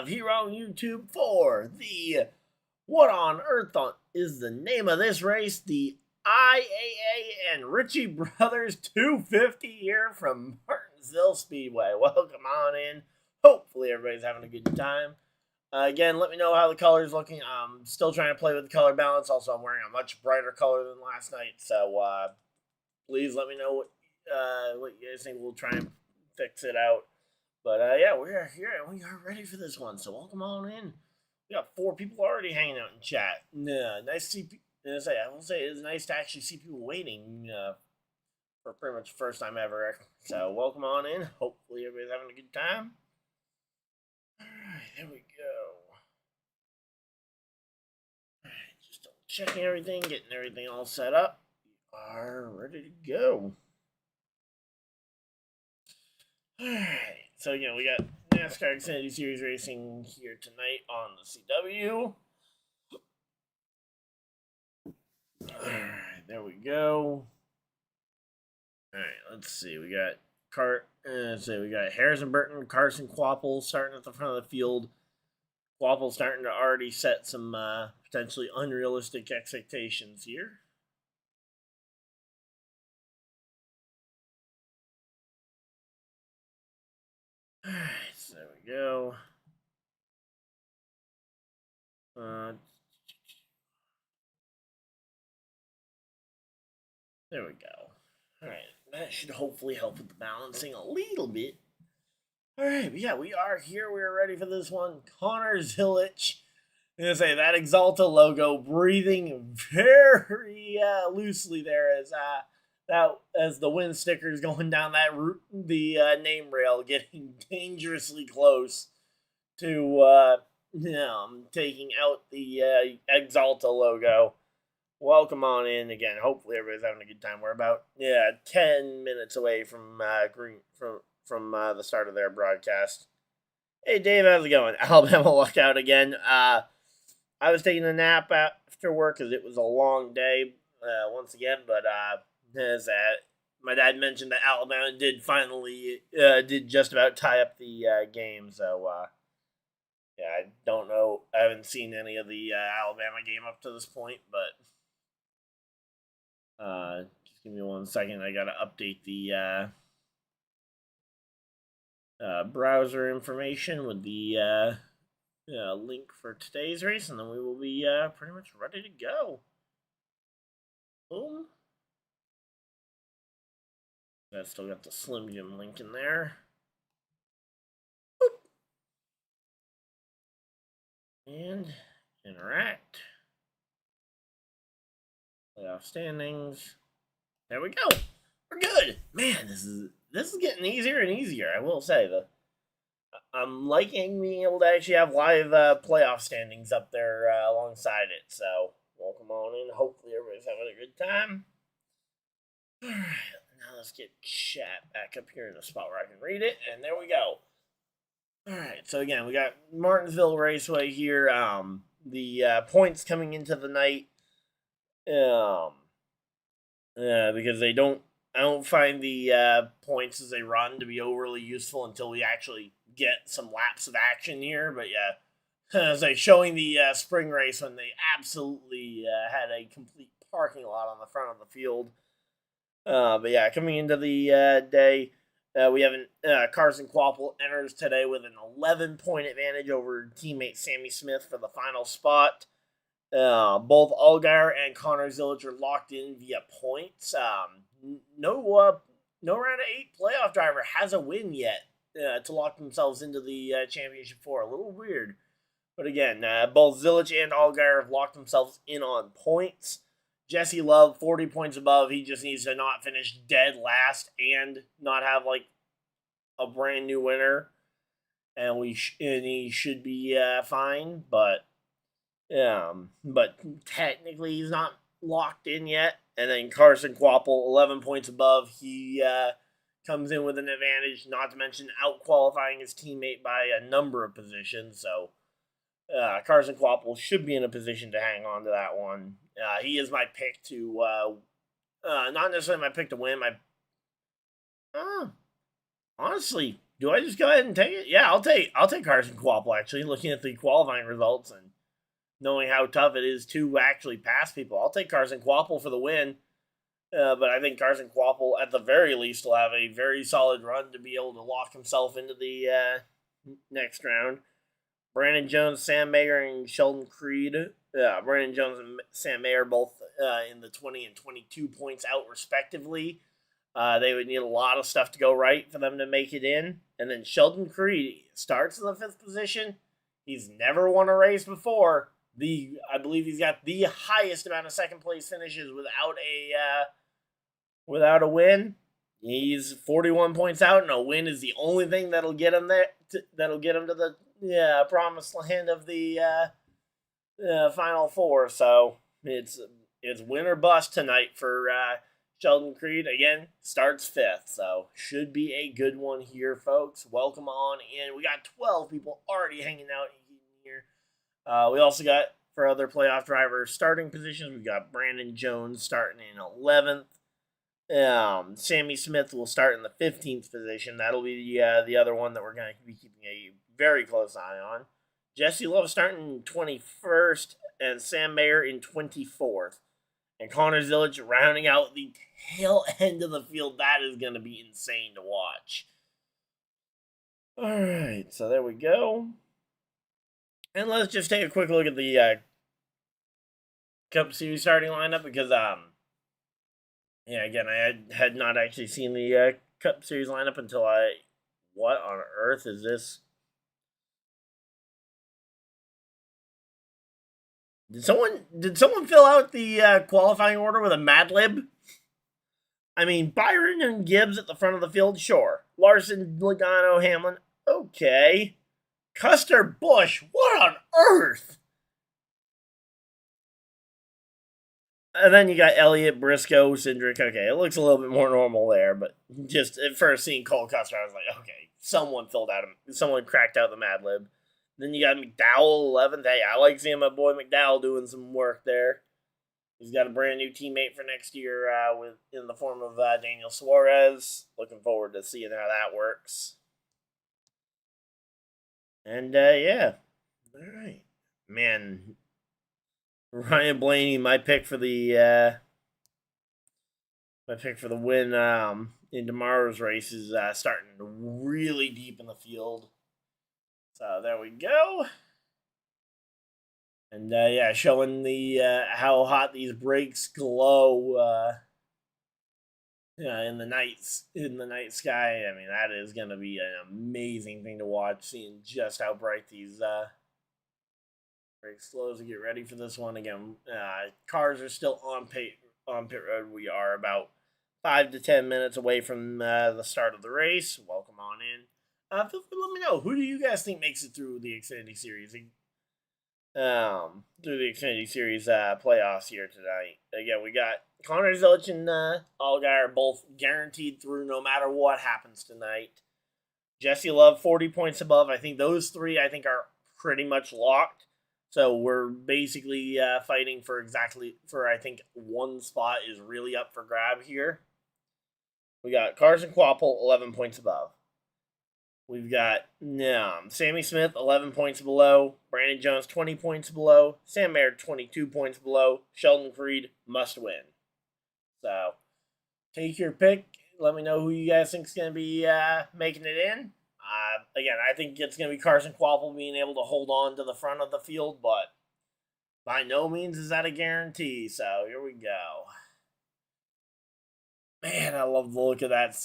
live here on YouTube for the What on Earth is the name of this race? The IAA and Ritchie Brothers 250 here from Martinsville Speedway. Welcome on in. Hopefully everybody's having a good time. Again, let me know how the color's looking. I'm still trying to play with the color balance. Also, I'm wearing a much brighter color than last night, so please let me know what you guys think. We'll try and fix it out. But yeah, we are here and we are ready for this one. So welcome on in. We got 4 people already hanging out in chat. Nice to see. I will say it's nice to actually see people waiting for pretty much the first time ever. So welcome on in. Hopefully everybody's having a good time. All right, there we go. All right, just checking everything, getting everything all set up. We are ready to go. All right. So, we got NASCAR Xfinity Series racing here tonight on the CW. Alright, there we go. Alright, let's see. We got Harrison Burton, carsonkvapil starting at the front of the field. Kvapil starting to already set some potentially unrealistic expectations here. Alright, so there we go. There we go. Alright, that should hopefully help with the balancing a little bit. Alright, but yeah, we are here. We're ready for this one. Connor Zilic. I'm going to say that Exalta logo breathing very loosely there as the wind stickers going down that route, the name rail getting dangerously close to taking out the Exalta logo. Welcome on in again. Hopefully everybody's having a good time. We're about 10 minutes away from the start of their broadcast. Hey Dave, how's it going? Alabama luck out again. I was taking a nap after work because it was a long day once again, but my dad mentioned that Alabama did finally did just about tie up the game, so I don't know. I haven't seen any of the Alabama game up to this point, but just give me 1 second. I gotta update the browser information with the link for today's race, and then we will be pretty much ready to go. Boom. I still got the Slim Jim link in there. Boop. And interact. Playoff standings. There we go. We're good. Man, this is getting easier and easier. I will say I'm liking being able to actually have live playoff standings up there alongside it. So welcome on in. Hopefully everybody's having a good time. All right, now let's get chat back up here in the spot where I can read it, and there we go. All right, so again, we got Martinsville Raceway here. The points coming into the night. Because I don't find the points as they run to be overly useful until we actually get some laps of action here. But yeah, as like showing the spring race when they absolutely had a complete parking lot on the front of the field. But yeah, coming into the day, we have carsonkvapil enters today with an 11-point advantage over teammate Sammy Smith for the final spot. Both Allgaier and Connor Zilic are locked in via points. No round of 8 playoff driver has a win yet to lock themselves into the championship 4. A little weird. But again, both Zilic and Allgaier have locked themselves in on points. Jesse Love, 40 points above. He just needs to not finish dead last and not have like a brand new winner. And he should be fine, but technically he's not locked in yet. And then carsonkvapil, 11 points above. He comes in with an advantage, not to mention out-qualifying his teammate by a number of positions. So carsonkvapil should be in a position to hang on to that one. He is my pick to, not necessarily my pick to win. Honestly, Do I just go ahead and take it? Yeah, I'll take Carson Kvapil, actually, looking at the qualifying results and knowing how tough it is to actually pass people. I'll take Carson Kvapil for the win. But I think Carson Kvapil, at the very least, will have a very solid run to be able to lock himself into the next round. Brandon Jones, Sam Mayer, and Sheldon Creed. Brandon Jones and Sam Mayer both in the 20 and 22 points out, respectively. They would need a lot of stuff to go right for them to make it in. And then Sheldon Creed starts in the 5th position. He's never won a race before. I believe he's got the highest amount of second place finishes without a win. He's 41 points out, and a win is the only thing that'll get him there. That'll get him to the promised land of the Final Four. So it's win or bust tonight for Sheldon Creed. Again, starts 5th, so should be a good one here, folks. Welcome on in. We got 12 people already hanging out here. We also got, for other playoff drivers, starting positions, we've got Brandon Jones starting in 11th. Sammy Smith will start in the 15th position. That'll be the other one that we're going to be keeping a very close eye on. Jesse Love starting in 21st, and Sam Mayer in 24th. And Connor Zilic rounding out the tail end of the field. That is going to be insane to watch. All right, so there we go. And let's just take a quick look at the Cup Series starting lineup because, again, I had not actually seen the Cup Series lineup until what on earth is this? Did someone fill out the qualifying order with a Mad Lib? I mean, Byron and Gibbs at the front of the field, sure. Larson, Logano, Hamlin, okay. Custer, Busch, what on earth? And then you got Elliott, Briscoe, Cindric. Okay, it looks a little bit more normal there, but just at first seeing Cole Custer, I was like, okay, someone cracked out the Mad Lib. Then you got McDowell, 11th. Hey, I like seeing my boy McDowell doing some work there. He's got a brand new teammate for next year in the form of Daniel Suarez. Looking forward to seeing how that works. And, yeah. All right. Man, Ryan Blaney, my pick for the win in tomorrow's race is starting really deep in the field. So there we go. And showing the how hot these brakes glow in the night sky. I mean, that is going to be an amazing thing to watch, seeing just how bright these brakes glow as we get ready for this one. Again, cars are still on pit road. We are about 5 to 10 minutes away from the start of the race. Welcome on in. Feel free to let me know, who do you guys think makes it through the Xfinity Series? Through the Xfinity Series playoffs here tonight. Again, we got Connor Zilic and Allgaier are both guaranteed through no matter what happens tonight. Jesse Love, 40 points above. I think those three are pretty much locked. So we're basically fighting for I think one spot is really up for grab here. We got Carson Kvapil, 11 points above. We've got Sammy Smith, 11 points below. Brandon Jones, 20 points below. Sam Mayer, 22 points below. Sheldon Creed, must win. So, take your pick. Let me know who you guys think is going to be making it in. Again, I think it's going to be Carson Kvapil being able to hold on to the front of the field, but by no means is that a guarantee. So, here we go. Man, I love the look of that.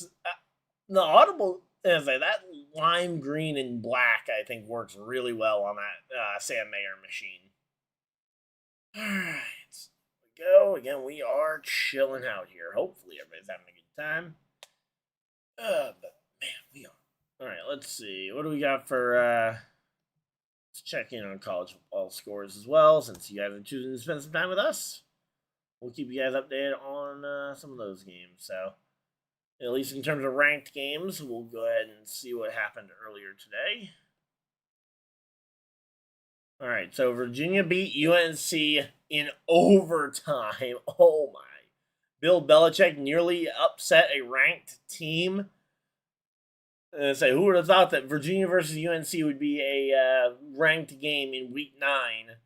The audible... that lime green and black, I think, works really well on that Sam Mayer machine. Alright, so we go. Again, we are chilling out here. Hopefully everybody's having a good time. But, man, we are. Alright, let's see. What do we got for, let's check in on college football scores as well, since you guys are choosing to spend some time with us. We'll keep you guys updated on some of those games, so... At least in terms of ranked games, we'll go ahead and see what happened earlier today. All right, so Virginia beat UNC in overtime. Oh, my. Bill Belichick nearly upset a ranked team. Say, who would have thought that Virginia versus UNC would be a ranked game in Week 9,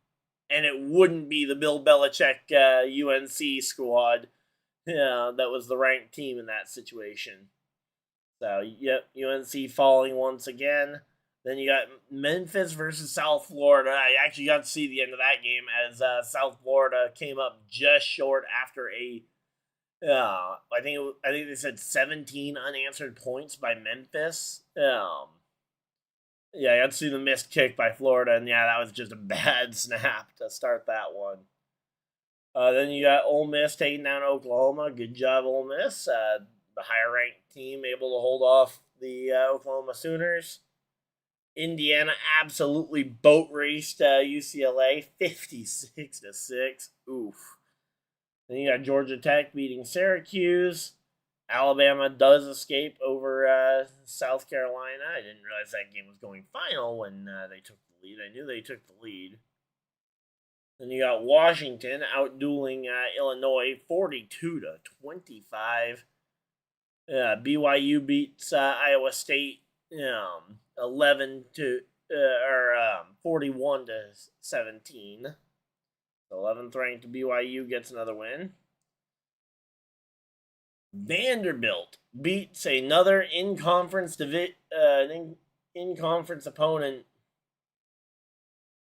and it wouldn't be the Bill Belichick UNC squad that was the ranked team in that situation. So, yep, UNC falling once again. Then you got Memphis versus South Florida. I actually got to see the end of that game as South Florida came up just short after a I think they said 17 unanswered points by Memphis. Yeah, I got to see the missed kick by Florida, and yeah, that was just a bad snap to start that one. Then you got Ole Miss taking down Oklahoma. Good job, Ole Miss. The higher ranked team able to hold off the Oklahoma Sooners. Indiana absolutely boat raced UCLA 56-6. Oof. Then you got Georgia Tech beating Syracuse. Alabama does escape over South Carolina. I didn't realize that game was going final when they took the lead. I knew they took the lead. Then you got Washington outdueling Illinois 42-25. BYU beats Iowa State 41-17. 11th ranked BYU gets another win. Vanderbilt beats another in-conference in-conference opponent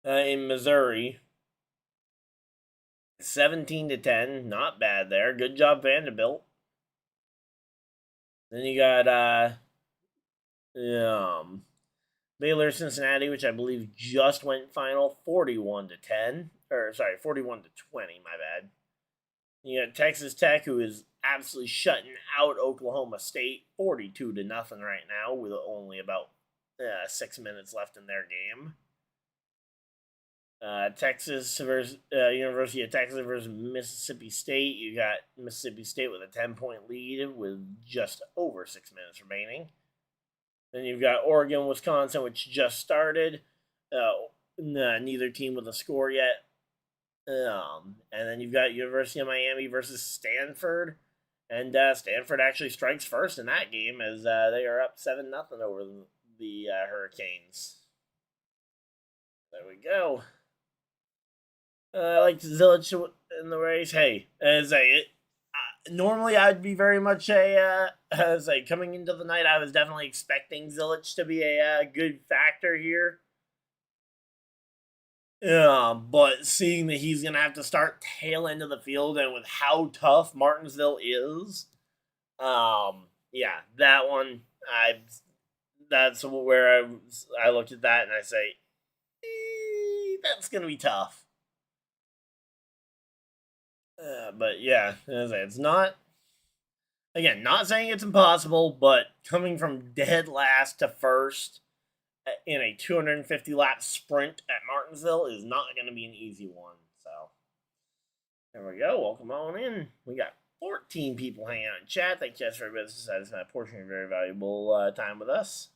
in Missouri. 17-10, not bad there. Good job, Vanderbilt. Then you got Baylor Cincinnati, which I believe just went final, 41-10. Or sorry, 41-20. My bad. You got Texas Tech, who is absolutely shutting out Oklahoma State, 42-0 right now, with only about 6 minutes left in their game. Texas versus University of Texas versus Mississippi State. You got Mississippi State with a 10-point lead with just over 6 minutes remaining. Then you've got Oregon, Wisconsin, which just started. Neither team with a score yet. And then you've got University of Miami versus Stanford. And Stanford actually strikes first in that game as they are up 7-0 over the Hurricanes. There we go. I like Zilich in the race. Hey, as normally I'd be very much coming into the night, I was definitely expecting Zilich to be a good factor here. But seeing that he's going to have to start tail end of the field and with how tough Martinsville is, yeah, that one, that's where I looked at that and I say, that's going to be tough. But yeah, it's not, again, not saying it's impossible, but coming from dead last to first in a 250 lap sprint at Martinsville is not going to be an easy one. So there we go. Welcome on in. We got 14 people hanging out in chat. Thank you guys for everybody that's decided to spend a portion of your very valuable time with us.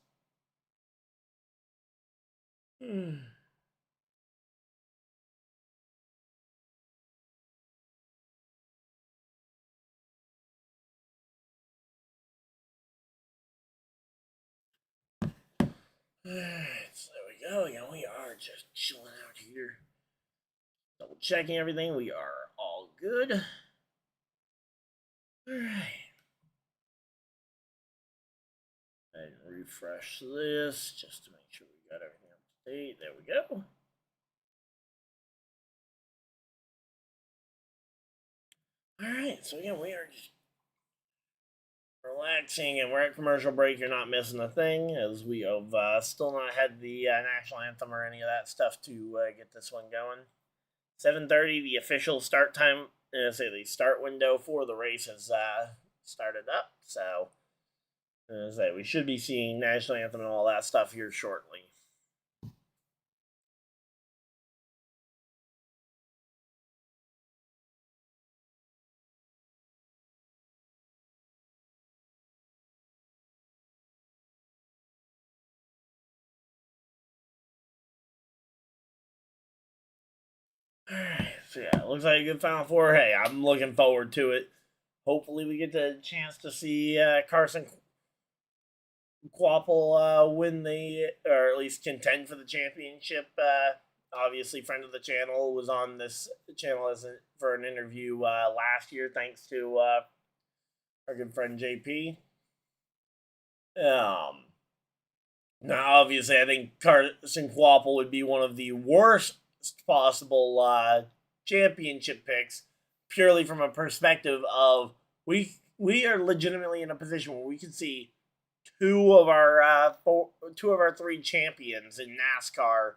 Alright, so there we go. Yeah, we are just chilling out here. Double checking everything. We are all good. Alright. And refresh this just to make sure we got everything up to date. There we go. Alright, so again, we are just relaxing, and we're at commercial break. You're not missing a thing, as we have still not had the national anthem or any of that stuff to get this one going. 7:30, the official start time. The start window for the race has started up. So, we should be seeing national anthem and all that stuff here shortly. Alright, so yeah, it looks like a good Final Four. Hey, I'm looking forward to it. Hopefully we get the chance to see Carson Quapple win or at least contend for the championship. Obviously, friend of the channel, was on this channel for an interview last year, thanks to our good friend JP. Now, obviously, I think Carson Quapple would be one of the worst possible championship picks, purely from a perspective of we are legitimately in a position where we can see two of our three champions in NASCAR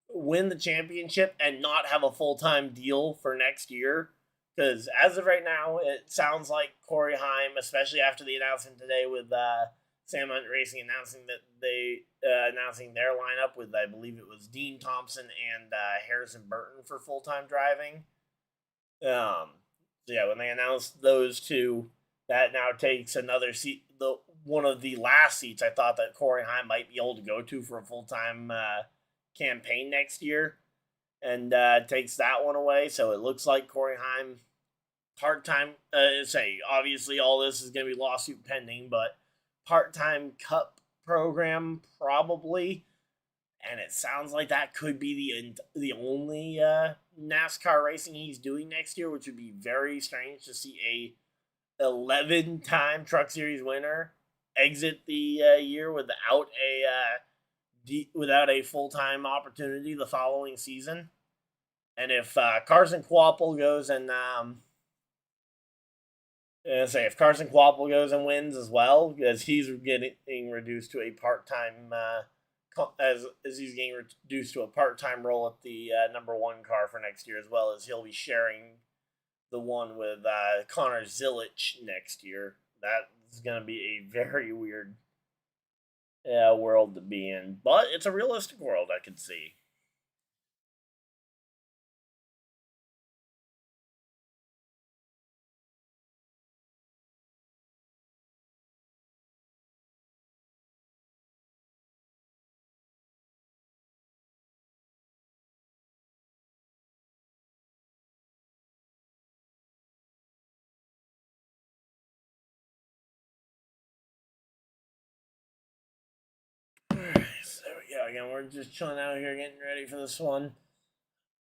win the championship and not have a full-time deal for next year. Because as of right now, it sounds like Corey Heim, especially after the announcement today with Sam Hunt Racing announcing that they announcing their lineup with, I believe it was Dean Thompson and Harrison Burton for full-time driving. So yeah, when they announced those two, that now takes another seat. One of the last seats I thought that Corey Heim might be able to go to for a full-time campaign next year, and takes that one away. So it looks like Corey Heim part-time. Obviously all this is going to be lawsuit pending, but part-time Cup program probably, and it sounds like that could be the only NASCAR racing he's doing next year, which would be very strange to see a 11-time Truck Series winner exit the year without a full-time opportunity the following season. And if Carson Quapple goes and if Carson Quapple goes and wins as well, because he's getting reduced to a part-time as he's getting reduced to a part-time role at the number one car for next year, as well as he'll be sharing the one with Connor Zilic next year. That's going to be a very weird world to be in, but it's a realistic world I can see. So there we go. Again, we're just chilling out here, getting ready for this one.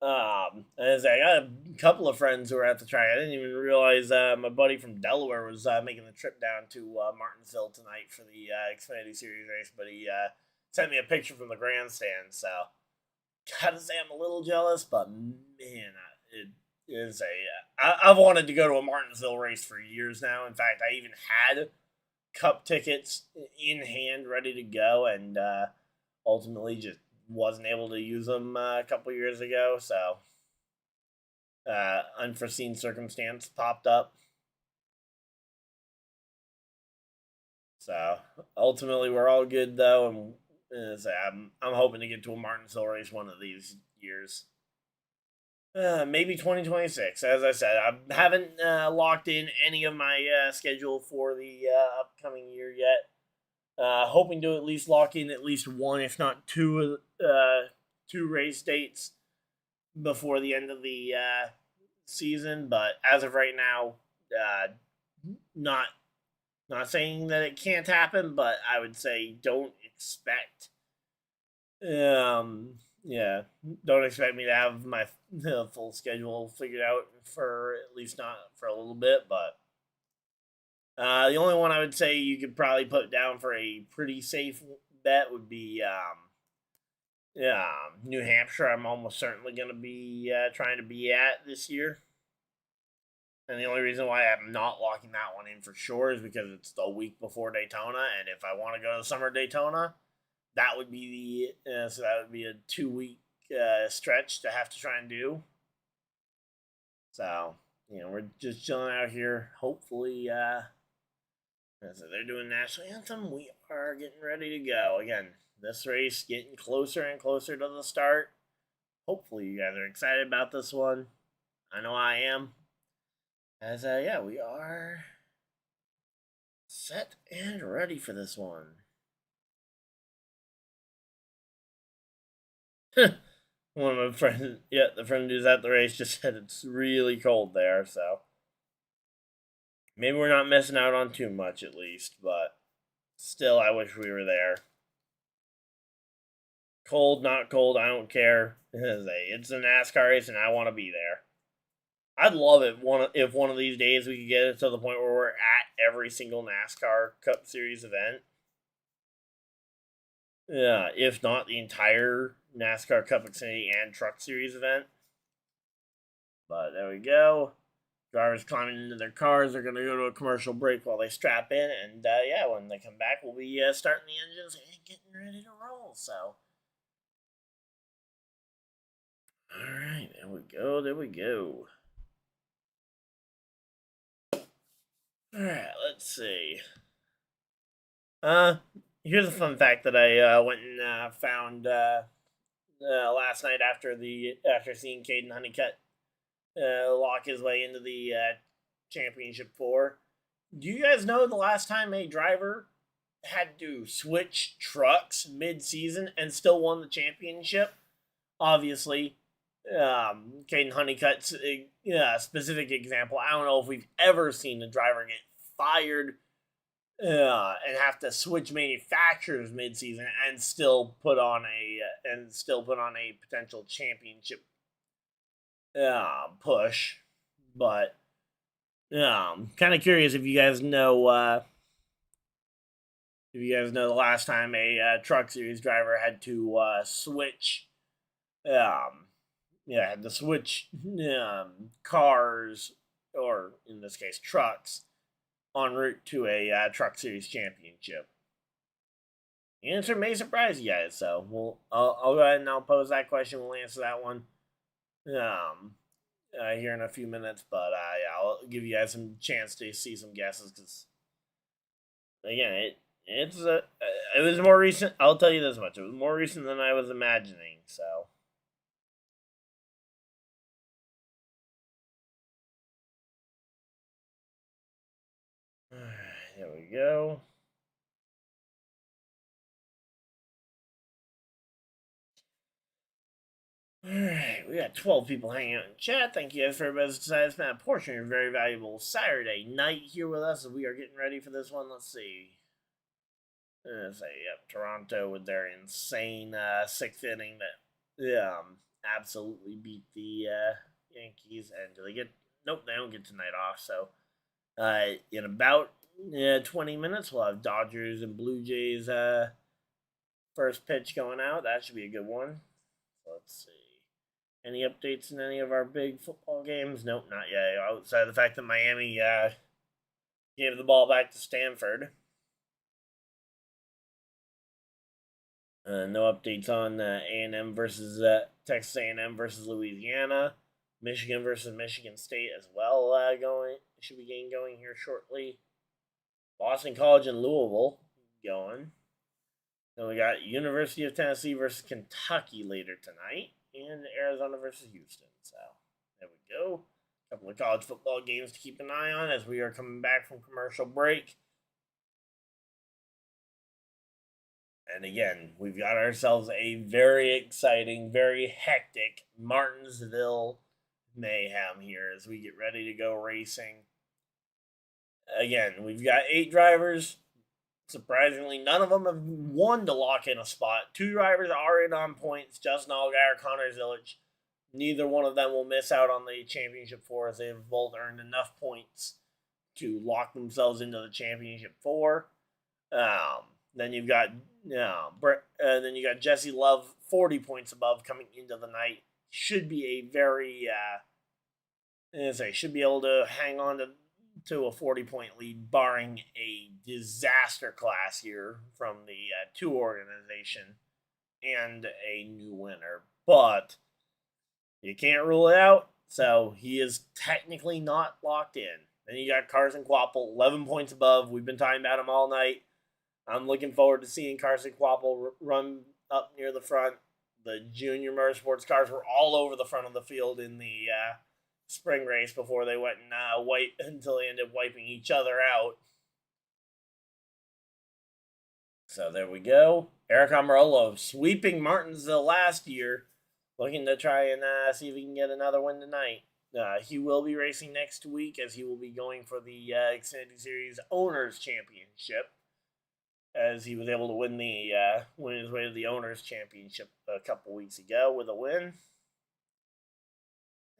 As I got a couple of friends who were at the track. I didn't even realize my buddy from Delaware was making the trip down to Martinsville tonight for the Xfinity Series race, but he sent me a picture from the grandstand. So, gotta say, I'm a little jealous, but man, it is I've wanted to go to a Martinsville race for years now. In fact, I even had Cup tickets in hand, ready to go, and ultimately just wasn't able to use them a couple years ago. So unforeseen circumstance popped up. So ultimately, we're all good though, and I'm hoping to get to a Martinsville race one of these years. Maybe 2026. As I said, I haven't locked in any of my schedule for the upcoming year yet. Hoping to at least lock in at least one, if not two race dates before the end of the season. But as of right now, not saying that it can't happen, but I would say don't expect. Don't expect me to have my full schedule figured out for at least not for a little bit, but the only one I would say you could probably put down for a pretty safe bet would be New Hampshire. I'm almost certainly going to be trying to be at this year. And the only reason why I'm not locking that one in for sure is because it's the week before Daytona, and if I want to go to summer Daytona, that would be a 2-week stretch to have to try and do. So we're just chilling out here. Hopefully, so they're doing national anthem. We are getting ready to go again. This race getting closer and closer to the start. Hopefully, you guys are excited about this one. I know I am. As we are set and ready for this one. One of my friends, the friend who's at the race just said it's really cold there, so maybe we're not missing out on too much at least, but Still, I wish we were there. Cold, not cold, I don't care. It's a NASCAR race, and I want to be there. I'd love it if one of these days we could get it to the point where we're at every single NASCAR Cup Series event. Yeah, if not the entire NASCAR Cup Xfinity and Truck Series event. But there we go. Drivers climbing into their cars. They're going to go to a commercial break while they strap in. And, yeah, when they come back, we'll be starting the engines and getting ready to roll. So, all right, there we go. There we go. All right, let's see. Here's a fun fact that I went and found last night after seeing Caden Honeycutt lock his way into the championship 4. Do you guys know the last time a driver had to switch trucks mid-season and still won the championship? Obviously, Caden Honeycutt's specific example. I don't know if we've ever seen a driver get fired and have to switch manufacturers mid-season and still put on a potential championship push. But kind of curious if you guys know the last time a Truck Series driver had to switch cars, or in this case trucks, en route to a Truck Series championship. The answer may surprise you guys, so I'll go ahead and I'll pose that question. We'll answer that one here in a few minutes, but I'll give you guys some chance to see some guesses, because again, it was more recent. I'll tell you this much: it was more recent than I was imagining. So. There we go. Alright, we got 12 people hanging out in chat. Thank you guys for everybody's decided to spend a portion of your very valuable Saturday night here with us as we are getting ready for this one. Let's see. Toronto with their insane 6th inning that absolutely beat the Yankees. And do they get... Nope, they don't get tonight off. So in about 20 minutes, we'll have Dodgers and Blue Jays first pitch going out. That should be a good one. Let's see. Any updates in any of our big football games? Nope, not yet. Outside of the fact that Miami gave the ball back to Stanford. No updates on A&M versus Texas A&M versus Louisiana. Michigan versus Michigan State as well. Should be getting going here shortly. Boston College and Louisville going. Then we got University of Tennessee versus Kentucky later tonight, and Arizona versus Houston. So there we go. A couple of college football games to keep an eye on as we are coming back from commercial break. And again, we've got ourselves a very exciting, very hectic Martinsville mayhem here as we get ready to go racing. Again, we've got 8 drivers. Surprisingly, none of them have won to lock in a spot. 2 drivers are in on points, Justin Allgaier, Connor Zilic. Neither one of them will miss out on the championship 4 as they've both earned enough points to lock themselves into the championship 4. Then you've got Jesse Love, 40 points above coming into the night. Should be a very should be able to hang on to a 40-point lead, barring a disaster class here from the 2 organization and a new winner. But you can't rule it out, so he is technically not locked in. Then you got carsonkvapil, 11 points above. We've been talking about him all night. I'm looking forward to seeing carsonkvapil run up near the front. The junior motorsports cars were all over the front of the field in the spring race before they went and until they ended up wiping each other out. So there we go. Eric Almirola sweeping Martinsville last year, looking to try and see if he can get another win tonight. He will be racing next week as he will be going for the Xfinity Series Owners Championship. as he was able to win his way to the Owners' Championship a couple weeks ago with a win.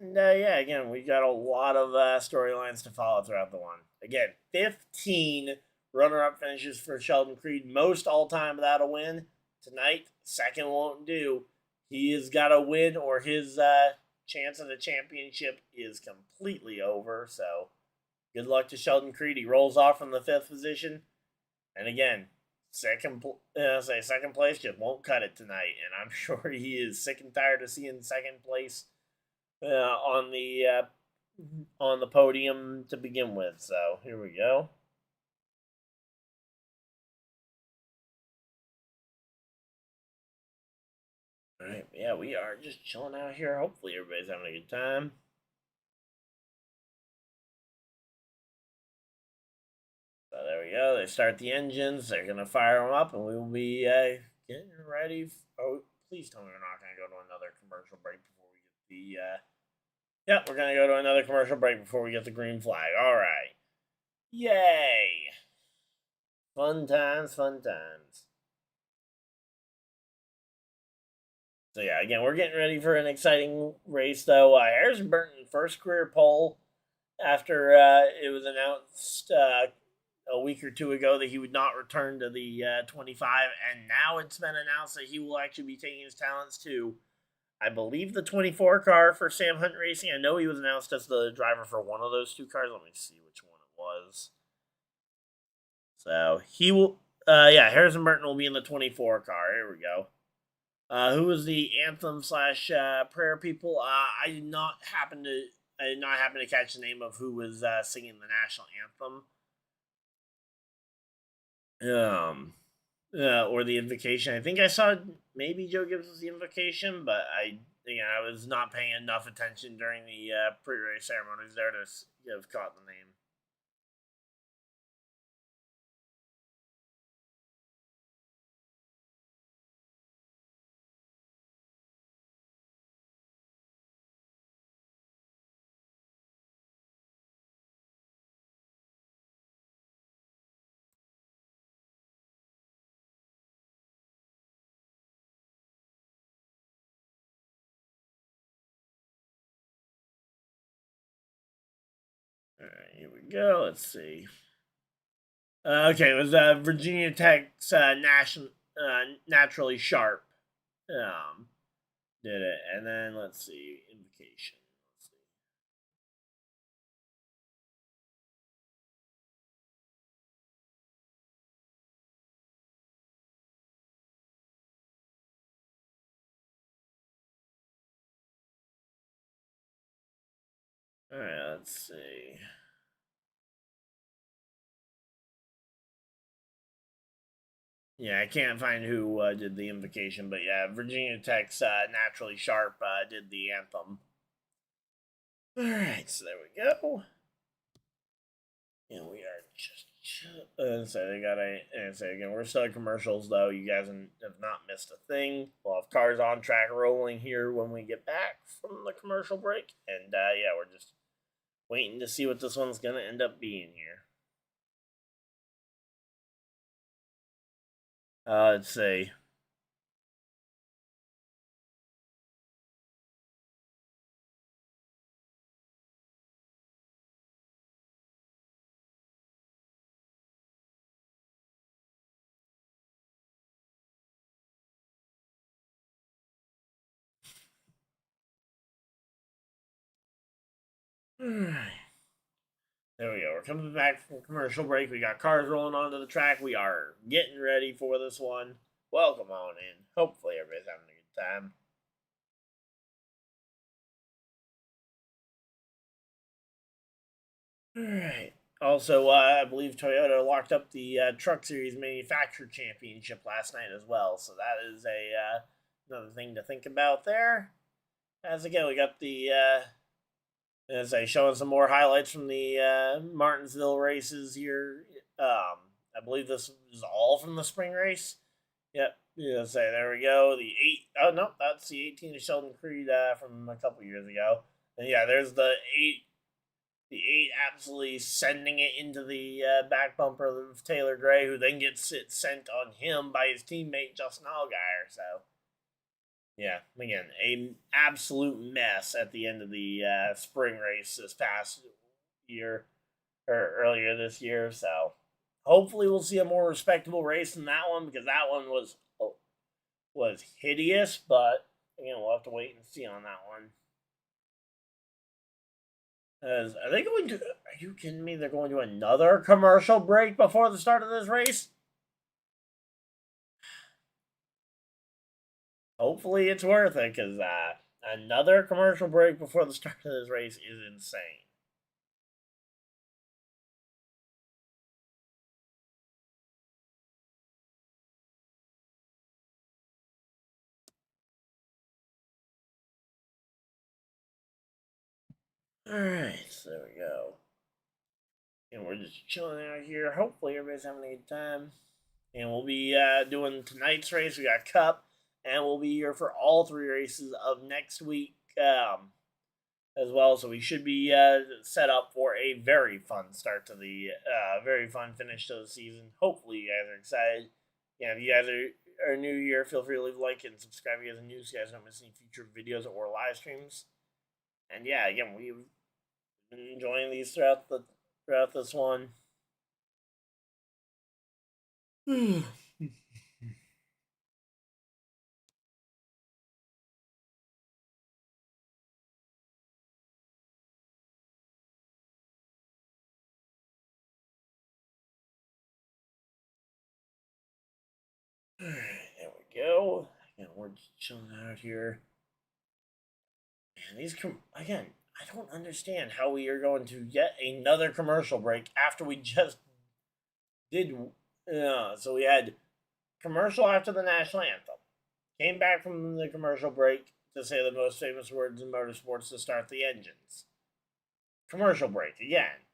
And yeah, again, we got a lot of storylines to follow throughout the one. Again, 15 runner-up finishes for Sheldon Creed, most all-time without a win. Tonight, second won't do. He has got to win, or his chance at a championship is completely over. So, good luck to Sheldon Creed. He rolls off from the 5th position, and again, second place just won't cut it tonight. And I'm sure he is sick and tired of seeing second place on the podium to begin with. So here we go. All right, yeah, we are just chilling out here. Hopefully, everybody's having a good time. So there we go. They start the engines. They're gonna fire them up, and we will be getting ready. Oh, please tell me we're not gonna go to another commercial break before we get the. Yep, we're gonna go to another commercial break before we get the green flag. All right. Yay! Fun times, fun times. So yeah, again, we're getting ready for an exciting race, though. Harrison Burton, first career pole after it was announced a week or two ago that he would not return to the 25, and now it's been announced that he will actually be taking his talents to, I believe, the 24 car for Sam Hunt Racing. I know he was announced as the driver for one of those two cars. Let me see which one it was. So he will, Harrison Burton will be in the 24 car. Here we go. Who was the anthem slash prayer people? I did not happen to catch the name of who was singing the national anthem. Or the invocation. I think I saw maybe Joe Gibbs was the invocation, but I was not paying enough attention during the pre-race ceremonies there to have caught the name. All right, here we go. Let's see. Okay, it was Virginia Tech's Naturally Sharp did it. And then, let's see, invocation. All right, let's see. Yeah, I can't find who did the invocation, but yeah, Virginia Tech's Naturally Sharp did the anthem. All right, so there we go. And we are just so they got again, we're still at commercials though. You guys have not missed a thing. We'll have cars on track rolling here when we get back from the commercial break, and we're just waiting to see what this one's gonna end up being here. Let's see. All right. There we go. We're coming back from commercial break. We got cars rolling onto the track. We are getting ready for this one. Welcome on in. Hopefully everybody's having a good time. Alright. Also, I believe Toyota locked up the Truck Series Manufacturer Championship last night as well. So that is another thing to think about there. As again, we got the showing some more highlights from the Martinsville races here. I believe this is all from the spring race. Yep. There we go. The 8. Oh no, that's the 18 of Sheldon Creed from a couple years ago. And yeah, there's the 8 The 8 absolutely sending it into the back bumper of Taylor Gray, who then gets it sent on him by his teammate Justin Allgaier. So, yeah, again, an absolute mess at the end of the spring race this past year or earlier this year. So, hopefully, we'll see a more respectable race than that one, because that one was hideous. But again, we'll have to wait and see on that one. Are they going to? Are you kidding me? They're going to another commercial break before the start of this race? Hopefully, it's worth it, because another commercial break before the start of this race is insane. Alright, so there we go. And we're just chilling out here. Hopefully, everybody's having a good time. And we'll be doing tonight's race. We got Cup, and we'll be here for all 3 races of next week as well. So we should be set up for a very fun start to the very fun finish to the season. Hopefully, you guys are excited. Yeah, if you guys are new here, feel free to leave a like and subscribe if you guys are new, so you guys don't miss any future videos or live streams. And yeah, again, we've been enjoying these throughout this one. Alright, there we go. Again, we're just chilling out here. Man, again, I don't understand how we are going to get another commercial break after we just did. So we had commercial after the national anthem. Came back from the commercial break to say the most famous words in motorsports to start the engines. Commercial break again.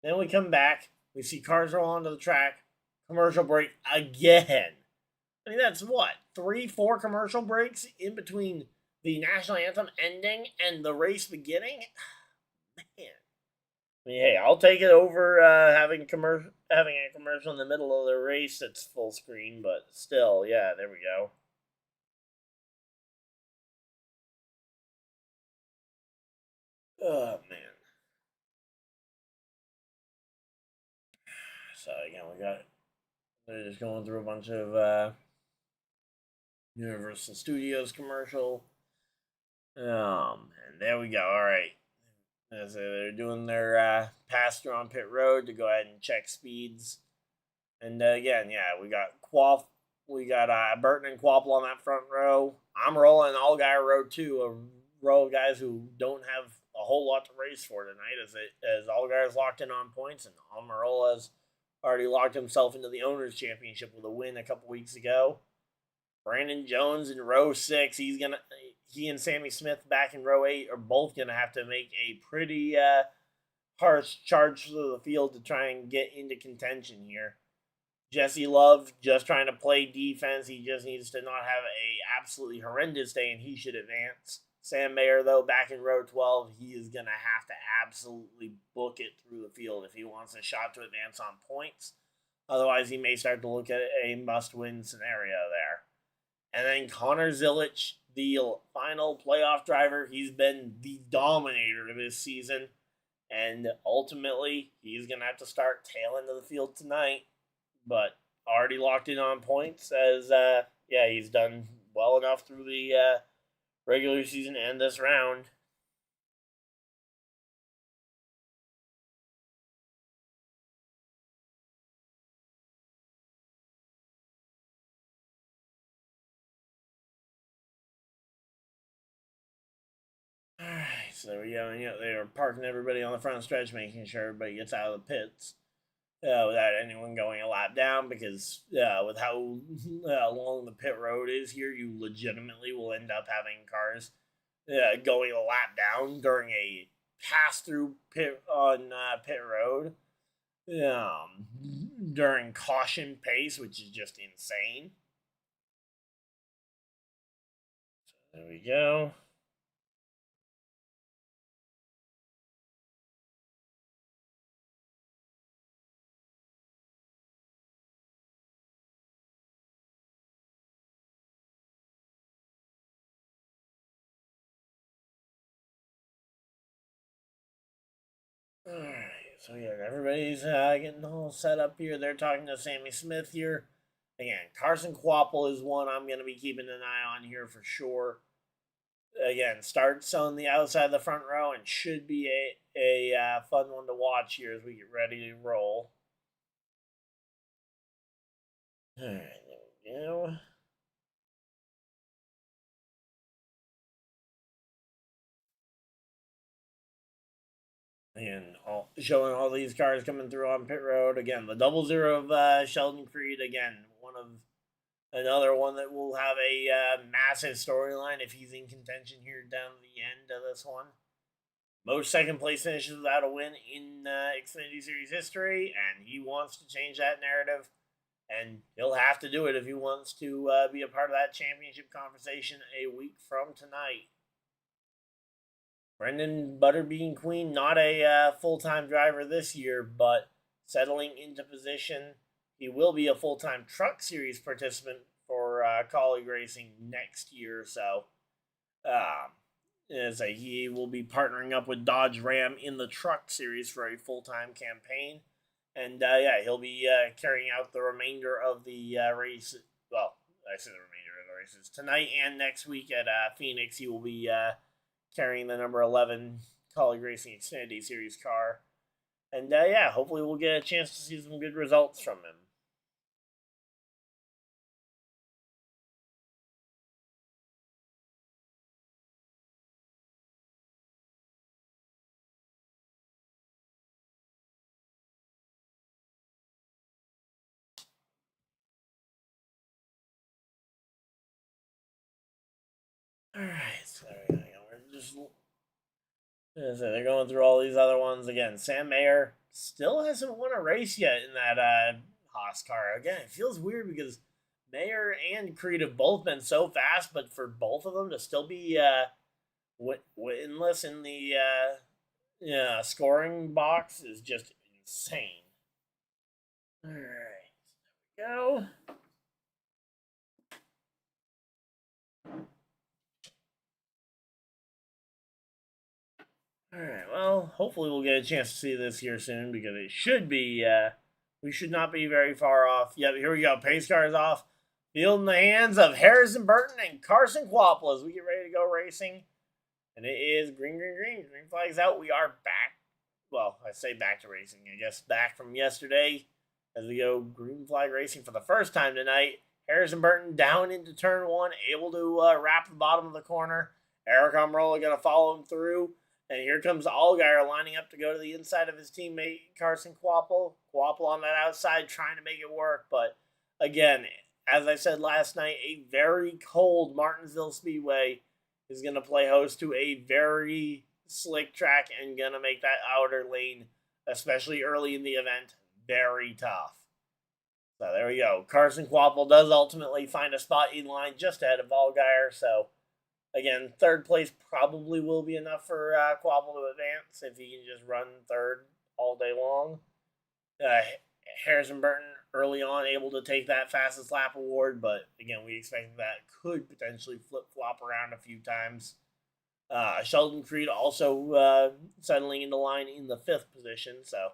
Then we come back. We see cars roll onto the track. Commercial break again. I mean, that's what? 3, 4 commercial breaks in between the national anthem ending and the race beginning? Man. I mean, hey, I'll take it over having a commercial in the middle of the race that's full screen, but still, yeah, there we go. Oh, man. So, again, they're just going through a bunch of Universal Studios commercial. And there we go. All right. So they're doing their pass through on pit road to go ahead and check speeds. And again, yeah, we got Burton and Quapple on that front row. I'm rolling Allgaier row too, a row of guys who don't have a whole lot to race for tonight, as Allgaier's locked in on points, and Almirola's already locked himself into the Owners' Championship with a win a couple weeks ago. Brandon Jones in row 6. He and Sammy Smith back in row 8 are both gonna have to make a pretty harsh charge through the field to try and get into contention here. Jesse Love just trying to play defense. He just needs to not have a absolutely horrendous day, and he should advance. Sam Mayer, though, back in row 12, he is going to have to absolutely book it through the field if he wants a shot to advance on points. Otherwise, he may start to look at a must-win scenario there. And then Connor Zilic, the final playoff driver, he's been the dominator this season. And ultimately, he's going to have to start tail into the field tonight. But already locked in on points, as yeah, he's done well enough through the regular season and this round. Alright, so there we go. And, they are parking everybody on the front stretch, making sure everybody gets out of the pits without anyone going a lap down, because with how long the pit road is here, you legitimately will end up having cars going a lap down during a pass-through pit on pit road during caution pace, which is just insane. So there we go. so yeah, everybody's getting all set up here. They're talking to Sammy Smith here. Again, carsonkvapil is one I'm going to be keeping an eye on here for sure. Again, starts on the outside of the front row and should be a fun one to watch here as we get ready to roll. All right, there we go. And showing all these cars coming through on pit road. Again, the 00 of Sheldon Creed. Again, another one that will have a massive storyline if he's in contention here down to the end of this one. Most second place finishes without a win in Xfinity Series history, and he wants to change that narrative. And he'll have to do it if he wants to be a part of that championship conversation a week from tonight. Brendan Butterbean Queen, not a full-time driver this year, but settling into position. He will be a full-time Truck Series participant for Colleague Racing next year. So, he will be partnering up with Dodge Ram in the Truck Series for a full-time campaign. And, he'll be carrying out the remainder of the race. Well, I say the remainder of the races. Tonight and next week at Phoenix, he will be carrying the number 11 Colleague Racing Xfinity Series car. And, hopefully we'll get a chance to see some good results from him. Alright, so there we go. We're just... So they're going through all these other ones again. Sam Mayer still hasn't won a race yet in that Haas car. Again, it feels weird because Mayer and Creed have both been so fast, but for both of them to still be winless in the scoring box is just insane. All right, there we go. Alright, well, hopefully we'll get a chance to see this here soon because it should be, we should not be very far off. Yep, here we go. Pace car is off. Field in the hands of Harrison Burton and carsonkvapil as we get ready to go racing. And it is green, green, green. Green flag's out. We are back. Well, I say back to racing. I guess back from yesterday as we go green flag racing for the first time tonight. Harrison Burton down into turn one, able to wrap the bottom of the corner. Eric Almirola going to follow him through. And here comes Allgaier lining up to go to the inside of his teammate carsonkvapil. Kvapil on that outside trying to make it work. But again, as I said last night, a very cold Martinsville Speedway is going to play host to a very slick track and going to make that outer lane, especially early in the event, very tough. So there we go. carsonkvapil does ultimately find a spot in line just ahead of Allgaier. So again, third place probably will be enough for Kvapil to advance if he can just run third all day long. Harrison Burton early on able to take that fastest lap award, but again, we expect that could potentially flip-flop around a few times. Sheldon Creed also settling into line in the 5th position, so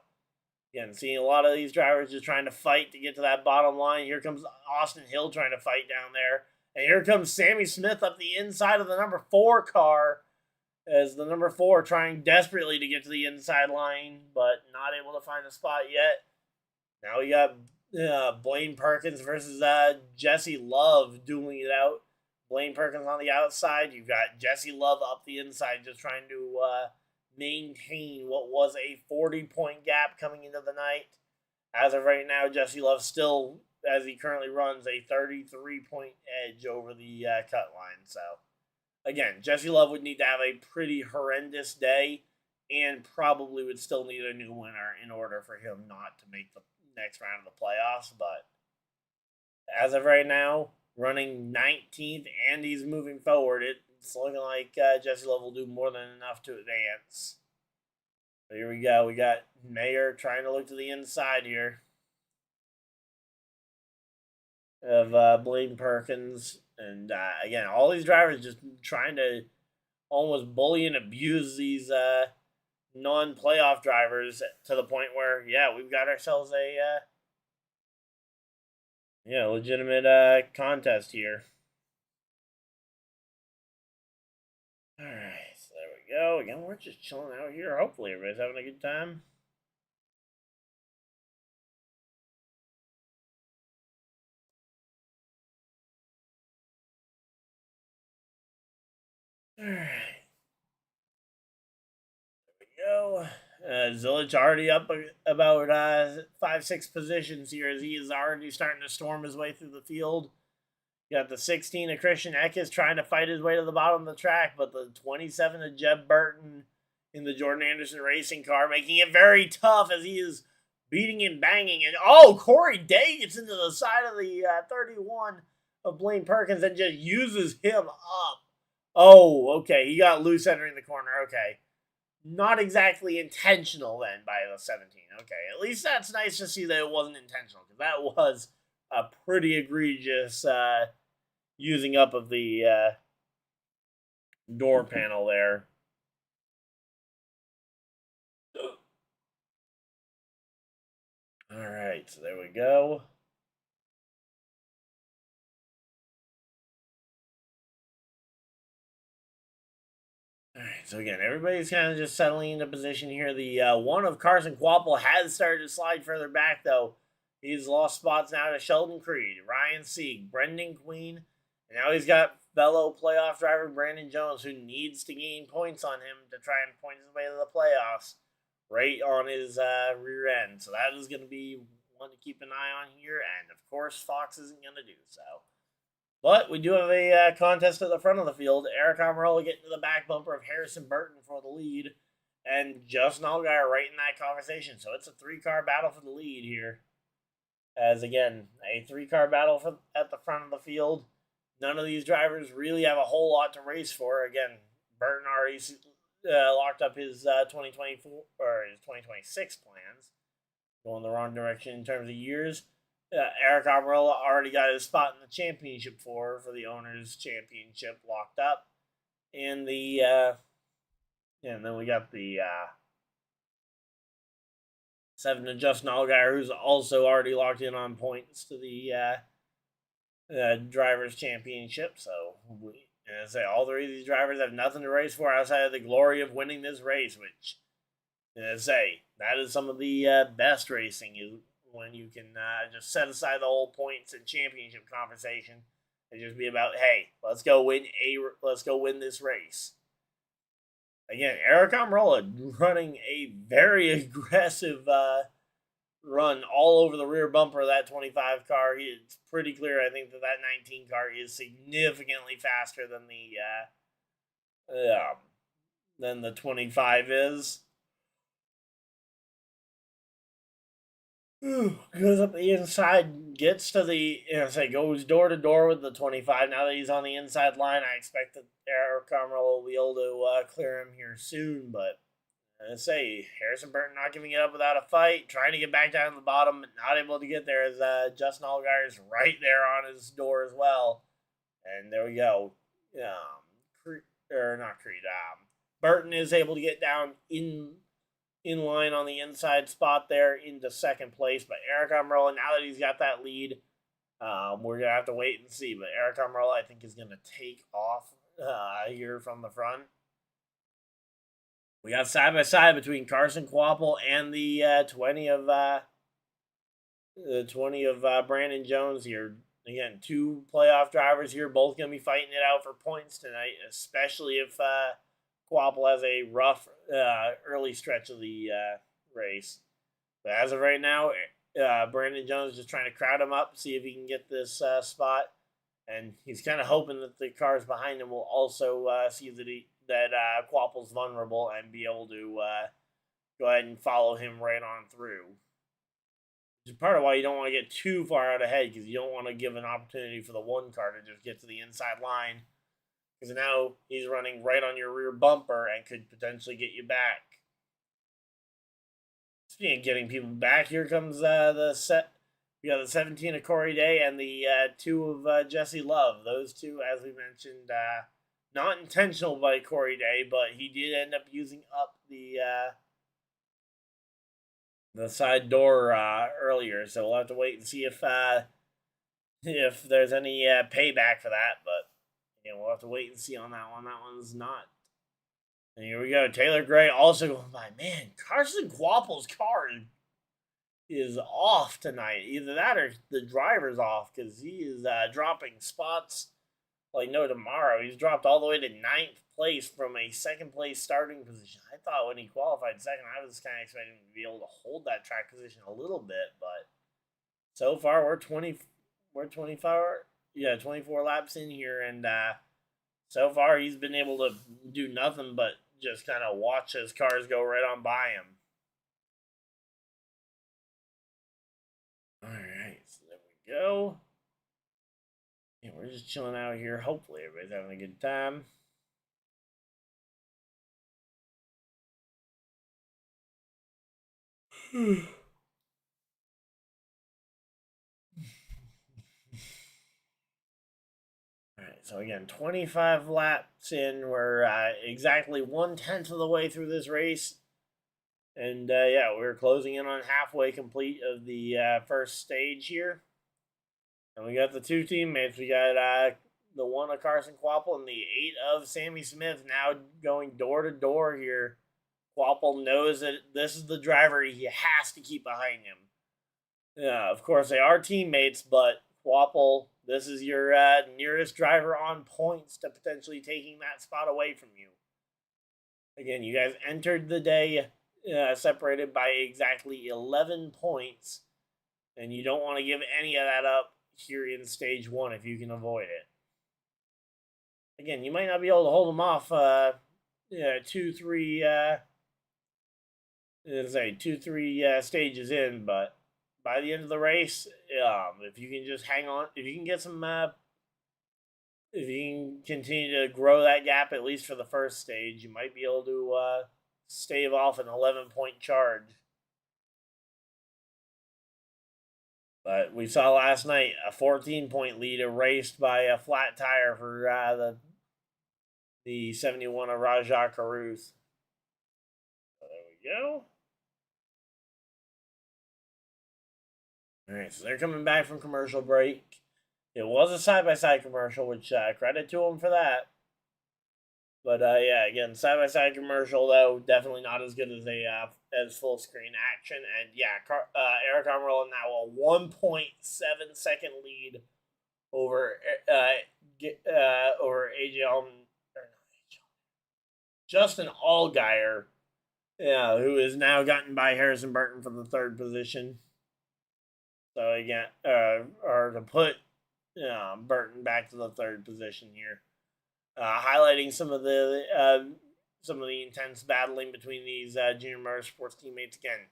again, seeing a lot of these drivers just trying to fight to get to that bottom line. Here comes Austin Hill trying to fight down there. And here comes Sammy Smith up the inside of the number 4 car as the number 4 trying desperately to get to the inside line, but not able to find a spot yet. Now we got Blaine Perkins versus Jesse Love dueling it out. Blaine Perkins on the outside. You've got Jesse Love up the inside just trying to maintain what was a 40-point gap coming into the night. As of right now, Jesse Love still, as he currently runs, a 33-point edge over the cut line. So, again, Jesse Love would need to have a pretty horrendous day and probably would still need a new winner in order for him not to make the next round of the playoffs. But as of right now, running 19th and he's moving forward, it's looking like Jesse Love will do more than enough to advance. So here we go. We got Mayer trying to look to the inside here of Blaine Perkins. And again, all these drivers just trying to almost bully and abuse these non-playoff drivers to the point where, yeah, we've got ourselves a legitimate contest here. All right, so there we go. Again, we're just chilling out here. Hopefully, everybody's having a good time. All right, there we go. Zilich already up about 5-6 positions here as he is already starting to storm his way through the field. You got the 16 of Christian Eckes trying to fight his way to the bottom of the track, but the 27 of Jeb Burton in the Jordan Anderson racing car making it very tough as he is beating and banging. And Corey Day gets into the side of the 31 of Blaine Perkins and just uses him up. Oh, okay. He got loose entering the corner. Okay. Not exactly intentional then by the 17. Okay. At least that's nice to see that it wasn't intentional because that was a pretty egregious using up of the door panel there. All right, so there we go. All right, so again, everybody's kind of just settling into position here. The one of carsonkvapil has started to slide further back, though. He's lost spots now to Sheldon Creed, Ryan Sieg, Brendan Queen, and now he's got fellow playoff driver Brandon Jones, who needs to gain points on him to try and point his way to the playoffs, right on his rear end. So that is going to be one to keep an eye on here, and of course, Fox isn't going to do so. But we do have a contest at the front of the field. Eric Almirola getting to the back bumper of Harrison Burton for the lead. And Justin Allgaier right in that conversation. So it's a 3-car battle for the lead here. As again, a 3-car battle at the front of the field. None of these drivers really have a whole lot to race for. Again, Burton already locked up his 2024 or his 2026 plans. Going the wrong direction in terms of years. Eric Almirola already got his spot in the championship for the Owners' Championship locked up. And and then we got the 7 to Justin Allgaier, who's also already locked in on points to the Drivers' Championship. So, all 3 of these drivers have nothing to race for outside of the glory of winning this race, which, that is some of the best racing when you can just set aside the whole points and championship conversation and just be about, hey, let's go win this race. Again, Eric Almirola running a very aggressive run all over the rear bumper of that 25 car. It's pretty clear, I think, that 19 car is significantly faster than the 25 is. Goes up the inside, gets to goes door to door with the 25. Now that he's on the inside line, I expect that Eric Almirola will be able to clear him here soon. But Harrison Burton not giving it up without a fight, trying to get back down to the bottom, but not able to get there as Justin Allgaier is right there on his door as well. And there we go. Burton is able to get down in line on the inside spot there into second place. But Eric Almirola, now that he's got that lead, we're going to have to wait and see. But Eric Almirola, I think, is going to take off here from the front. We got side by side between carsonkvapil and the 20 of Brandon Jones here. Again, 2 playoff drivers here, both going to be fighting it out for points tonight, especially if Kvapil has a rough early stretch of the race. But as of right now, Brandon Jones is just trying to crowd him up, see if he can get this spot. And he's kind of hoping that the cars behind him will also see that Kvapil's vulnerable and be able to go ahead and follow him right on through. Which is part of why you don't want to get too far out ahead, because you don't want to give an opportunity for the 1 car to just get to the inside line. Because now he's running right on your rear bumper and could potentially get you back. Speaking of getting people back, here comes the set. We got the 17 of Corey Day and the 2 of Jesse Love. Those 2, as we mentioned, not intentional by Corey Day, but he did end up using up the side door earlier, so we'll have to wait and see if there's any payback for that. But we'll have to wait and see on that one. That one's not. And here we go. Taylor Gray also going by. Man, Carson Kvapil's car is off tonight. Either that or the driver's off because he is dropping spots like no tomorrow. He's dropped all the way to 9th place from a 2nd place starting position. I thought when he qualified second, I was kind of expecting him to be able to hold that track position a little bit, but so far we're 24 laps in here, and so far he's been able to do nothing but just kind of watch his cars go right on by him. All right, so there we go. Yeah, we're just chilling out here. Hopefully everybody's having a good time. Alright, so again, 25 laps in. We're exactly 1/10 of the way through this race. And yeah, we're closing in on halfway complete of the first stage here. And we got the two teammates. We got the one of Carson Kvapil and the 8 of Sammy Smith now going door to door here. Kvapil knows that this is the driver he has to keep behind him. Yeah, of course, they are teammates, but Kvapil, this is your nearest driver on points to potentially taking that spot away from you. Again, you guys entered the day separated by exactly 11 points, and you don't want to give any of that up here in stage 1 if you can avoid it. Again, you might not be able to hold them off 2, 3 stages in, but by the end of the race, if you can just hang on, if you can get some, if you can continue to grow that gap at least for the first stage, you might be able to stave off an 11-point charge. But we saw last night a 14-point lead erased by a flat tire for the 71 of Rajah Caruth. So there we go. All right, so they're coming back from commercial break. It was a side-by-side commercial, which credit to them for that. But yeah, again, side-by-side commercial, though, definitely not as good as as full-screen action. And yeah, Eric Almirola now a 1.7-second lead over AJ Justin Allgaier, who is now gotten by Harrison Burton for the 3rd position. So again, or to put Burton back to the 3rd position here. Highlighting some of the intense battling between these junior motorsports teammates again.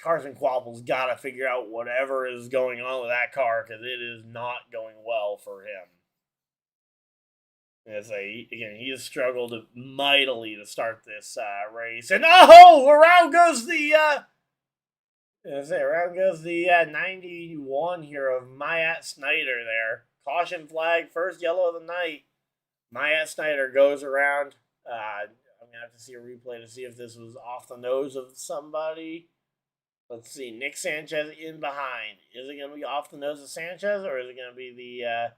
Carson Kvapil's got to figure out whatever is going on with that car because it is not going well for him. Again, he has struggled mightily to start this race, and around goes the around goes the 91 here of Mayat Snyder there. Caution flag, first yellow of the night. Mayat Snyder goes around. I'm going to have to see a replay to see if this was off the nose of somebody. Let's see. Nick Sanchez in behind. Is it going to be off the nose of Sanchez, or is it going to be the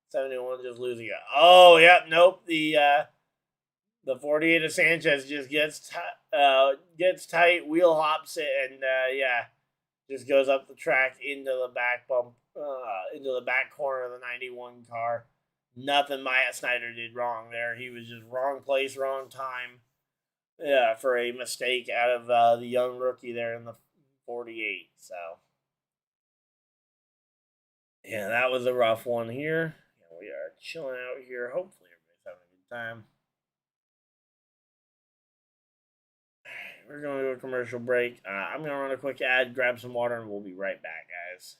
71 just losing it? Oh, yeah, nope. The 48 of Sanchez just gets tight, wheel hops it, and yeah, just goes up the track into the back bump, into the back corner of the 91 car. Nothing Mayat Snyder did wrong there. He was just wrong place, wrong time. Yeah, for a mistake out of the young rookie there in the 48. So yeah, that was a rough one here. We are chilling out here. Hopefully everybody's having a good time. We're going to do a commercial break. I'm going to run a quick ad, grab some water, and we'll be right back, guys.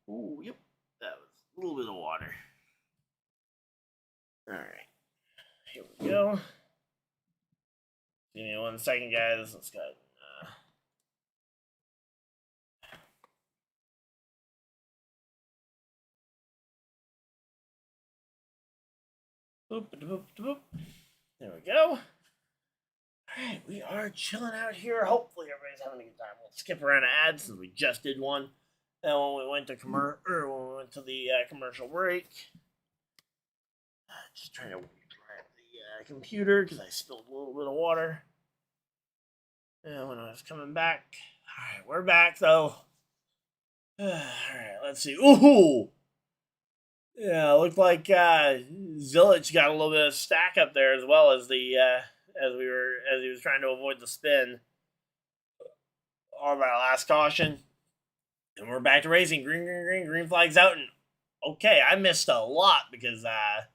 Ooh, yep. That was a little bit of water. Alright. Here we go. Give me 1 second, guys. Let's go. Boop, boop, boop. There we go. Alright, we are chilling out here. Hopefully everybody's having a good time. We'll skip around to ads since we just did one. Then when we went to the commercial break, just trying to grab the computer because I spilled a little bit of water. And when I was coming back, all right, we're back though. All right, let's see. Ooh, yeah, looked like Zilic got a little bit of stack up there as well as the as he was trying to avoid the spin. All about last caution, and we're back to racing. Green flags out, and okay, I missed a lot because I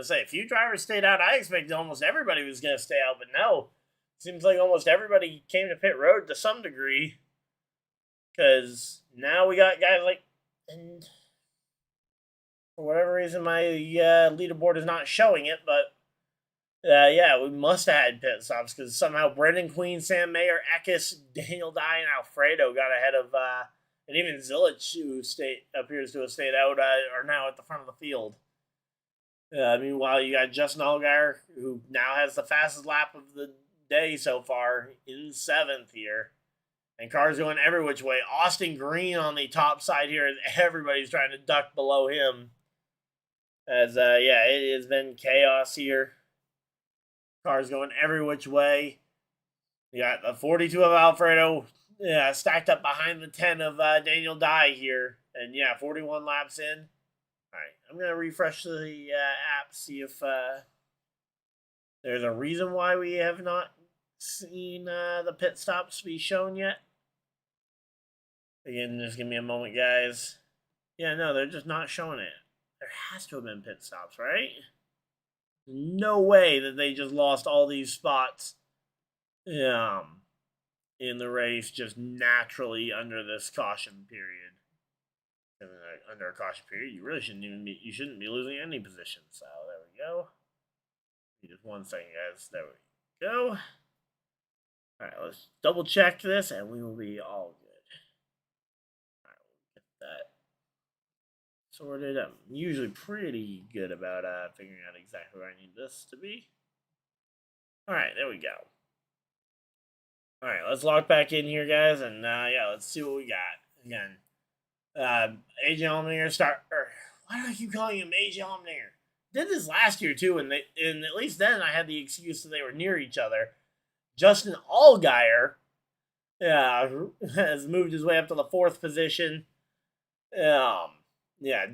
say a few drivers stayed out. I expected almost everybody was going to stay out, but no. Seems like almost everybody came to pit road to some degree. Because now we got guys like... And for whatever reason, my leaderboard is not showing it, but... yeah, we must have had pit stops because somehow Brendan Queen, Sam Mayer, Eckes, Daniel Dye, and Alfredo got ahead of... and even Zilic, who appears to have stayed out, are now at the front of the field. Meanwhile, you got Justin Allgaier, who now has the fastest lap of the day so far in 7th here. And cars going every which way. Austin Green on the top side here as everybody's trying to duck below him. As, yeah, it has been chaos here. Cars going every which way. You got the 42 of Alfredo stacked up behind the 10 of Daniel Dye here. And, yeah, 41 laps in. All right, I'm going to refresh the app, see if there's a reason why we have not seen the pit stops be shown yet. Again, just give me a moment, guys. Yeah, no, they're just not showing it. There has to have been pit stops, right? No way that they just lost all these spots in the race just naturally under this caution period. Under a caution period, you really shouldn't be losing any position. So there we go. Just 1 second, guys. There we go. All right, let's double check this, and we will be all good. All right, we'll get that sorted. I'm usually pretty good about figuring out exactly where I need this to be. All right, there we go. All right, let's lock back in here, guys, and yeah, let's see what we got again. AJ Allmendinger why do I keep calling him AJ Allmendinger? Did this last year too, and at least then I had the excuse that they were near each other. Justin Allgaier has moved his way up to the 4th position. Yeah,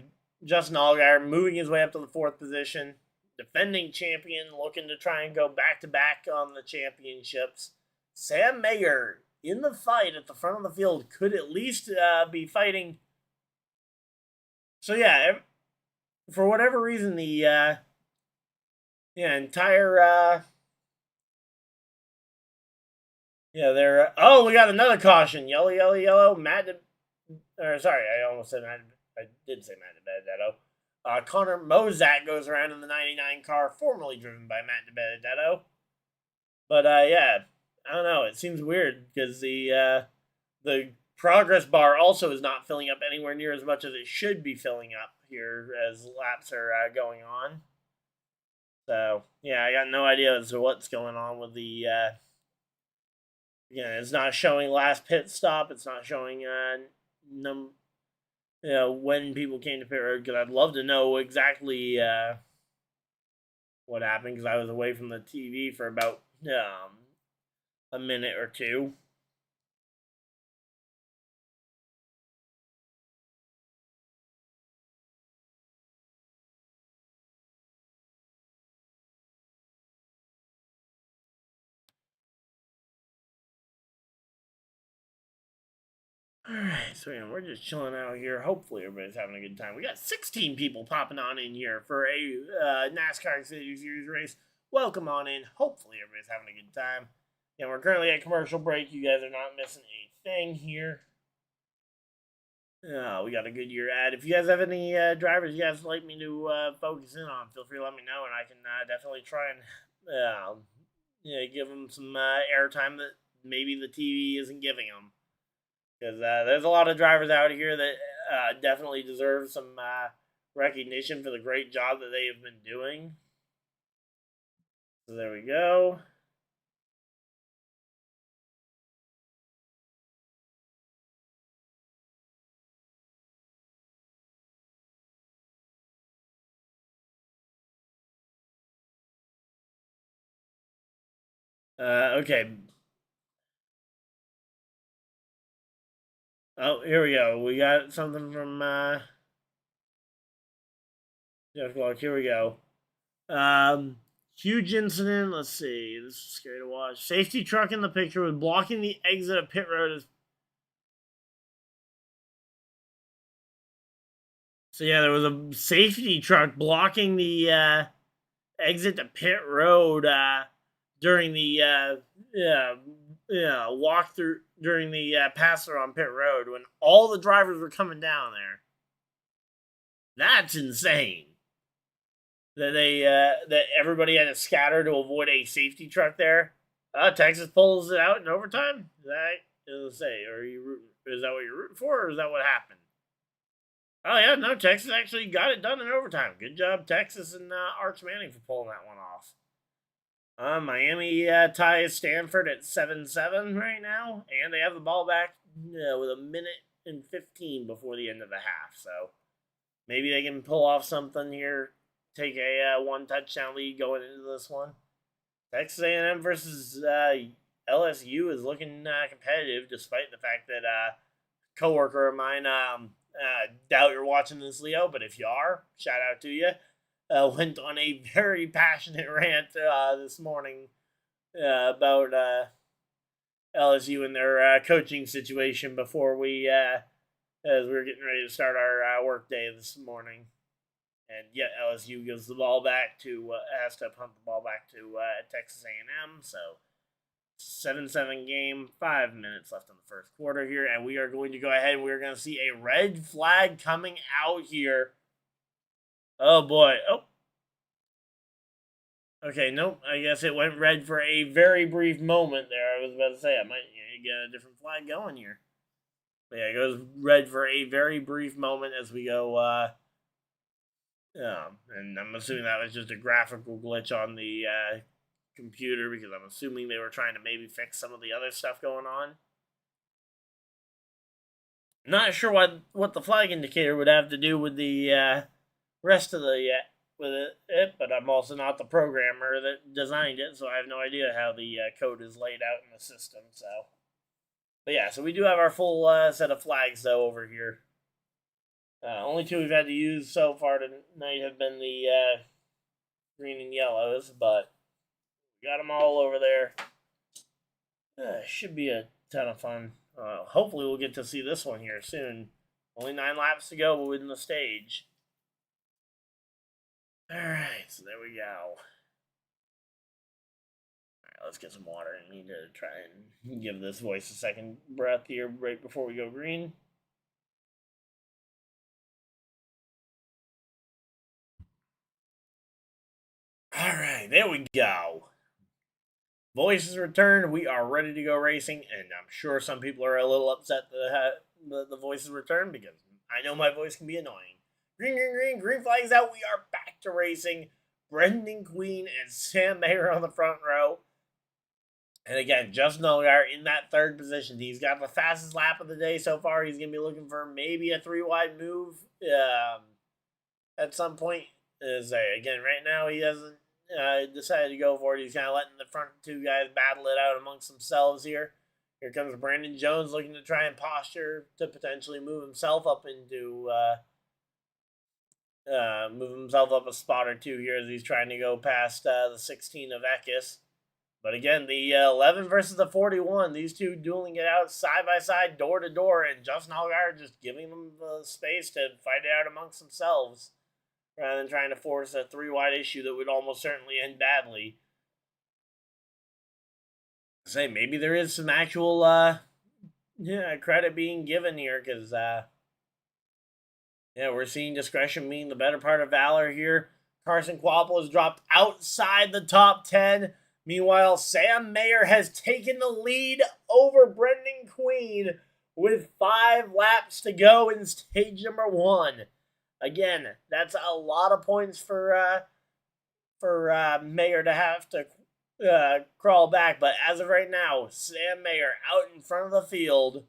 Justin Allgaier moving his way up to the 4th position. Defending champion, looking to try and go back-to-back on the championships. Sam Mayer in the fight at the front of the field could at least be fighting. So yeah, for whatever reason, the entire they're we got another caution. Yellow. Sorry, I almost said Matt. I did say Matt DiBenedetto. Connor Mozak goes around in the 99 car, formerly driven by Matt DiBenedetto. But yeah, I don't know. It seems weird because the progress bar also is not filling up anywhere near as much as it should be filling up here as laps are going on. So yeah, I got no idea as to what's going on with the. It's not showing last pit stop. It's not showing when people came to pit road, because I'd love to know exactly what happened, because I was away from the TV for about a minute or two. Alright, so yeah, we're just chilling out here. Hopefully everybody's having a good time. We got 16 people popping on in here for a NASCAR Xfinity Series race. Welcome on in. Hopefully everybody's having a good time. Yeah, we're currently at commercial break. You guys are not missing a thing here. We got a good year ad. If you guys have any drivers you guys would like me to focus in on, feel free to let me know, and I can definitely try and give them some airtime that maybe the TV isn't giving them. Because there's a lot of drivers out here that definitely deserve some recognition for the great job that they have been doing. So there we go. Okay. Oh, here we go. We got something from Jeff Clark. Here we go. Huge incident. Let's see. This is scary to watch. Safety truck in the picture was blocking the exit of pit road. So yeah, there was a safety truck blocking the exit to pit road during the walk through during the pass through on pit road when all the drivers were coming down there. That's insane. That everybody had to scatter to avoid a safety truck there. Texas pulls it out in overtime. Is that what you're rooting for, or is that what happened? Oh yeah, no, Texas actually got it done in overtime. Good job, Texas and Arch Manning for pulling that one off. Miami ties Stanford at 7-7 right now, and they have the ball back with a minute and 15 before the end of the half. So maybe they can pull off something here, take a one touchdown lead going into this one. Texas A&M versus LSU is looking competitive, despite the fact that coworker of mine, doubt you're watching this, Leo, but if you are, shout out to you. Went on a very passionate rant this morning about LSU and their coaching situation before as we were getting ready to start our work day this morning. And yet LSU gives the ball back to has to punt the ball back to Texas A&M. So 7-7 game, 5 minutes left in the first quarter here, and we are going to go ahead and we're going to see a red flag coming out here. Oh boy. Oh. Okay, nope. I guess it went red for a very brief moment there. I was about to say I might get a different flag going here. But yeah, it goes red for a very brief moment as we go. And I'm assuming that was just a graphical glitch on the computer because I'm assuming they were trying to maybe fix some of the other stuff going on. Not sure what the flag indicator would have to do with the rest of the with it, but I'm also not the programmer that designed it, so I have no idea how the code is laid out in the system. So, but yeah, so we do have our full set of flags though over here. Only two we've had to use so far tonight have been the green and yellows, but we got them all over there. Should be a ton of fun. Hopefully we'll get to see this one here soon. Only 9 laps to go, we'll win the stage. Alright, so there we go. Alright, let's get some water. I need to try and give this voice a second breath here right before we go green. Alright, there we go. Voice is returned. We are ready to go racing, and I'm sure some people are a little upset that the voice is returned because I know my voice can be annoying. Green flag's out. We are back to racing. Brendan Queen and Sam Mayer on the front row. And again, Justin Allgaier in that third position. He's got the fastest lap of the day so far. He's going to be looking for maybe a 3-wide move at some point. Again, right now he hasn't decided to go for it. He's kind of letting the front two guys battle it out amongst themselves here. Here comes Brandon Jones looking to try and posture to potentially move himself up into a spot or two here as he's trying to go past the 16 of Eckes. But again, the 11 versus the 41, these two dueling it out side by side, door to door, and Justin Allgaier just giving them the space to fight it out amongst themselves rather than trying to force a 3-wide issue that would almost certainly end badly. Say maybe there is some actual credit being given here because Yeah, we're seeing discretion being the better part of valor here. Carson-Kvapil has dropped outside the top 10. Meanwhile, Sam Mayer has taken the lead over Brendan Queen with 5 laps to go in stage number 1. Again, that's a lot of points for Mayer to have to crawl back. But as of right now, Sam Mayer out in front of the field.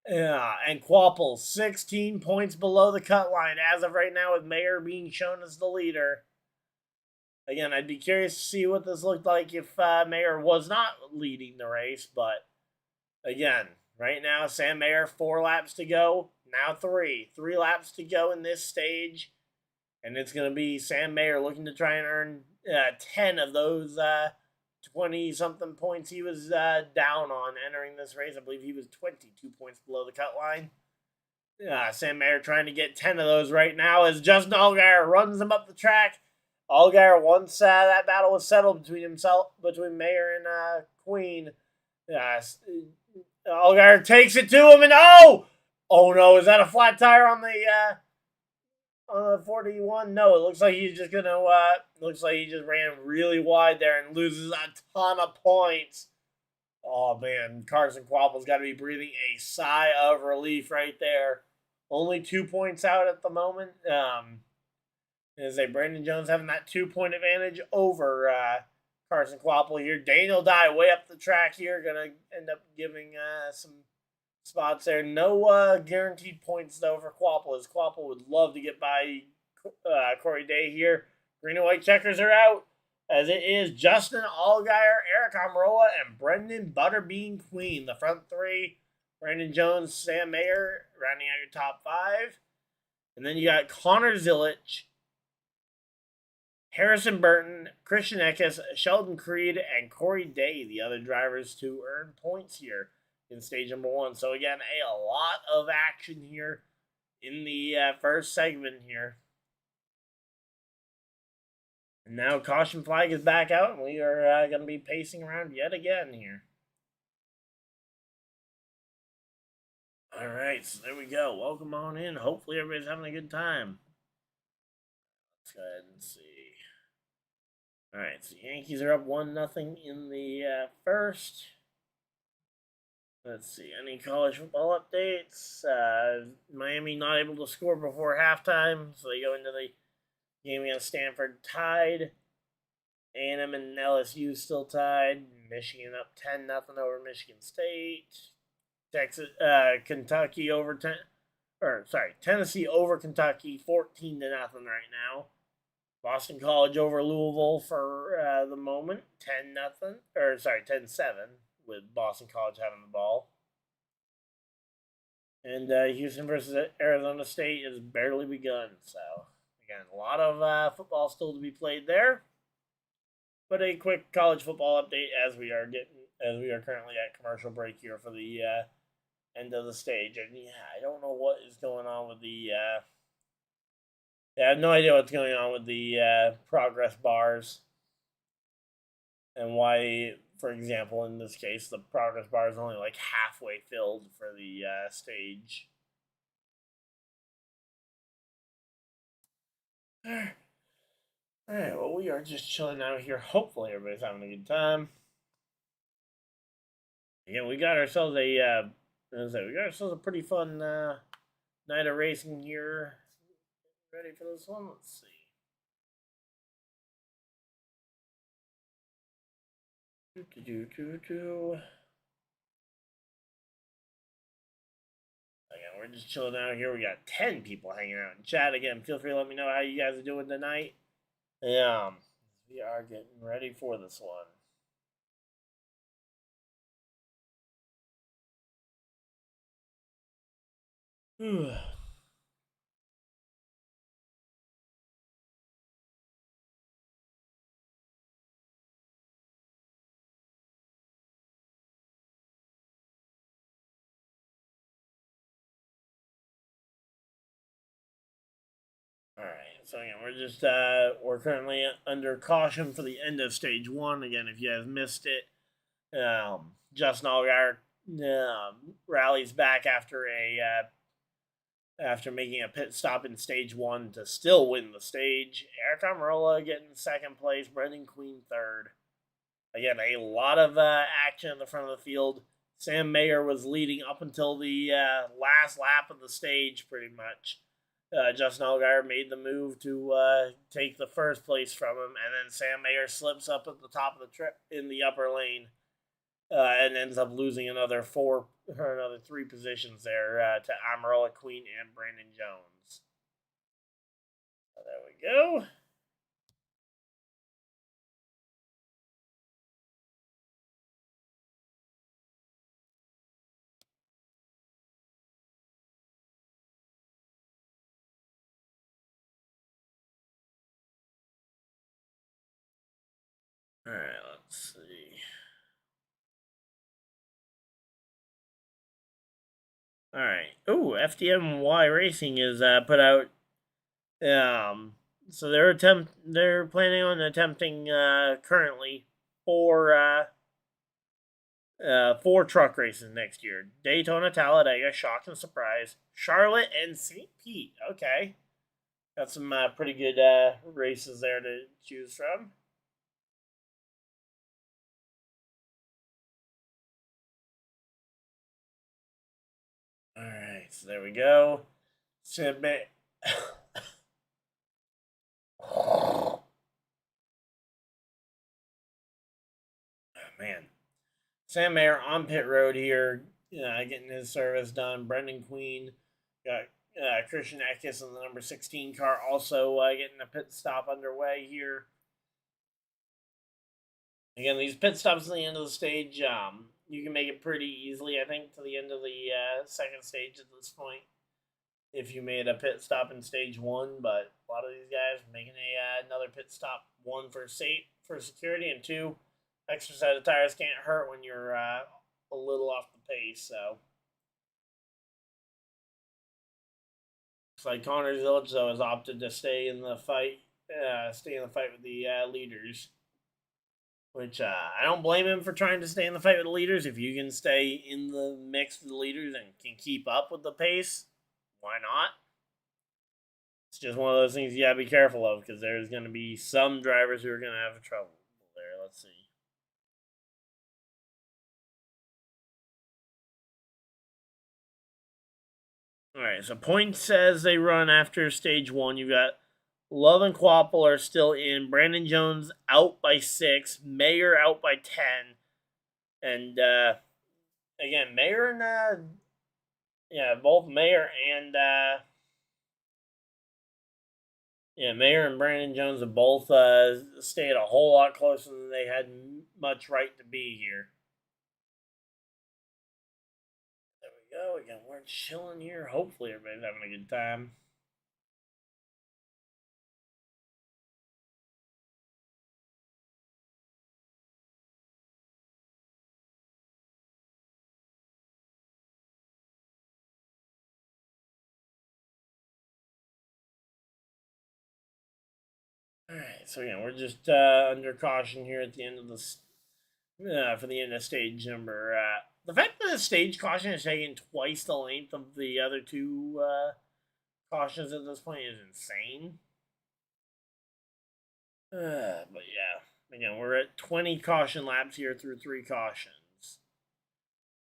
And Kvapil 16 points below the cut line as of right now, with Mayer being shown as the leader. Again, I'd be curious to see what this looked like if Mayer was not leading the race. But again, right now, Sam Mayer, 4 laps to go. Now 3. 3 laps to go in this stage. And it's going to be Sam Mayer looking to try and earn 10 of those 20-something points he was down on entering this race. I believe he was 22 points below the cut line. Sam Mayer trying to get 10 of those right now as Justin Allgaier runs him up the track. Allgaier, once that battle was settled between Mayer and Queen, Allgaier takes it to him, and oh no, is that a flat tire on the 41? No, it looks like he's just gonna. Looks like he just ran really wide there and loses a ton of points. Oh man, Carson-Kvapil's got to be breathing a sigh of relief right there. Only 2 points out at the moment. Is Brandon Jones having that 2-point advantage over Carson-Kvapil here. Daniel Dye way up the track here, gonna end up giving some spots there. No guaranteed points though for Kvapil, as Kvapil would love to get by Corey Day here. Green and white checkers are out, as it is Justin Allgaier, Eric Almirola, and Brendan Butterbean Queen. The front 3, Brandon Jones, Sam Mayer, rounding out your top 5. And then you got Connor Zilic, Harrison Burton, Christian Eckes, Sheldon Creed, and Corey Day, the other drivers to earn points here in stage number 1. So again, a lot of action here in the first segment here. And now caution flag is back out, and we are going to be pacing around yet again here. All right, so there we go. Welcome on in. Hopefully everybody's having a good time. Let's go ahead and see. All right, so Yankees are up 1-0 in the first. Let's see, any college football updates? Miami not able to score before halftime, so they go into the game against Stanford tied. A&M and LSU still tied. Michigan up 10-0 over Michigan State. Kentucky over Tennessee over Kentucky 14-0 right now. Boston College over Louisville for the moment 10-7 with Boston College having the ball. And Houston versus Arizona State has barely begun. So again, a lot of football still to be played there. But a quick college football update as we are currently at commercial break here for the end of the stage. And yeah, I don't know what is going on with the. I have no idea what's going on with the progress bars, and why, for example, in this case, the progress bar is only like halfway filled for the stage. Alright, well, we are just chilling out here. Hopefully everybody's having a good time. Again, we got ourselves a pretty fun night of racing here. Ready for this one? Let's see. Again, we're just chilling out here. We got 10 people hanging out in chat. Again, feel free to let me know how you guys are doing tonight. We are getting ready for this one. Alright, so again, we're currently under caution for the end of stage 1. Again, if you guys missed it, Justin Allgaier rallies back after a after making a pit stop in stage 1 to still win the stage. Eric Almirola getting second place, Brendan Queen third. Again, a lot of action in the front of the field. Sam Mayer was leading up until the last lap of the stage, pretty much. Justin Allgaier made the move to take the first place from him, and then Sam Mayer slips up at the top of the trip in the upper lane and ends up losing another 3 positions there to Almirola, Queen, and Brandon Jones. So there we go. All right, let's see. All right. Ooh, FDMY Racing is put out. So they're planning on attempting currently 4 truck races next year: Daytona, Talladega, Shock and Surprise, Charlotte, and St. Pete. Okay, got some pretty good races there to choose from. All right, so there we go. Submit. Oh, man. Sam Mayer on pit road here, getting his service done. Brendan Queen got Christian Eckes in the number 16 car also getting a pit stop underway here. Again, these pit stops at the end of the stage, you can make it pretty easily, I think, to the end of the second stage at this point if you made a pit stop in stage 1. But a lot of these guys making another pit stop, 1 for security, and 2, extra set of tires can't hurt when you're a little off the pace. So looks like Connor Zilic though has opted to stay in the fight with the leaders. Which I don't blame him for trying to stay in the fight with the leaders. If you can stay in the mix with the leaders and can keep up with the pace, why not? It's just one of those things you gotta be careful of because there's going to be some drivers who are going to have trouble there. Let's see. All right, so points says they run after stage 1. You got Love and Quapple are still in. Brandon Jones out by 6. Mayer out by 10. And again, Mayer and both Mayer and Mayer and Brandon Jones have both stayed a whole lot closer than they had much right to be here. There we go. Again, we're chilling here. Hopefully, everybody's having a good time. All right, so we're just under caution here at the end of this for the end of stage number. The fact that the stage caution is taking twice the length of the other 2 cautions at this point is insane. But yeah, again, we're at 20 caution laps here through 3 cautions.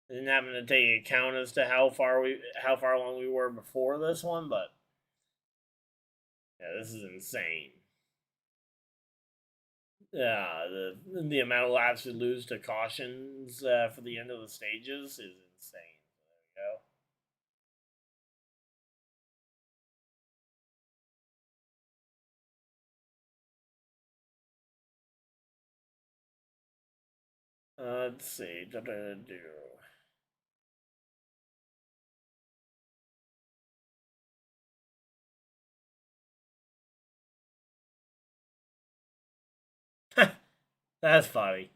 I didn't happen to take account as to how far along we were before this one, but yeah, this is insane. The amount of laps we lose to cautions for the end of the stages is insane. There we go. Let's see. That's funny.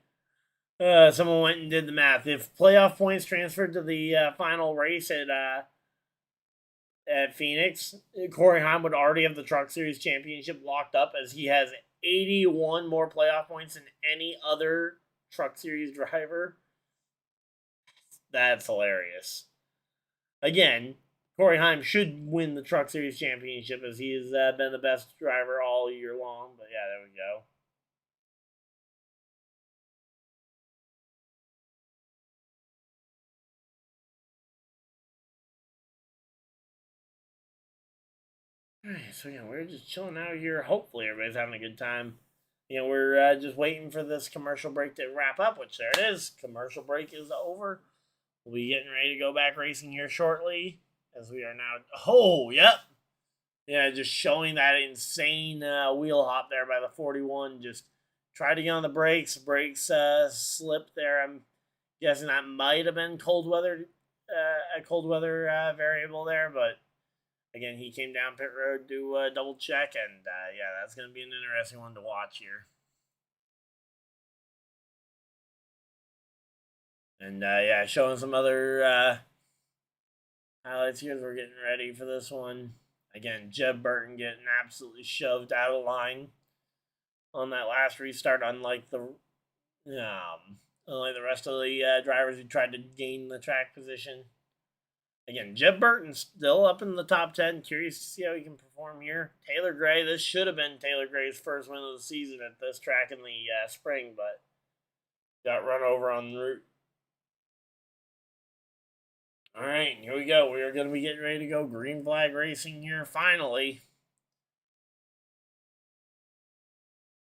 Someone went and did the math. If playoff points transferred to the final race at Phoenix, Corey Heim would already have the Truck Series championship locked up, as he has 81 more playoff points than any other Truck Series driver. That's hilarious. Again, Corey Heim should win the Truck Series championship as he has been the best driver all year long. But yeah, there we go. Alright, so yeah, we're just chilling out here. Hopefully everybody's having a good time. We're just waiting for this commercial break to wrap up, which there it is. Commercial break is over. We'll be getting ready to go back racing here shortly, as we are now. Oh, yep. Yeah, just showing that insane wheel hop there by the 41. Just tried to get on the brakes. Brakes slipped there. I'm guessing that might have been a cold weather variable there, but again, he came down pit road to double check, and yeah, that's going to be an interesting one to watch here. And yeah, showing some other highlights here as we're getting ready for this one. Again, Jeb Burton getting absolutely shoved out of line on that last restart, unlike the rest of the drivers who tried to gain the track position. Again, Jeb Burton still up in the top 10. Curious to see how he can perform here. Taylor Gray, this should have been Taylor Gray's first win of the season at this track in the spring, but got run over on the route. All right, here we go. We are going to be getting ready to go green flag racing here finally.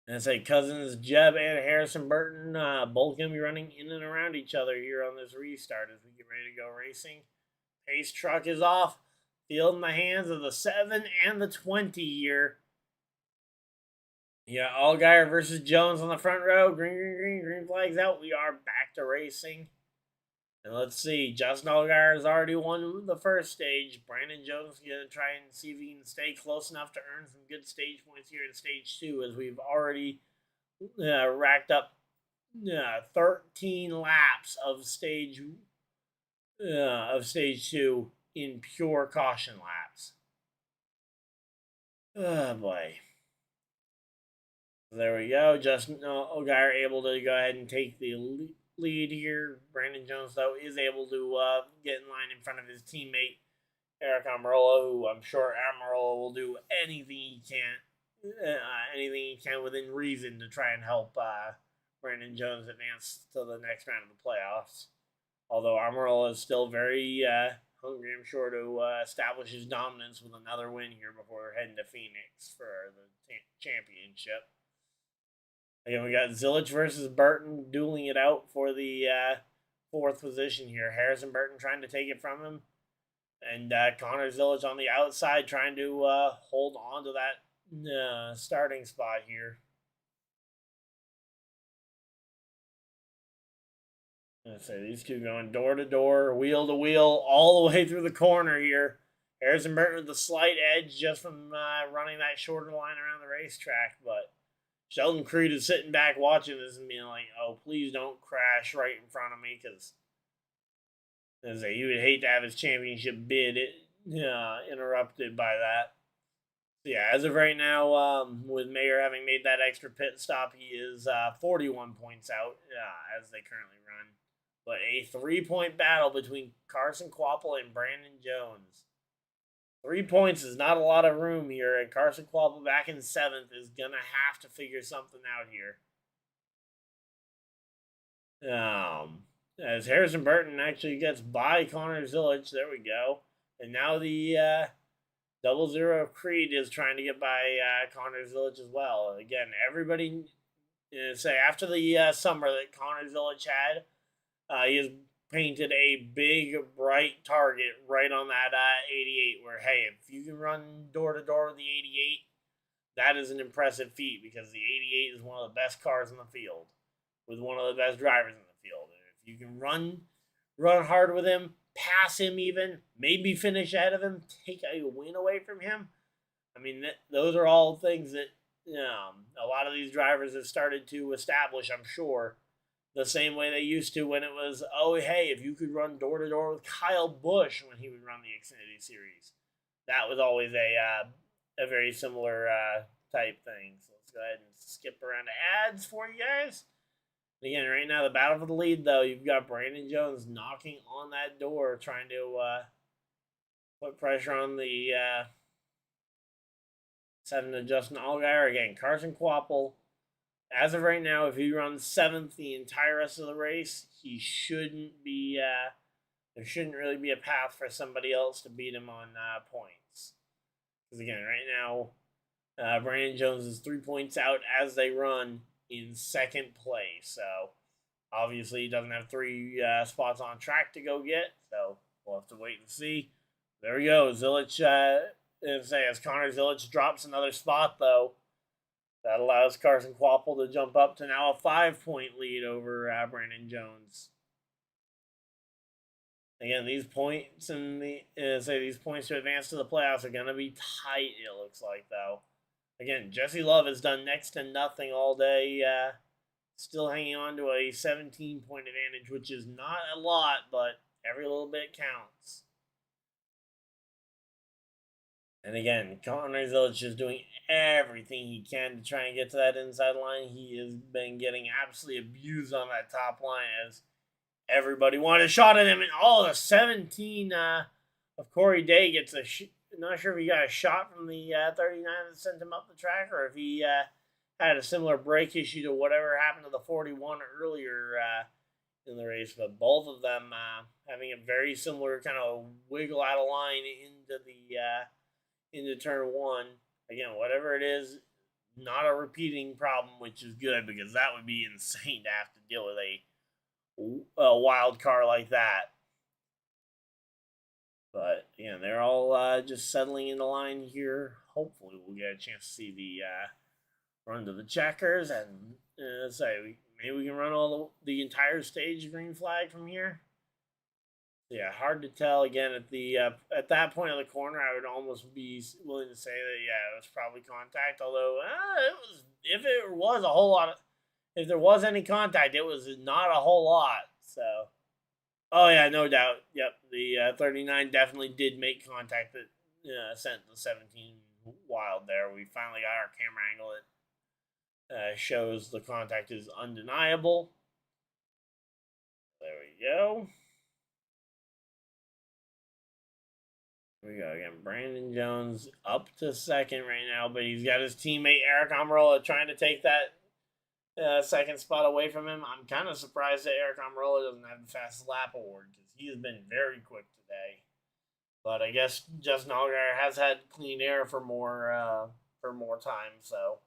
And I say Cousins, Jeb, and Harrison Burton both going to be running in and around each other here on this restart as we get ready to go racing. Pace truck is off. Field in the hands of the 7 and the 20 here. Yeah, Allgaier versus Jones on the front row. Green flags out. We are back to racing. And let's see. Justin Allgaier has already won the first stage. Brandon Jones is going to try and see if he can stay close enough to earn some good stage points here in stage 2, as we've already racked up 13 laps of stage 2 in pure caution laps. Oh boy. There we go. Justin Allgaier able to go ahead and take the lead here. Brandon Jones, though, is able to get in line in front of his teammate Eric Almirola, who I'm sure Almirola will do anything he can within reason to try and help Brandon Jones advance to the next round of the playoffs. Although Almirola is still very hungry, I'm sure, to establish his dominance with another win here before heading to Phoenix for the championship. Again, we got Zilich versus Burton dueling it out for the 4th position here. Harrison Burton trying to take it from him. And Connor Zilich on the outside trying to hold on to that starting spot here. Let's say these two going door to door, wheel to wheel, all the way through the corner here. Harrison Burton with the slight edge just from running that shorter line around the racetrack, but Sheldon Creed is sitting back watching this and being like, oh, please don't crash right in front of me, because he would hate to have his championship bid interrupted by that. So yeah, as of right now, with Mayer having made that extra pit stop, he is 41 points out as they currently run. But a 3-point battle between Carsonkvapil and Brandon Jones. 3 points is not a lot of room here, and Carsonkvapil back in 7th is going to have to figure something out here. As Harrison Burton actually gets by Connor Zilich, there we go. And now the 00 Creed is trying to get by Connor Zilich as well. Again, everybody say after the summer that Connor Zilich had, he has painted a big, bright target right on that 88 where, hey, if you can run door-to-door with the 88, that is an impressive feat because the 88 is one of the best cars in the field with one of the best drivers in the field. And if you can run hard with him, pass him even, maybe finish ahead of him, take a win away from him, I mean, those are all things that a lot of these drivers have started to establish, I'm sure, the same way they used to when it was, oh, hey, if you could run door-to-door with Kyle Busch when he would run the Xfinity Series. That was always a very similar type thing. So let's go ahead and skip around to ads for you guys. And again, right now, the battle for the lead, though, you've got Brandon Jones knocking on that door, trying to put pressure on the 7 to Justin Allgaier. Again, Carson Kvapil, as of right now, if he runs 7th the entire rest of the race, he shouldn't be, there shouldn't really be a path for somebody else to beat him on points. Because again, right now, Brandon Jones is 3 points out as they run in 2nd place. So obviously, he doesn't have 3 spots on track to go get. So we'll have to wait and see. There we go. Zilic, as Connor Zilic drops another spot, though, that allows Carson Kvapil to jump up to now a 5-point lead over Brandon Jones. Again, these points these points to advance to the playoffs are going to be tight, it looks like, though. Again, Jesse Love has done next to nothing all day, still hanging on to a 17-point advantage, which is not a lot, but every little bit counts. And again, Connor Zilic is doing everything he can to try and get to that inside line. He has been getting absolutely abused on that top line as everybody wanted a shot at him. And the 17 of Corey Day gets a not sure if he got a shot from the 39 that sent him up the track, or if he had a similar brake issue to whatever happened to the 41 earlier in the race. But both of them having a very similar kind of wiggle out of line into turn 1. Again, whatever it is, not a repeating problem, which is good because that would be insane to have to deal with a wild car like that. But again, they're all just settling in the line here. Hopefully, we'll get a chance to see the run to the checkers, and maybe we can run the entire stage green flag from here. Yeah, hard to tell. Again, at that point of the corner, I would almost be willing to say that it was probably contact. Although if there was any contact, it was not a whole lot. So. Oh, yeah, no doubt. Yep, the 39 definitely did make contact that sent the 17 wild there. We finally got our camera angle that shows the contact is undeniable. There we go. Here we go again. Brandon Jones up to 2nd right now, but he's got his teammate Eric Almirola trying to take that 2nd spot away from him. I'm kind of surprised that Eric Almirola doesn't have the fastest lap award because he has been very quick today. But I guess Justin Allgaier has had clean air for more time. So,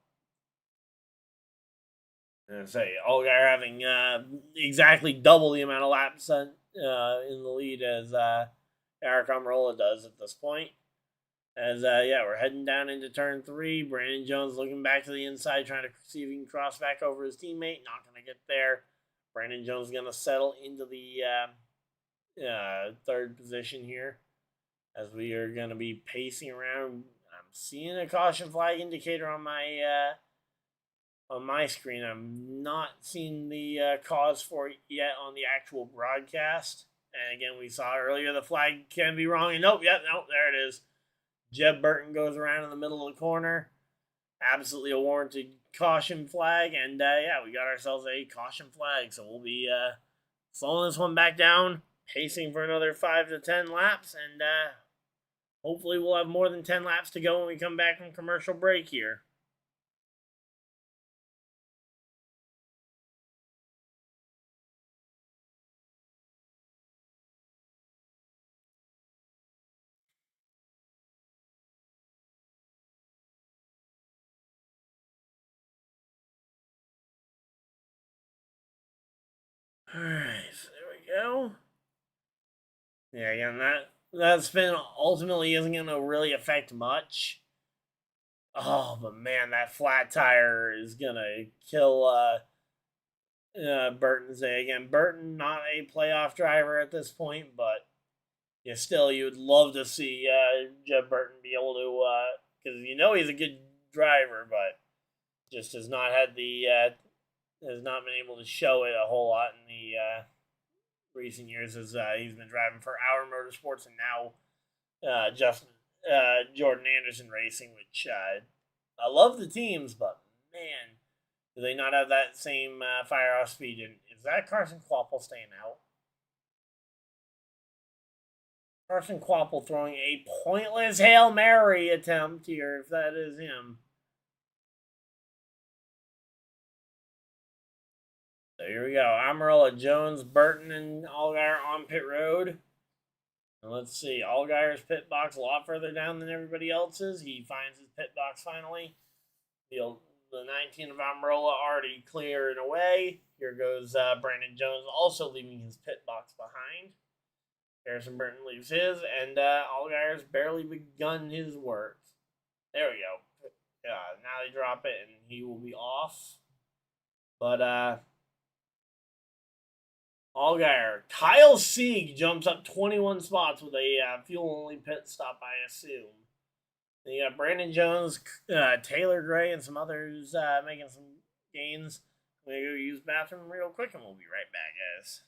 Allgaier having exactly double the amount of laps in the lead as Eric Almirola does at this point. As, we're heading down into turn 3. Brandon Jones looking back to the inside, trying to see if he can cross back over his teammate. Not going to get there. Brandon Jones is going to settle into the 3rd position here. As we are going to be pacing around. I'm seeing a caution flag indicator on my screen. I'm not seeing the cause for it yet on the actual broadcast. And again, we saw earlier the flag can be wrong. And nope, there it is. Jeb Burton goes around in the middle of the corner. Absolutely a warranted caution flag. And, we got ourselves a caution flag. So we'll be slowing this one back down, pacing for another 5 to 10 laps. And hopefully we'll have more than 10 laps to go when we come back from commercial break here. Alright, so there we go. Yeah, again, that spin ultimately isn't going to really affect much. Oh, but man, that flat tire is going to kill Burton's day. Again, Burton, not a playoff driver at this point, but still, you would love to see Jeb Burton be able to, because he's a good driver, but just has not had has not been able to show it a whole lot in the recent years as he's been driving for Our Motorsports and now Jordan Anderson Racing, which I love the teams, but man, do they not have that same fire off speed? And is that Carson Kvapil staying out? Carson throwing a pointless Hail Mary attempt here, if that is him. So here we go. Amarillo, Jones, Burton, and Allgaier on pit road. And let's see. Allgaier's pit box a lot further down than everybody else's. He finds his pit box finally. The 19 of Amarillo already clearing away. Here goes Brandon Jones also leaving his pit box behind. Harrison Burton leaves his, and Allgaier's barely begun his work. There we go. Now they drop it, and he will be off. But Allgaier, Kyle Sieg jumps up 21 spots with a fuel-only pit stop, I assume. Then you got Brandon Jones, Taylor Gray, and some others making some gains. I'm going to go use the bathroom real quick, and we'll be right back, guys.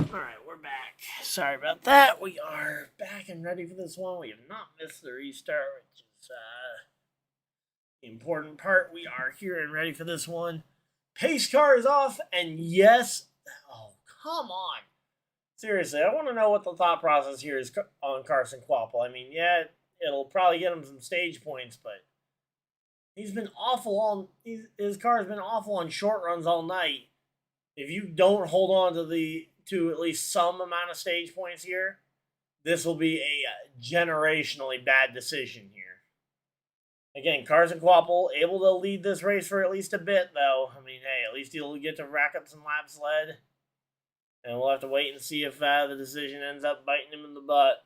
Alright, we're back. Sorry about that. We are back and ready for this one. We have not missed the restart, which is the important part. We are here and ready for this one. Pace car is off, and yes, oh, come on. Seriously, I want to know what the thought process here is on Carson Kvapil. I mean, yeah, it'll probably get him some stage points, but he's been awful on his car's been awful on short runs all night. If you don't hold on to at least some amount of stage points here, this will be a generationally bad decision here. Again, Carson Kvapil able to lead this race for at least a bit, though. I mean, hey, at least he'll get to rack up some laps led. And we'll have to wait and see if the decision ends up biting him in the butt.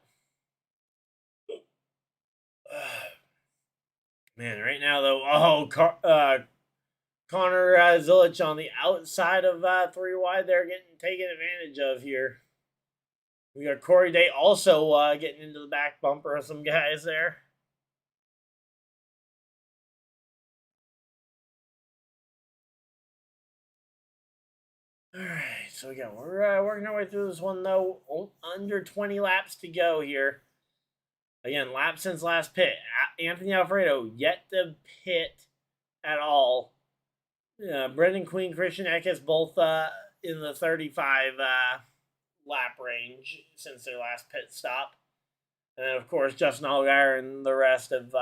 Man, right now though, Connor Zilich on the outside of 3 wide. They're getting taken advantage of here. We got Corey Day also getting into the back bumper of some guys there. All right, so again, we're working our way through this one though. Under 20 laps to go here. Again, lap since last pit. Anthony Alfredo yet to pit at all. Brendan Queen, Christian Eckes both in the 35 lap range since their last pit stop. And then, of course, Justin Allgaier and the rest have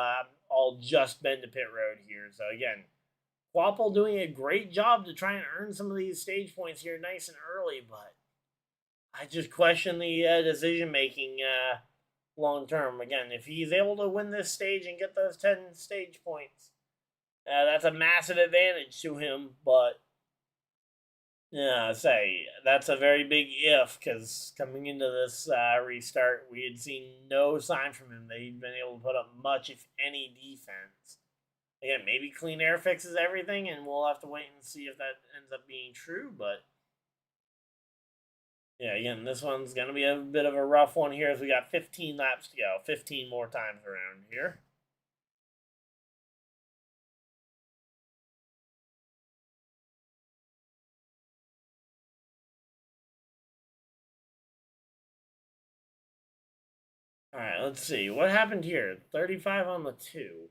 all just been to pit road here. So, again, Quapple doing a great job to try and earn some of these stage points here nice and early, but I just question the decision-making long term. Again, if he's able to win this stage and get those 10 stage points, that's a massive advantage to him, but yeah, that's a very big if, because coming into this restart, we had seen no sign from him that he'd been able to put up much, if any, defense. Again, maybe clean air fixes everything, and we'll have to wait and see if that ends up being true, but yeah, again, this one's going to be a bit of a rough one here as we got 15 laps to go, 15 more times around here. All right, let's see. What happened here? 35 on the 2.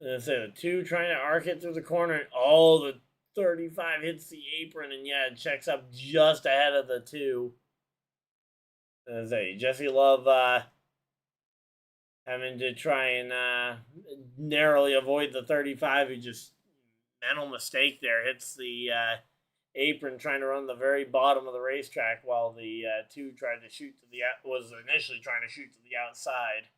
So the 2 trying to arc it through the corner. Oh, the 35 hits the apron and yeah, it checks up just ahead of the 2. Jesse Love having to try and narrowly avoid the 35 who just mental mistake there. Hits the apron trying to run the very bottom of the racetrack while the 2 tried to shoot to was initially trying to shoot to the outside.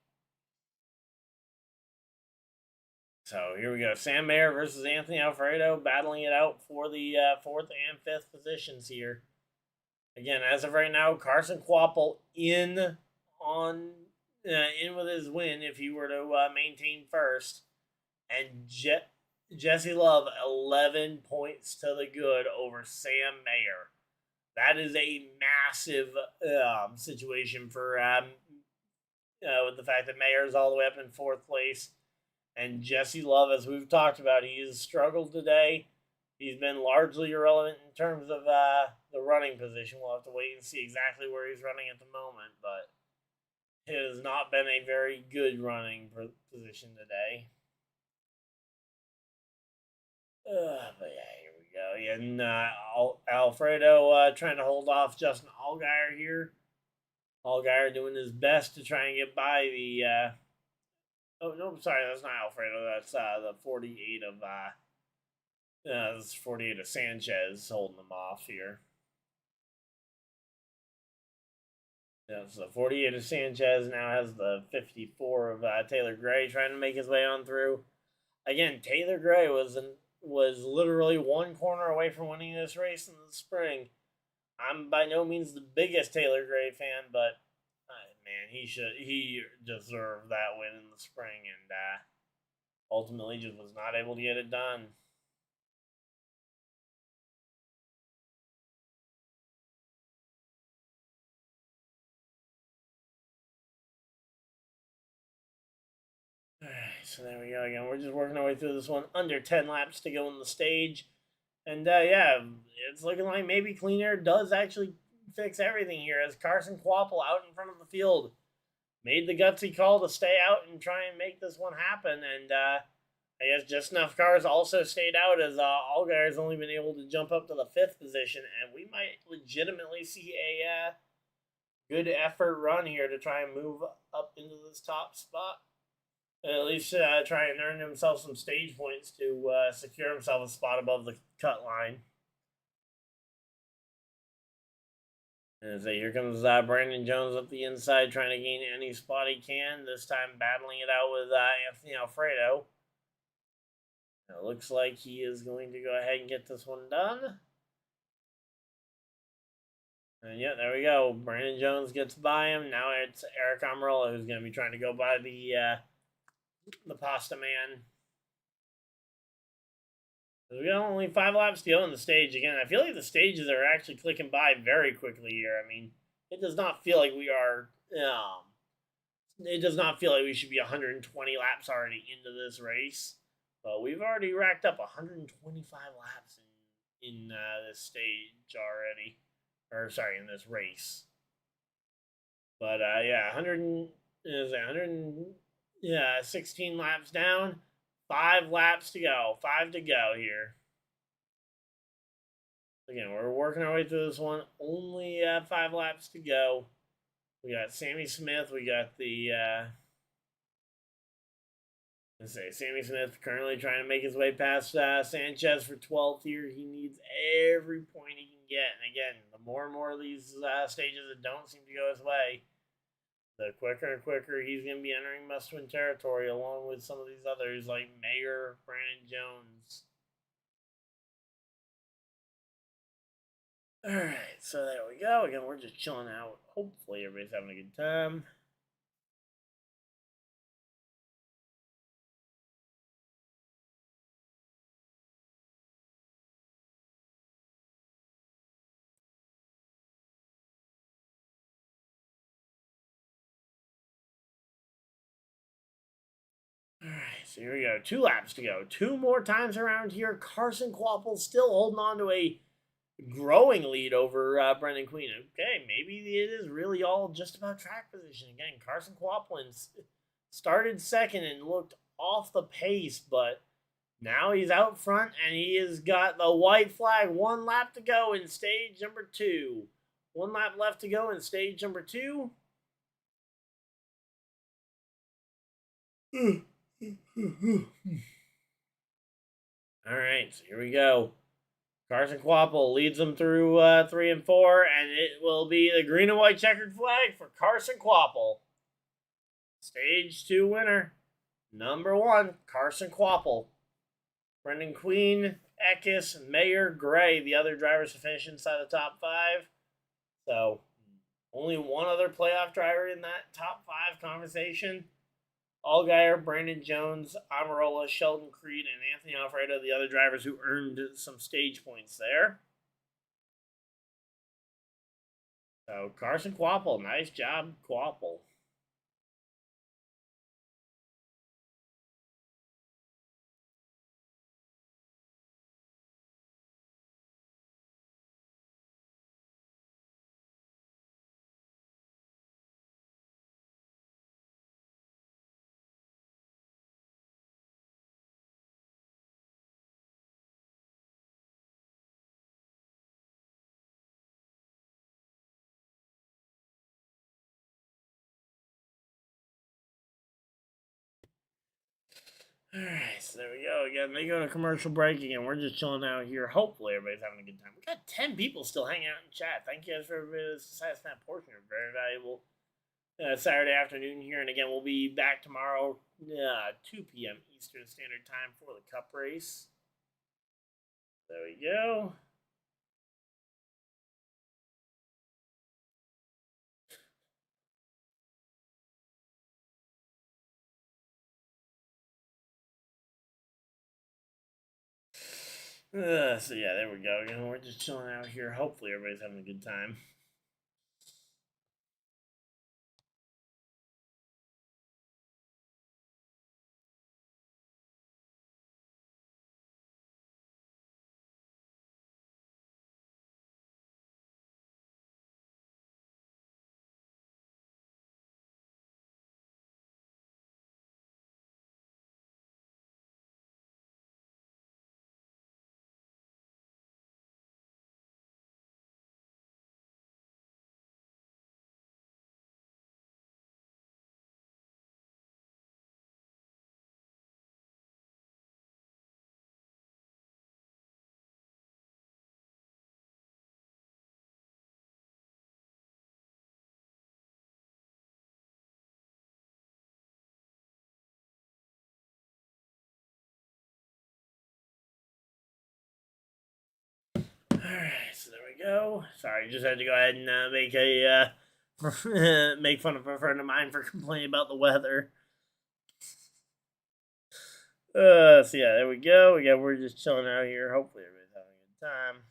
So here we go. Sam Mayer versus Anthony Alfredo battling it out for the 4th and 5th positions here. Again, as of right now, Carson Quapple in with his win if he were to maintain first. And Jesse Love, 11 points to the good over Sam Mayer. That is a massive situation for with the fact that Mayer is all the way up in 4th place. And Jesse Love, as we've talked about, he has struggled today. He's been largely irrelevant in terms of the running position. We'll have to wait and see exactly where he's running at the moment, but it has not been a very good running position today. But yeah, here we go. And Alfredo trying to hold off Justin Allgaier here. Allgaier doing his best to try and get by the... Oh, no, sorry, that's not Alfredo. That's the 48 of... that's 48 of Sanchez holding them off here. Yeah, so 48 of Sanchez now has the 54 of Taylor Gray trying to make his way on through. Again, Taylor Gray was literally 1 corner away from winning this race in the spring. I'm by no means the biggest Taylor Gray fan, but man, he deserved that win in the spring, and ultimately just was not able to get it done. Alright, so there we go again. We're just working our way through this one. Under 10 laps to go in the stage. And yeah, it's looking like maybe Clean Air does actually fix everything here as Carson Quapple out in front of the field made the gutsy call to stay out and try and make this one happen. And I guess just enough cars also stayed out as Allgaier's only been able to jump up to the 5th position. And we might legitimately see a good effort run here to try and move up into this top spot. At least try and earn himself some stage points to secure himself a spot above the cut line. And so here comes Brandon Jones up the inside trying to gain any spot he can. This time battling it out with Anthony Alfredo. It looks like he is going to go ahead and get this one done. And yeah, there we go. Brandon Jones gets by him. Now it's Eric Amarola who's going to be trying to go by the the Pasta Man. We got only 5 laps to go on the stage. Again, I feel like the stages are actually clicking by very quickly here. I mean, it does not feel like we are. It does not feel like we should be 120 laps already into this race. But we've already racked up 125 laps in this stage already. Or, sorry, in this race. But, yeah, 16 laps down. 5 laps to go. 5 to go here. Again, we're working our way through this one. Only 5 laps to go. We got Sammy Smith. We got the Sammy Smith currently trying to make his way past Sanchez for 12th here. He needs every point he can get. And again, the more and more of these stages that don't seem to go his way, the quicker and quicker he's going to be entering must-win territory, along with some of these others like Mayer, Brandon Jones. Alright, so there we go. Again, we're just chilling out. Hopefully everybody's having a good time. Alright, so here we go. 2 laps to go. 2 more times around here. Carson Kvapil still holding on to a growing lead over Brendan Queen. Okay, maybe it is really all just about track position. Again, Carson Kvapil started second and looked off the pace, but now he's out front and he has got the white flag. 1 lap to go in stage number 2. 1 lap left to go in stage number 2. All right, so here we go. Carson Kvapil leads them through 3 and 4, and it will be the green and white checkered flag for Carson Kvapil. Stage 2 winner, number 1, Carson Kvapil. Brendan Queen, Eckes, Mayer, Gray, the other drivers to finish inside the top 5. So, only one other playoff driver in that top 5 conversation. Allgaier, Brandon Jones, Amarola, Sheldon Creed, and Anthony Alfredo, the other drivers who earned some stage points there. So, Carson Kvapil, nice job, Kvapil. Alright, so there we go. Again, they go to commercial break again. We're just chilling out here. Hopefully, everybody's having a good time. We got 10 people still hanging out in chat. Thank you guys for everybody that's decided to spend that portion. Very valuable Saturday afternoon here. And again, we'll be back tomorrow, 2 p.m. Eastern Standard Time for the Cup race. There we go. So yeah, there we go. Again, we're just chilling out here. Hopefully, everybody's having a good time. Alright, so there we go. Sorry, just had to go ahead and make fun of a friend of mine for complaining about the weather. So yeah, there we go. We're just chilling out here. Hopefully everybody's having a good time.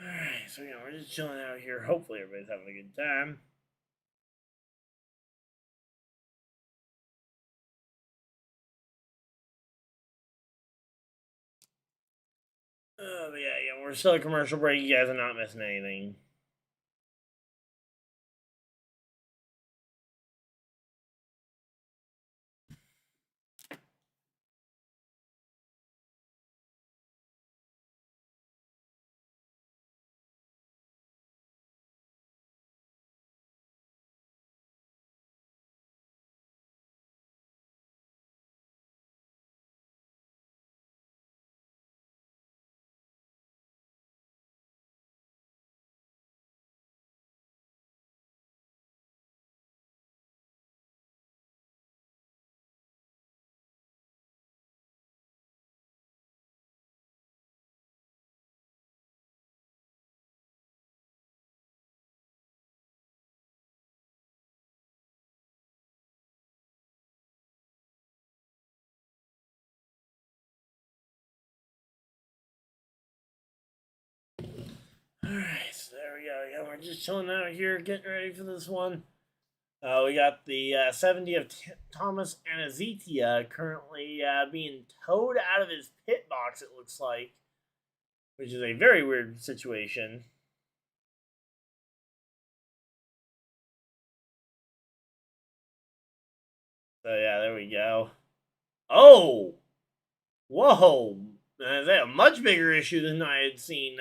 Alright, so yeah, we're just chilling out here. Hopefully everybody's having a good time. But yeah, we're still a commercial break. You guys are not missing anything. Alright, so there we go. Yeah, we're just chilling out here, getting ready for this one. We got the 70 of Thomas Anazitia currently being towed out of his pit box, it looks like, which is a very weird situation. So yeah, there we go. Oh! Whoa! That's a much bigger issue than I had seen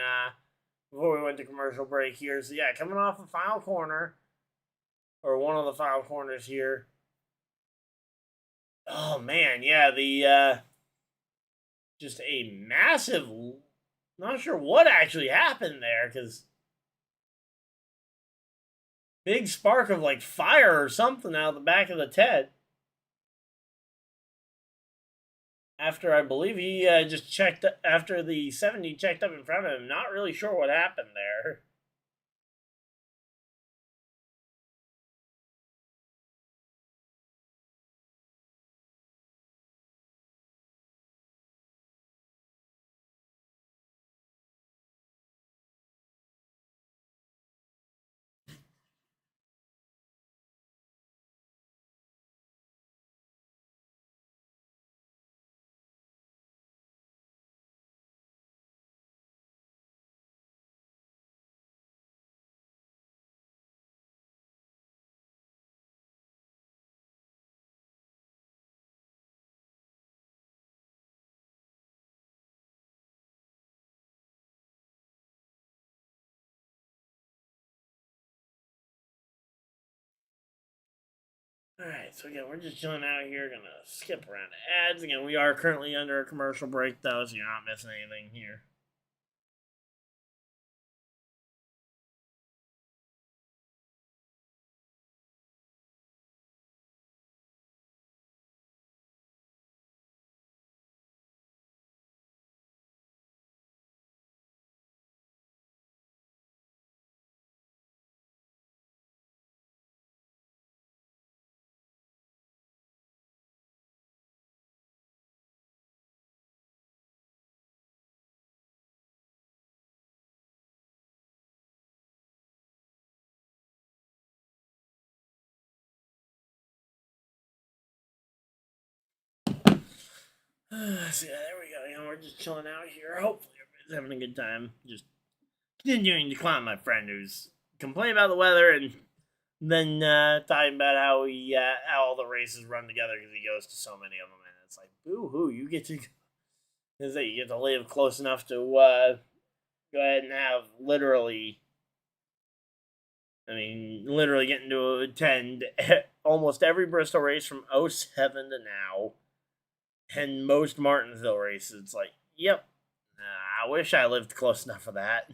before we went to commercial break here. So yeah, coming off the final corner, or one of the final corners here. Oh man, yeah, the just a massive. Not sure what actually happened there, because big spark of like fire or something out of the back of the Ted. After I believe he just checked after the 70 checked up in front of him. Not really sure what happened there. Alright, so again, we're just chilling out here. Gonna skip around to ads. Again, we are currently under a commercial break, though, so you're not missing anything here. So yeah, there we go. We're just chilling out here. Hopefully, everybody's having a good time. Just continuing to clown my friend who's complaining about the weather and then talking about how all the races run together because he goes to so many of them, and it's like, boo hoo, you get to live close enough to go ahead and have literally I mean, literally getting to attend almost every Bristol race from '07 to now, and most Martinsville races. It's like, yep, I wish I lived close enough for that.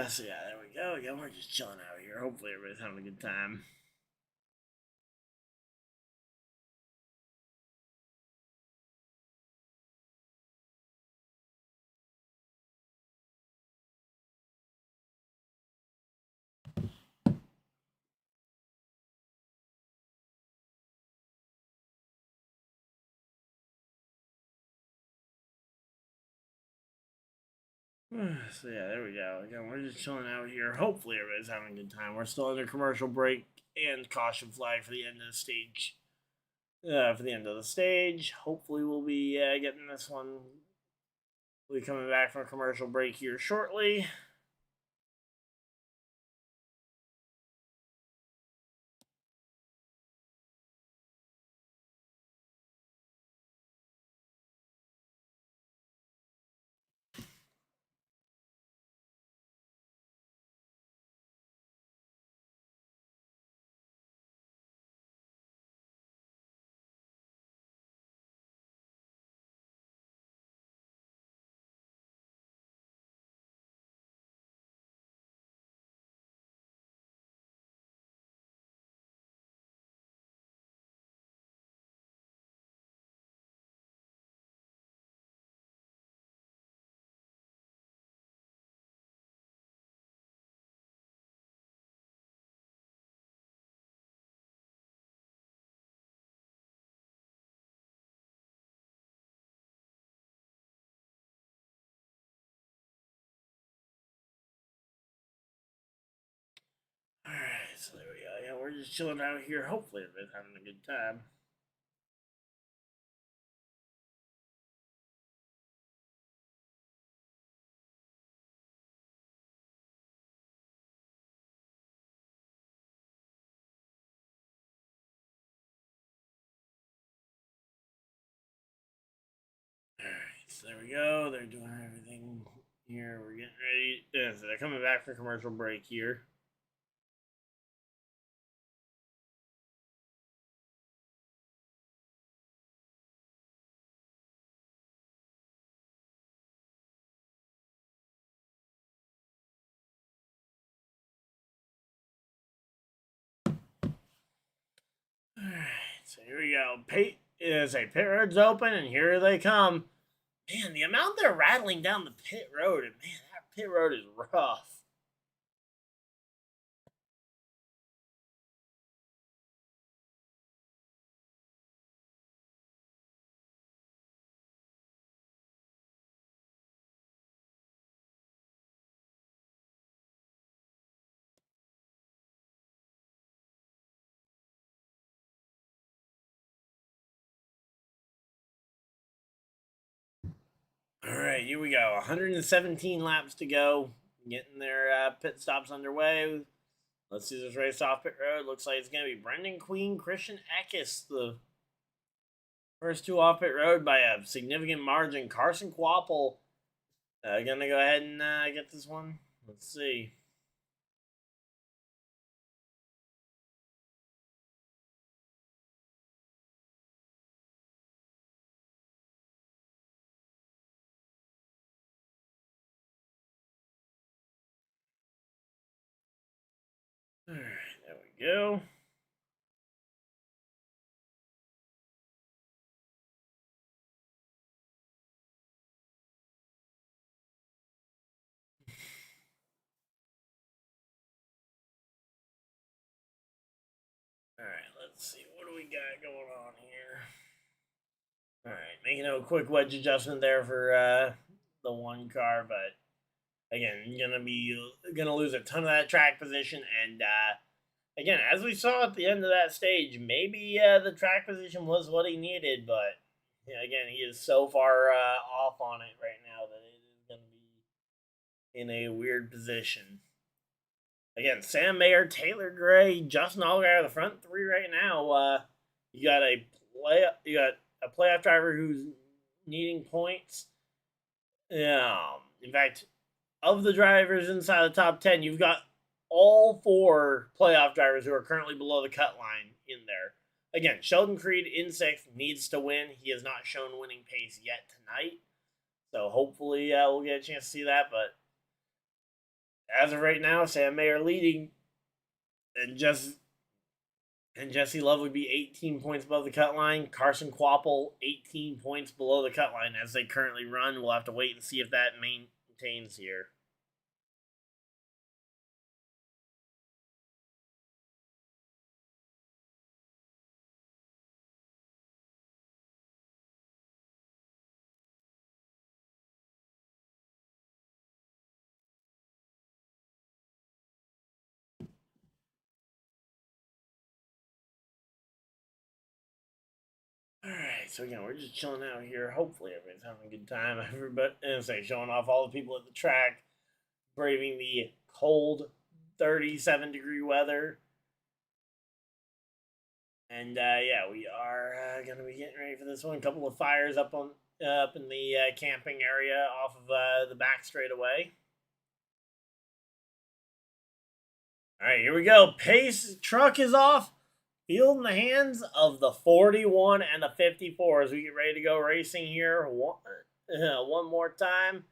So yeah, there we go. Yeah, we're just chilling out here. Hopefully everybody's having a good time. So yeah, there we go. Again, we're just chilling out here. Hopefully everybody's having a good time. We're still under commercial break and caution flag for the end of the stage. For the end of the stage, hopefully we'll be getting this one. We'll be coming back from a commercial break here shortly. Alright, so there we go. Yeah, we're just chilling out here. Hopefully everybody's having a good time. Alright, so there we go. They're doing everything here. We're getting ready. Yeah, so they're coming back for commercial break here. Alright, so here we go. Pit road's open, and here they come. Man, the amount they're rattling down the pit road, and man, that pit road is rough. All right, here we go. 117 laps to go. Getting their pit stops underway. Let's see this race off pit road. Looks like it's going to be Brendan Queen, Christian Eckes, the first two off pit road by a significant margin. Carson Quapple going to go ahead and get this one. Let's see. All right, there we go. All right, let's see. What do we got going on here? All right, making a quick wedge adjustment there for the one car, but Again, gonna lose a ton of that track position, and again, as we saw at the end of that stage, maybe the track position was what he needed, but again, he is so far off on it right now that it is going to be in a weird position. Again, Sam Mayer, Taylor Gray, Justin Allgaier are the front three right now. You got a playoff driver who's needing points. In fact, of the drivers inside the top 10, you've got all four playoff drivers who are currently below the cut line in there. Again, Sheldon Creed in sixth needs to win. He has not shown winning pace yet tonight. So hopefully we'll get a chance to see that. But as of right now, Sam Mayer leading. And Jesse Love would be 18 points above the cut line. Carson Kvapil, 18 points below the cut line as they currently run. We'll have to wait and see if that maintains here. All right, so again, we're just chilling out here. Hopefully, everybody's having a good time. Everybody, showing off all the people at the track, braving the cold 37-degree weather. And yeah, we are gonna be getting ready for this one. A couple of fires up in the camping area off of the back straightaway. All right, here we go. Pace truck is off. Field in the hands of the 41 and the 54 as we get ready to go racing here. One more time.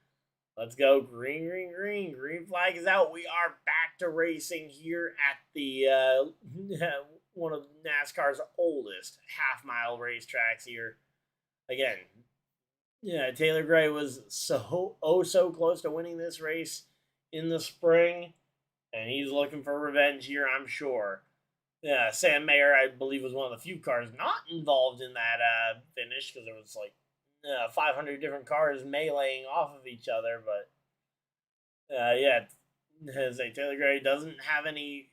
Let's go. Green, green, green. Green flag is out. We are back to racing here at the one of NASCAR's oldest half-mile racetracks here. Again, yeah, Taylor Gray was so close to winning this race in the spring, and he's looking for revenge here, I'm sure. Yeah, Sam Mayer, I believe, was one of the few cars not involved in that finish because there was like 500 different cars meleeing off of each other. But yeah, as Taylor Gray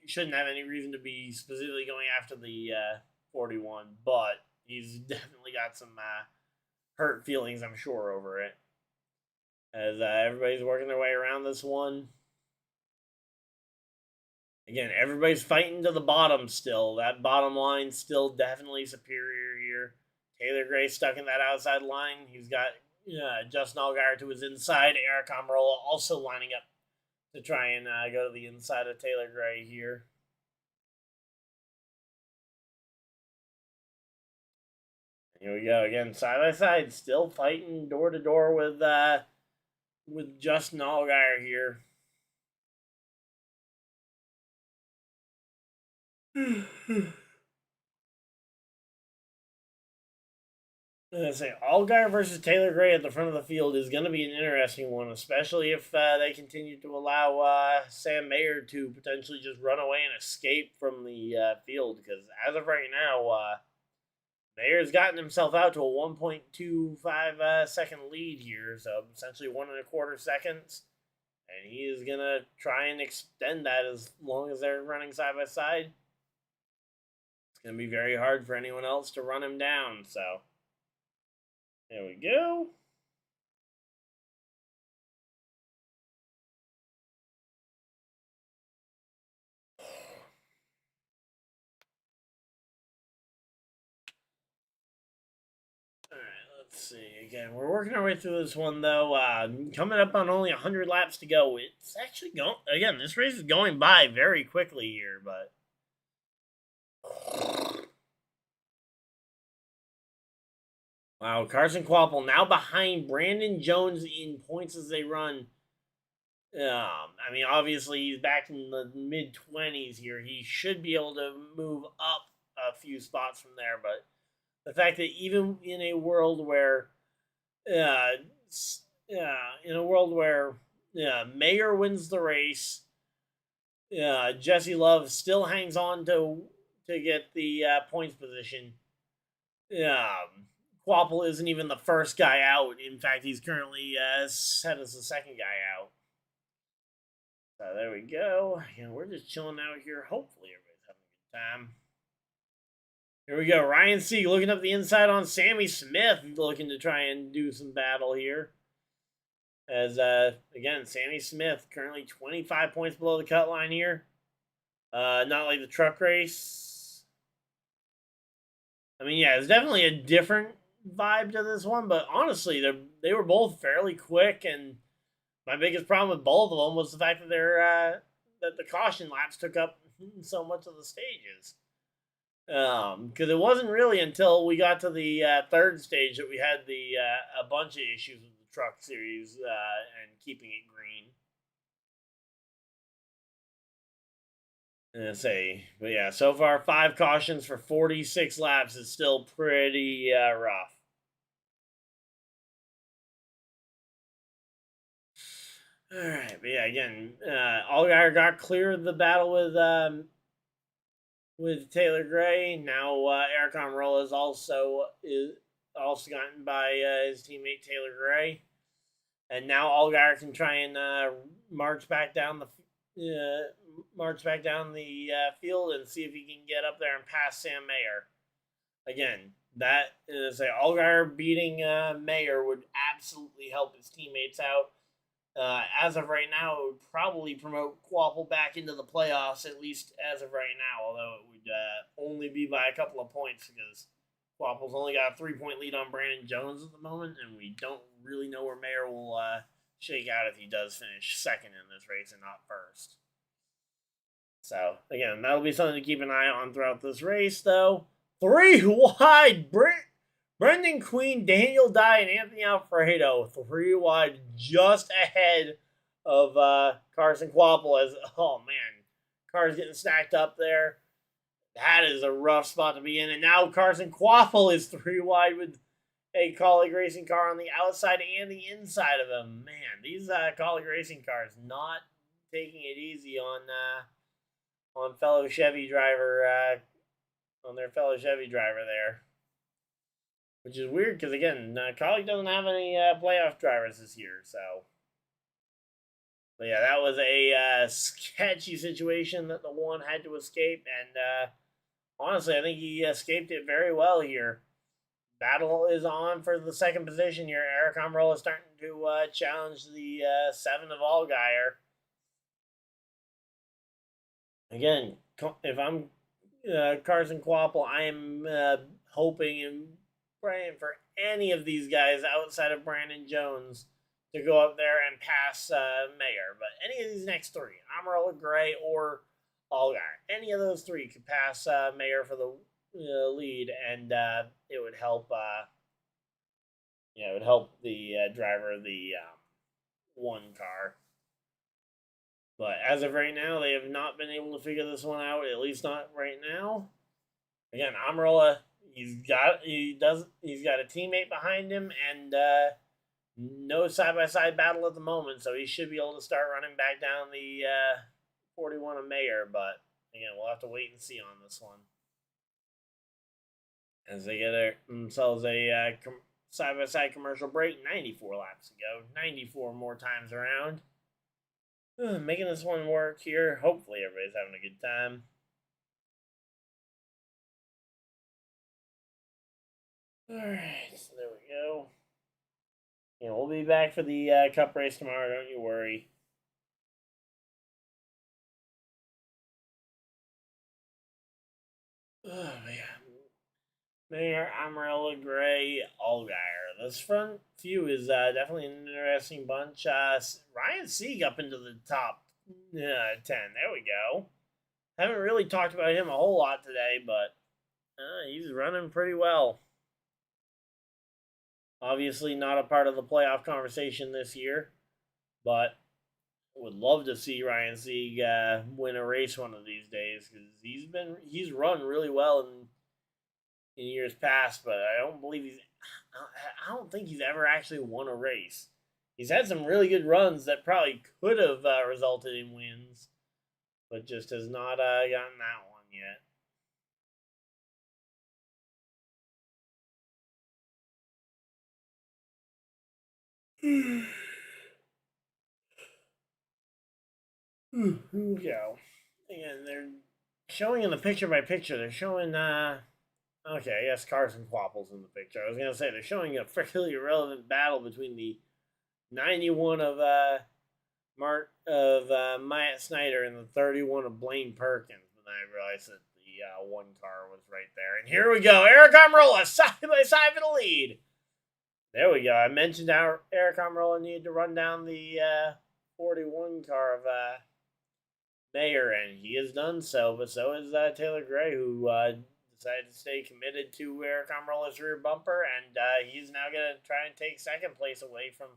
shouldn't have any reason to be specifically going after the 41, but he's definitely got some hurt feelings, I'm sure, over it. As everybody's working their way around this one. Again, everybody's fighting to the bottom still. That bottom line still definitely superior here. Taylor Gray stuck in that outside line. He's got Justin Allgaier to his inside. Eric Almirola also lining up to try and go to the inside of Taylor Gray here. Here we go again, side by side, still fighting door to door with Justin Allgaier here. I say Allgaier versus Taylor Gray at the front of the field is going to be an interesting one, especially if they continue to allow Sam Mayer to potentially just run away and escape from the field. Because as of right now, Mayer's gotten himself out to a 1.25 second lead here, so essentially 1.25 seconds. And he is going to try and extend that as long as they're running side by side. It's going to be very hard for anyone else to run him down, so there we go. Let's see. Again, we're working our way through this one, though. Coming up on only 100 laps to go. It's actually going... Again, this race is going by very quickly here, but... Wow, Carson Kvapil now behind Brandon Jones in points as they run. I mean, obviously, he's back in the mid-20s here. He should be able to move up a few spots from there, but the fact that even in a world where Mayer wins the race, Jesse Love still hangs on to get the points position. Kvapil isn't even the first guy out. In fact, he's currently set as the second guy out. So there we go. Again, we're just chilling out here. Hopefully everybody's having a good time. Here we go. Ryan Sieg looking up the inside on Sammy Smith, looking to try and do some battle here. As, again, Sammy Smith currently 25 points below the cut line here. Not like the truck race. I mean, yeah, it's definitely a different vibe to this one, but honestly, they were both fairly quick, and my biggest problem with both of them was the fact that that the caution laps took up so much of the stages. Because it wasn't really until we got to the third stage that we had a bunch of issues with the truck series and keeping it green. But yeah, so far 5 cautions for 46 laps is still pretty rough. All right, but yeah, again, Allgaier got clear of the battle with Taylor Gray. Now Eric Almirola is also gotten by his teammate Taylor Gray, and now Allgaier can try and march back down the field and see if he can get up there and pass Sam Mayer. Again, that is Allgaier beating Mayer would absolutely help his teammates out. As of right now, it would probably promote Kvapil back into the playoffs, at least as of right now, although it would only be by a couple of points because Kvapil's only got a 3-point lead on Brandon Jones at the moment, and we don't really know where Mayer will shake out if he does finish second in this race and not first. So, again, that'll be something to keep an eye on throughout this race, though. 3 wide, Brendan Queen, Daniel Dye, and Anthony Alfredo, 3 wide, just ahead of Carson Kvapil. As oh man, cars getting stacked up there. That is a rough spot to be in. And now Carson Kvapil is 3 wide with a Kaulig racing car on the outside and the inside of him. Man, these Kaulig racing cars not taking it easy on fellow Chevy driver on their fellow Chevy driver there. Which is weird because, again, Kaulig doesn't have any playoff drivers this year, so. But yeah, that was a sketchy situation that the one had to escape, and honestly, I think he escaped it very well here. Battle is on for the second position here. Eric Almirola is starting to challenge the 7 of Allgaier. Again, if I'm Carson Kvapil, I am hoping and praying for any of these guys outside of Brandon Jones to go up there and pass Mayer. But any of these next 3, Almirola, Gray, or Allgaier, any of those 3 could pass Mayer for the lead, and it would help. It would help the driver of the 1 car. But as of right now, they have not been able to figure this one out. At least not right now. Again, Almirola, he's got a teammate behind him, and no side-by-side battle at the moment, so he should be able to start running back down the 41 of Mayer, but again, we'll have to wait and see on this one. As they get themselves a side-by-side commercial break, 94 laps to go, 94 more times around. Making this one work here. Hopefully everybody's having a good time. Alright, so there we go. Yeah, we'll be back for the Cup race tomorrow, don't you worry. Oh, man. Mayer, Almirola, Gray, Allgaier. This front few is definitely an interesting bunch. Ryan Sieg up into the top 10. There we go. Haven't really talked about him a whole lot today, but he's running pretty well. Obviously not a part of the playoff conversation this year, but would love to see Ryan Sieg win a race one of these days because he's run really well in years past, but I don't think he's ever actually won a race. He's had some really good runs that probably could have resulted in wins, but just has not gotten that one yet. Here we go. Again, they're showing in the picture by picture. They're showing, okay, I guess Carson Quapple's in the picture. I was going to say, they're showing a fairly irrelevant battle between the 91 of, Myatt Snyder and the 31 of Blaine Perkins. And then I realized that the one car was right there. And here we go. Eric Almirola side by side for the lead. There we go. I mentioned how Eric Almirola needed to run down the 41 car of Mayer, and he has done so. But so is Taylor Gray, who decided to stay committed to Eric Almirola's rear bumper, and he's now going to try and take second place away from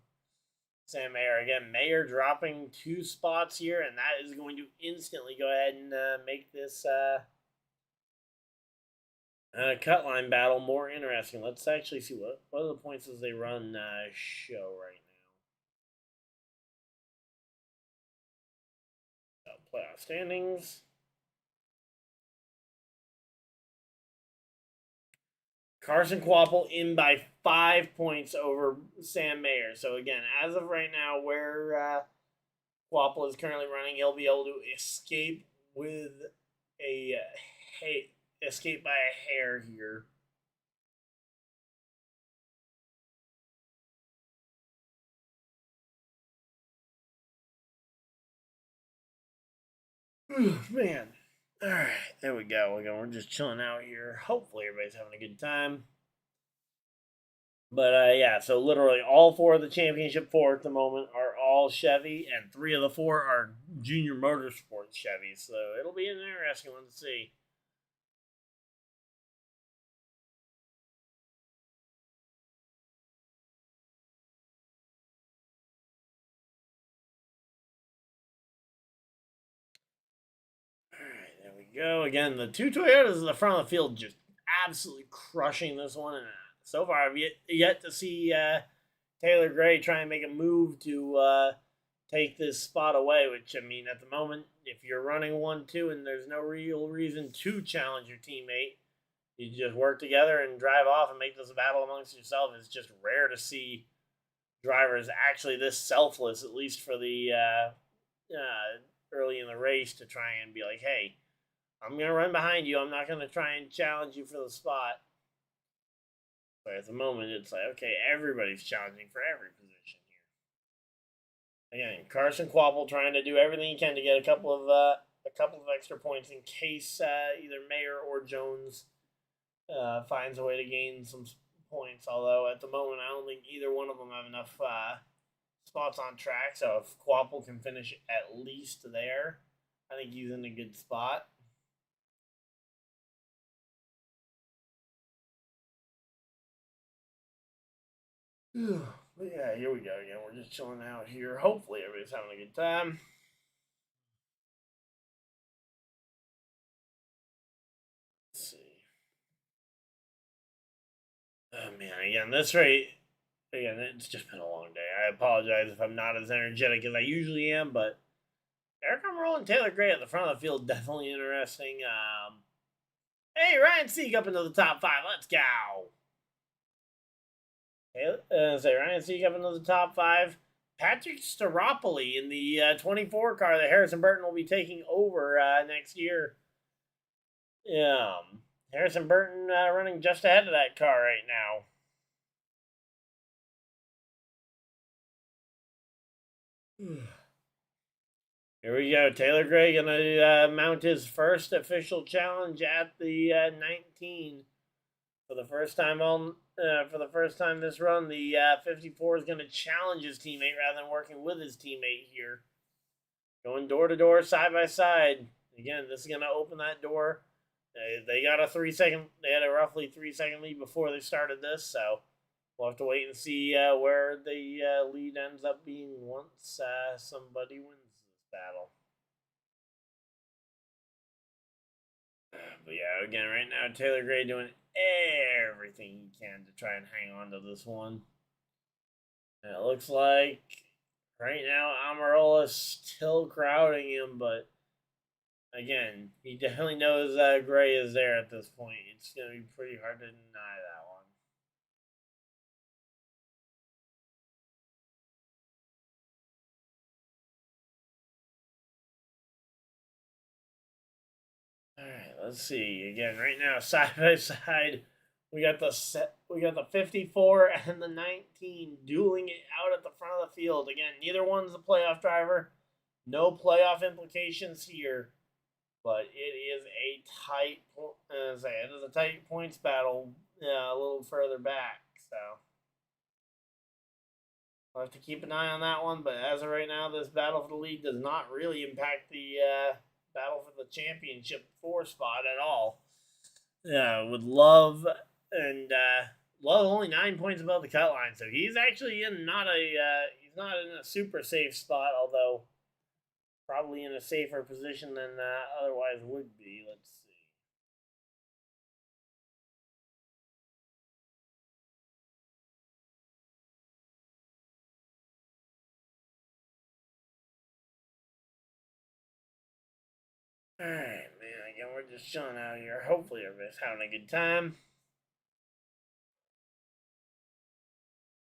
Sam Mayer. Again, Mayer dropping 2 spots here, and that is going to instantly go ahead and make this cut line battle more interesting. Let's actually see what are the points as they run show right now. Playoff standings. Carson Quapple in by 5 points over Sam Mayer. So again, as of right now, where Quapple is currently running, he'll be able to escape with a escape by a hair here. Man. All right, there we go. We're just chilling out here. Hopefully, everybody's having a good time. But yeah, so literally all 4 of the championship 4 at the moment are all Chevy, and 3 of the 4 are Junior Motorsports Chevy. So it'll be an interesting one to see. Alright, there we go. Again, the 2 Toyotas in the front of the field just absolutely crushing this one. And so far, I've yet to see Taylor Gray try and make a move to take this spot away, which, I mean, at the moment, if you're running 1-2 and there's no real reason to challenge your teammate, you just work together and drive off and make this a battle amongst yourself. It's just rare to see drivers actually this selfless, at least for the early in the race, to try and be like, hey, I'm going to run behind you. I'm not going to try and challenge you for the spot. But at the moment, it's like, okay, everybody's challenging for every position here. Again, Carson Quapple trying to do everything he can to get a couple of extra points in case either Mayer or Jones finds a way to gain some points. Although at the moment, I don't think either one of them have enough spots on track. So if Quapple can finish at least there, I think he's in a good spot. But yeah, here we go again. We're just chilling out here. Hopefully, everybody's having a good time. Let's see. Oh man, again, this rate. Again, it's just been a long day. I apologize if I'm not as energetic as I usually am, but Eric Almirola and Taylor Gray at the front of the field definitely interesting. Hey, Ryan Sieg up into the top 5. Let's go. Ryan Sieg up into the top 5. Patrick Staropoli in the 24 car that Harrison Burton will be taking over next year. Harrison Burton running just ahead of that car right now. Here we go. Taylor Gray gonna mount his first official challenge at the 19 for the first time this run. The 54 is gonna challenge his teammate rather than working with his teammate here. Going door to door, side by side. Again, this is gonna open that door. They got a 3-second. They had a roughly 3-second lead before they started this, so we'll have to wait and see where the lead ends up being once somebody wins this battle. But yeah, again, right now Taylor Gray doing everything he can to try and hang on to this one. And it looks like right now Almirola's still crowding him, but again, he definitely knows Gray is there at this point. It's going to be pretty hard to deny that one. let's see. Again, right now, side by side, we got the 54 and the 19 dueling it out at the front of the field. Again, neither one's a playoff driver. No playoff implications here, but it is a tight, it is a tight points battle. A little further back, so we'll have to keep an eye on that one. But as of right now, this battle for the lead does not really impact the battle for the championship 4 spot at all. With Love and Love only 9 points above the cut line, so he's actually in he's not in a super safe spot, although probably in a safer position than otherwise would be. Let's see. All right, man. Again, we're just chilling out here. Hopefully, everybody's having a good time.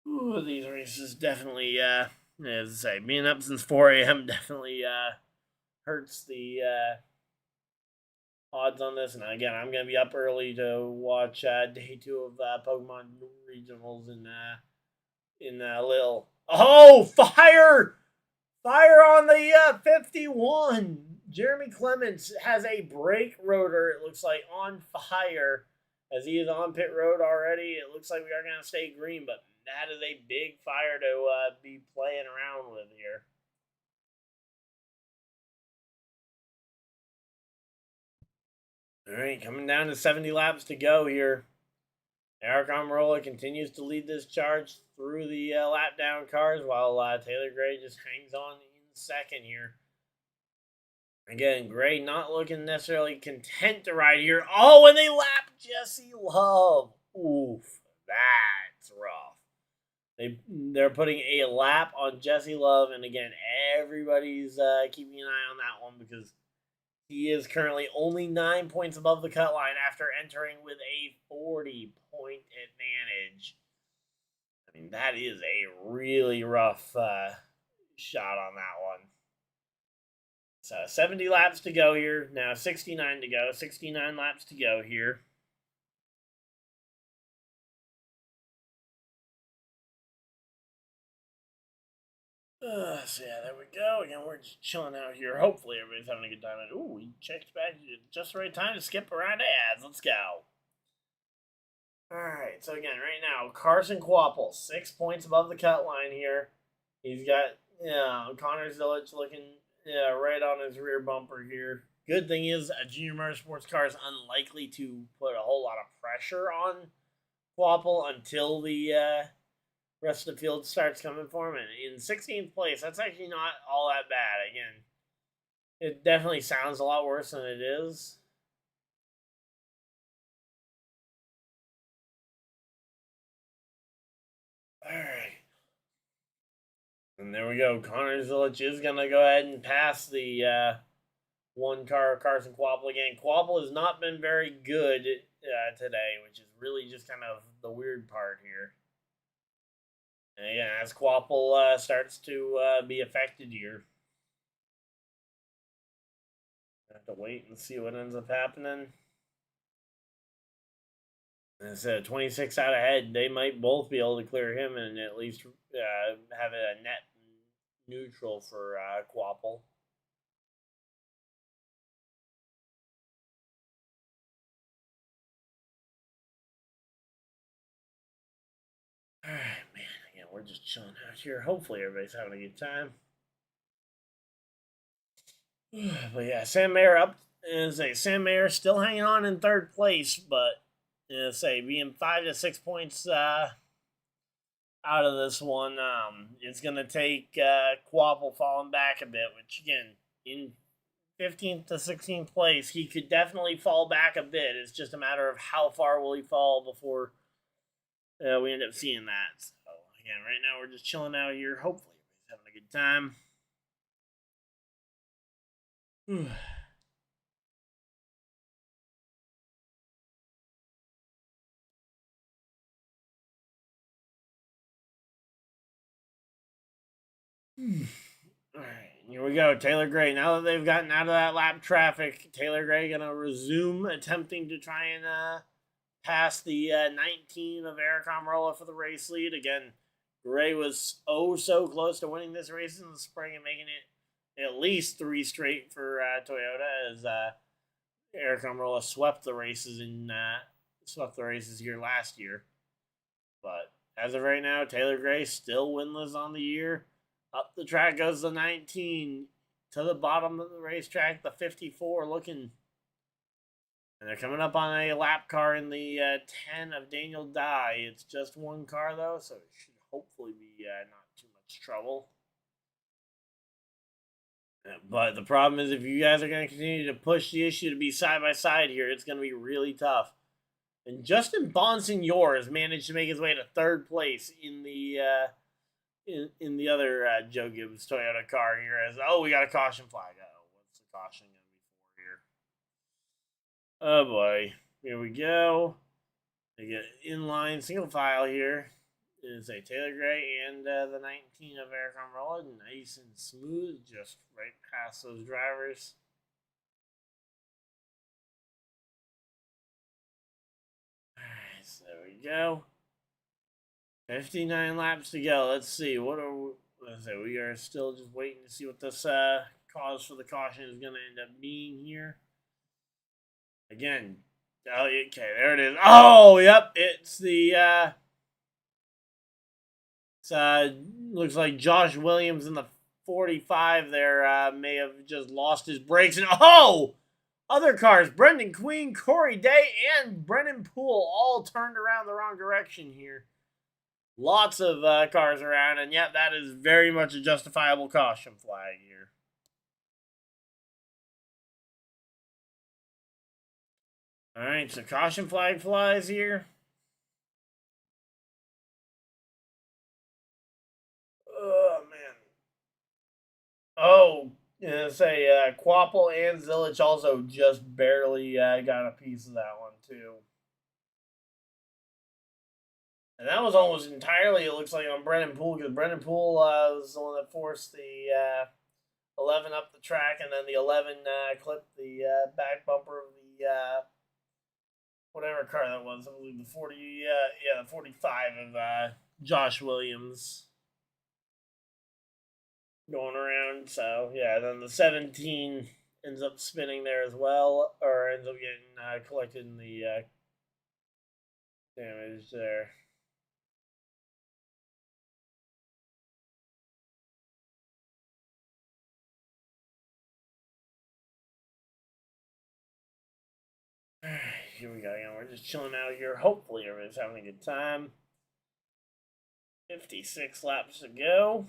Ooh, these races definitely, as I say, being up since 4 a.m. definitely hurts the odds on this. And again, I'm going to be up early to watch day 2 of Pokemon Regionals in Lil. Oh, fire! Fire on the 51. Jeremy Clements has a brake rotor, it looks like, on fire. As he is on pit road already, it looks like we are going to stay green, but that is a big fire to be playing around with here. All right, coming down to 70 laps to go here. Eric Almirola continues to lead this charge through the lap down cars, while Taylor Gray just hangs on in second here. Again, Gray not looking necessarily content to ride here. Oh, and they lap Jesse Love. Oof, that's rough. They're putting a lap on Jesse Love, and again, everybody's keeping an eye on that one because he is currently only 9 points above the cut line after entering with a 40-point advantage. I mean, that is a really rough shot on that one. So 70 laps to go here. Now 69 to go. 69 laps to go here. So yeah, there we go. Again, we're just chilling out here. Hopefully everybody's having a good time. Ooh, we checked back at just the right time to skip around ads. Let's go. Alright, so again, right now, Carson Kvapil, 6 points above the cut line here. He's got Connor Zilic looking right on his rear bumper here. Good thing is, a Junior Motorsports car is unlikely to put a whole lot of pressure on Kvapil until the rest of the field starts coming for him. And in 16th place, that's actually not all that bad. Again, it definitely sounds a lot worse than it is. All right. And there we go. Connor Zilic is going to go ahead and pass the one car, Carson Kvapil again. Kvapil has not been very good today, which is really just kind of the weird part here. And again, as Kvapil starts to be affected here, have to wait and see what ends up happening. It's 26 out ahead. They might both be able to clear him and at least have a net neutral for Kvapil. All right, man. Again, we're just chilling out here. Hopefully, everybody's having a good time. But yeah, Sam Mayer up. Sam Mayer still hanging on in third place, but being 5 to 6 points out of this one, it's gonna take Kvapil falling back a bit. Which again, in 15th to 16th place, he could definitely fall back a bit. It's just a matter of how far will he fall before we end up seeing that. So again, right now we're just chilling out here. Hopefully, everybody's having a good time. All right, here we go. Taylor Gray. Now that they've gotten out of that lap traffic, Taylor Gray going to resume attempting to try and pass the 19 of Eric Almirola for the race lead. Again, Gray was so close to winning this race in the spring and making it at least 3 straight for Toyota as Eric Almirola swept the races here last year. But as of right now, Taylor Gray still winless on the year. Up the track goes the 19 to the bottom of the racetrack, the 54 looking. And they're coming up on a lap car in the 10 of Daniel Dye. It's just one car, though, so it should hopefully be not too much trouble. But the problem is if you guys are going to continue to push the issue to be side-by-side here, it's going to be really tough. And Justin Bonsignor has managed to make his way to 3rd place in the in the other Joe Gibbs Toyota car here. As we got a caution flag. What's the caution going to be for here? Oh boy, here we go. They get inline single file here. It's a Taylor Gray and the 19 of Eric Almirola, nice and smooth, just right past those drivers. Alright, so there we go. 59 laps to go. Let's see. We are still just waiting to see what this cause for the caution is going to end up being here. Again, okay, there it is. Oh, yep, it's the looks like Josh Williams in the 45 there may have just lost his brakes. And other cars, Brendan Queen, Corey Day, and Brennan Poole all turned around the wrong direction here. Lots of cars around, and yet that is very much a justifiable caution flag here. All right, so caution flag flies here. Oh, man. Kvapil and Zilich also just barely got a piece of that one, too. And that was almost entirely, it looks like, on Brennan Poole, because Brennan Poole was the one that forced the 11 up the track, and then the 11 clipped the back bumper of the whatever car that was. I believe the 45 of Josh Williams going around. So, yeah, then the 17 ends up spinning there as well, or ends up getting collected in the damage there. Here we go. We're just chilling out here. Hopefully, everybody's having a good time. 56 laps to go.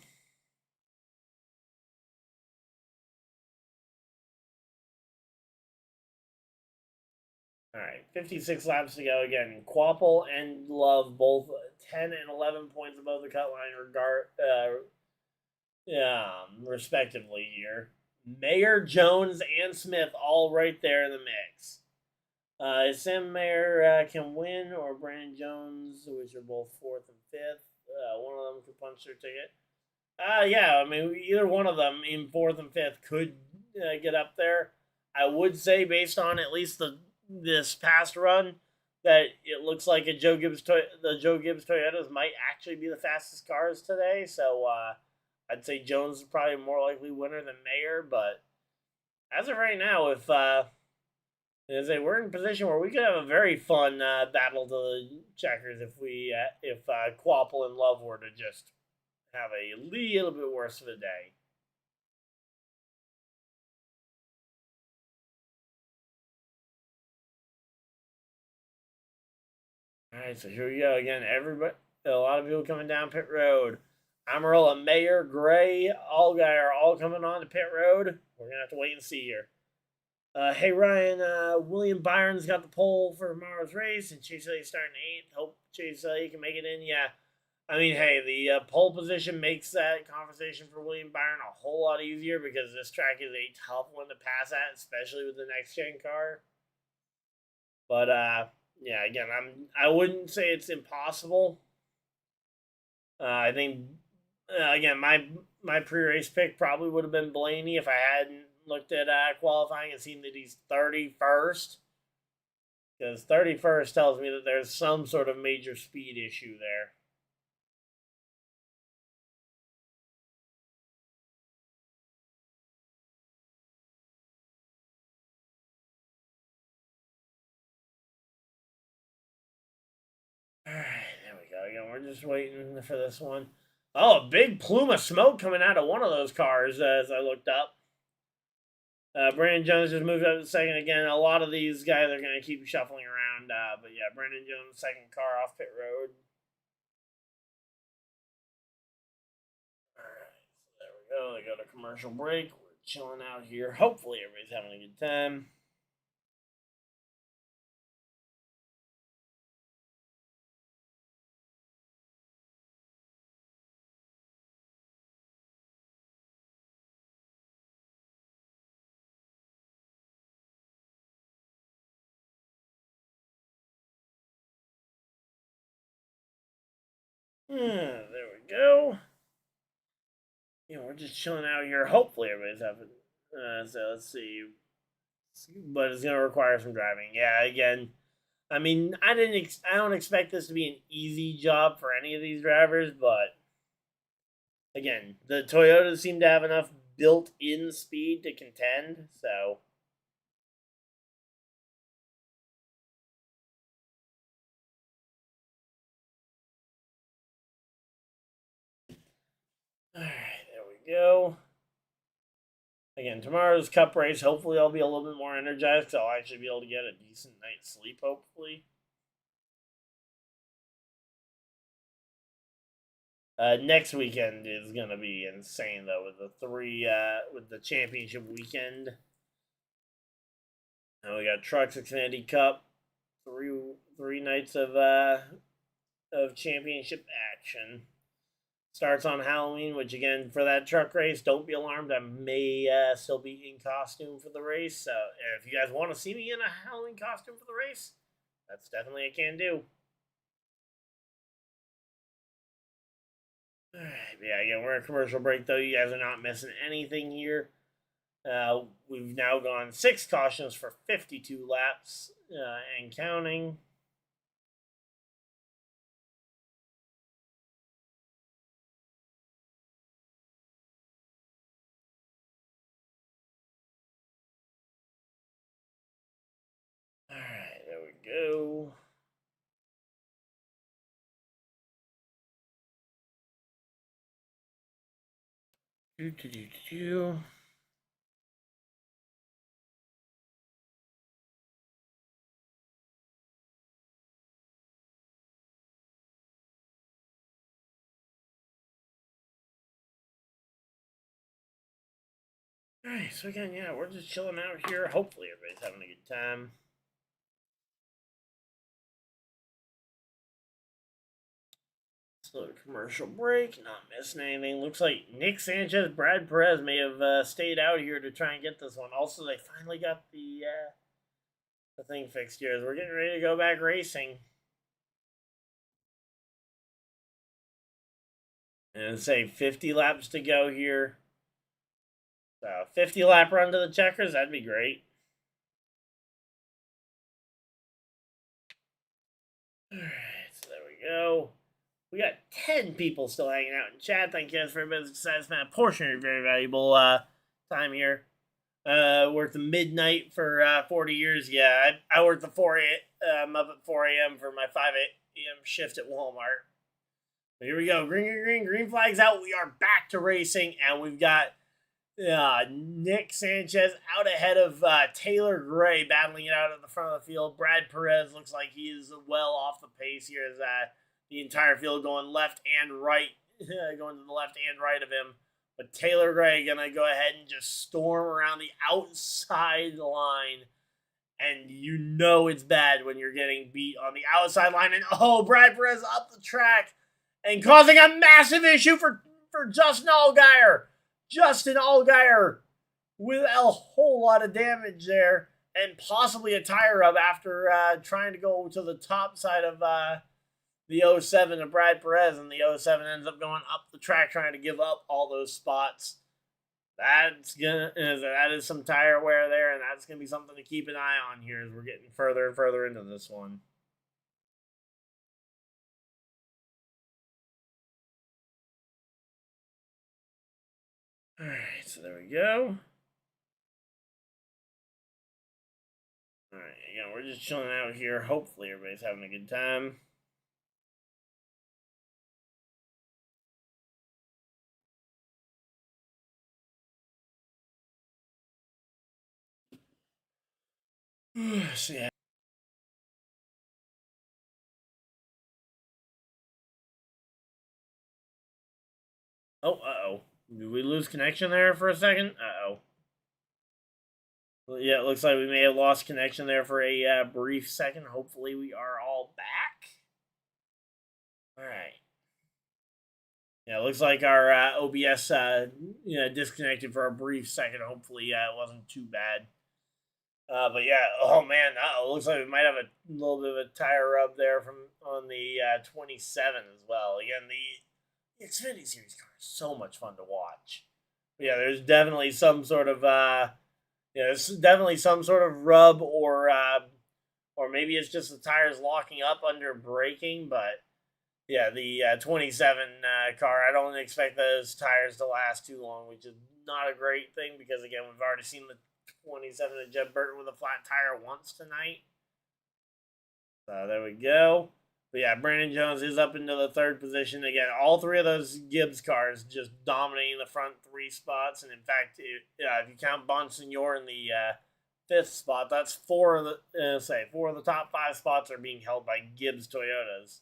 All right, 56 laps to go again. Kvapil and Love both 10 and 11 points above the cut line, respectively here. Mayer, Jones, and Smith all right there in the mix. Sam Mayer can win, or Brandon Jones, which are both 4th and 5th. One of them could punch their ticket. Yeah, I mean, either one of them in 4th and 5th could get up there. I would say, based on at least this past run, that it looks like the Joe Gibbs Toyotas might actually be the fastest cars today. So I'd say Jones is probably a more likely winner than Mayer. But as of right now, if we're in a position where we could have a very fun battle to the checkers if Kvapil and Love were to just have a little bit worse of a day. All right, so here we go again. A lot of people coming down pit road. Almirola, Mayer, Gray, are all coming on to pit road. We're gonna have to wait and see here. Hey Ryan, William Byron's got the pole for tomorrow's race, and Chase Elliott starting 8th. Hope Chase Elliott can make it in. Yeah, I mean, hey, the pole position makes that conversation for William Byron a whole lot easier because this track is a tough one to pass at, especially with the next gen car. But yeah, again, I wouldn't say it's impossible. I think again, my pre-race pick probably would have been Blaney if I hadn't looked at qualifying and seen that he's 31st. Because 31st tells me that there's some sort of major speed issue there. Alright, there we go. Again, we're just waiting for this one. Oh, a big plume of smoke coming out of one of those cars as I looked up. Brandon Jones just moved up to second again. A lot of these guys are going to keep shuffling around. But yeah, Brandon Jones, second car off pit road. Alright, so there we go. They go to commercial break. We're chilling out here. Hopefully everybody's having a good time. There we go. Yeah, we're just chilling out here. Hopefully everybody's having. So let's see. But it's gonna require some driving. Yeah, again. I mean, I don't expect this to be an easy job for any of these drivers, but again, the Toyotas seem to have enough built-in speed to contend. So. Alright, there we go. Again, tomorrow's Cup race, hopefully I'll be a little bit more energized, so I'll actually be able to get a decent night's sleep, hopefully. Next weekend is going to be insane, though, with the championship weekend. And we got Trucks Xfinity Cup, three nights of championship action. Starts on Halloween, which again, for that truck race, don't be alarmed. I may still be in costume for the race. So if you guys want to see me in a Halloween costume for the race, that's definitely a can do. Alright, yeah, again, we're in commercial break, though. You guys are not missing anything here. We've now gone 6 cautions for 52 laps and counting. Alright, there we go. Alright, so again, yeah, we're just chilling out here. Hopefully everybody's having a good time. So commercial break, not missing anything. Looks like Nick Sanchez, Brad Perez may have stayed out here to try and get this one. Also, they finally got the thing fixed here. As we're getting ready to go back racing. And say 50 laps to go here. So 50 lap run to the checkers, that'd be great. Alright, so there we go. We got 10 people still hanging out in chat. Thank you guys for everybody's decided to spend a portion of your very valuable time here. Worked the midnight for 40 years. Yeah, I worked the 4 a.m. Up at 4 a.m. for my 5 a.m. shift at Walmart. But here we go. Green flag's out. We are back to racing, and we've got Nick Sanchez out ahead of Taylor Gray battling it out at the front of the field. Brad Perez looks like he is well off the pace here as the entire field going left and right, going to the left and right of him. But Taylor Gray going to go ahead and just storm around the outside line. And you know it's bad when you're getting beat on the outside line. And Brad Perez up the track and causing a massive issue for Justin Allgaier. Justin Allgaier with a whole lot of damage there and possibly a tire rub after trying to go to the top side of the 07 of Brad Perez, and the 07 ends up going up the track trying to give up all those spots. That is some tire wear there, and that's gonna be something to keep an eye on here as we're getting further and further into this one. All right, so there we go. All right, again, we're just chilling out here. Hopefully, everybody's having a good time. So yeah. Oh, uh-oh. Did we lose connection there for a second? Uh-oh. Well, yeah, it looks like we may have lost connection there for a brief second. Hopefully we are all back. All right. Yeah, it looks like our OBS disconnected for a brief second. Hopefully it wasn't too bad. But yeah, oh man, it looks like we might have a little bit of a tire rub there from on the 27 as well. Again, the Xfinity Series car is so much fun to watch. But yeah, there's definitely some sort of there's definitely some sort of rub or maybe it's just the tires locking up under braking. But yeah, the 27 car, I don't expect those tires to last too long, which is not a great thing because again, we've already seen the 27 of Jeb Burton with a flat tire once tonight. So there we go. But yeah, Brandon Jones is up into the third position. Again, all three of those Gibbs cars just dominating the front three spots. And in fact, if you count Bonsignor in the fifth spot, that's four of the top five spots are being held by Gibbs Toyotas.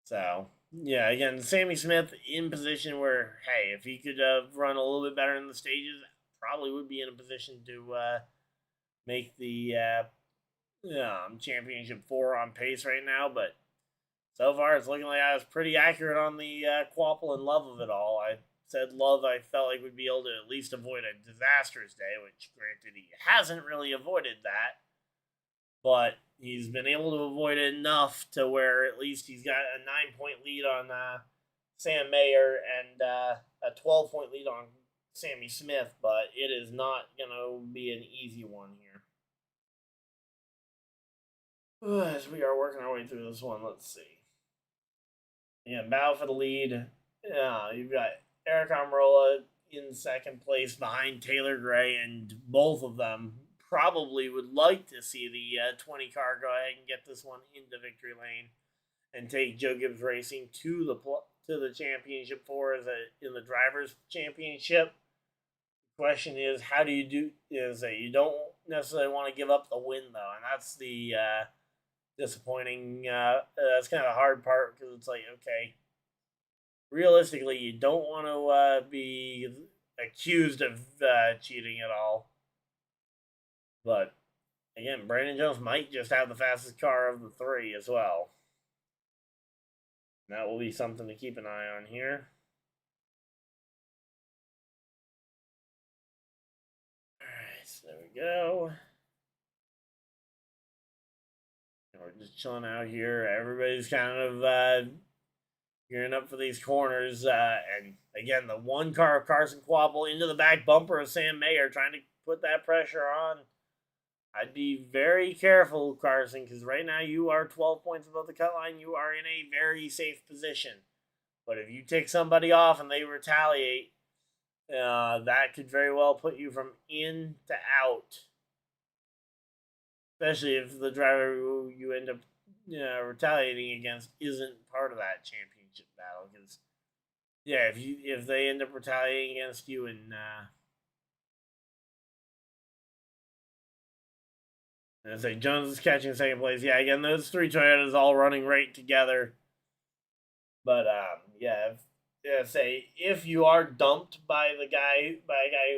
So yeah, again, Sammy Smith in position where, hey, if he could run a little bit better in the stages, probably would be in a position to make the championship 4 on pace right now. But so far, it's looking like I was pretty accurate on the Kvapil and Love of it all. I said Love I felt like would be able to at least avoid a disastrous day, which granted he hasn't really avoided that. But he's been able to avoid it enough to where at least he's got a 9-point lead on Sam Mayer and a 12-point lead on Sammy Smith, but it is not going to be an easy one here. As we are working our way through this one, let's see. Yeah, battle for the lead. Yeah, you've got Eric Almirola in second place behind Taylor Gray, and both of them probably would like to see the 20 car go ahead and get this one into victory lane and take Joe Gibbs Racing to the championship 4 in the drivers' championship. The question is, how do you do? You don't necessarily want to give up the win though, and that's the disappointing. That's kind of the hard part because it's like, okay, realistically, you don't want to be accused of cheating at all. But again, Brandon Jones might just have the fastest car of the 3 as well. That will be something to keep an eye on here. Alright, so there we go. We're just chilling out here. Everybody's kind of gearing up for these corners. And again, the one car of Carson Kvapil into the back bumper of Sam Mayer, trying to put that pressure on. I'd be very careful, Carson, because right now you are 12 points above the cut line. You are in a very safe position. But if you take somebody off and they retaliate, that could very well put you from in to out. Especially if the driver who you end up retaliating against isn't part of that championship battle. Because, yeah, if they end up retaliating against you and I say Jones is catching second place. Yeah, again, those 3 Toyotas all running right together. But if you are dumped by a guy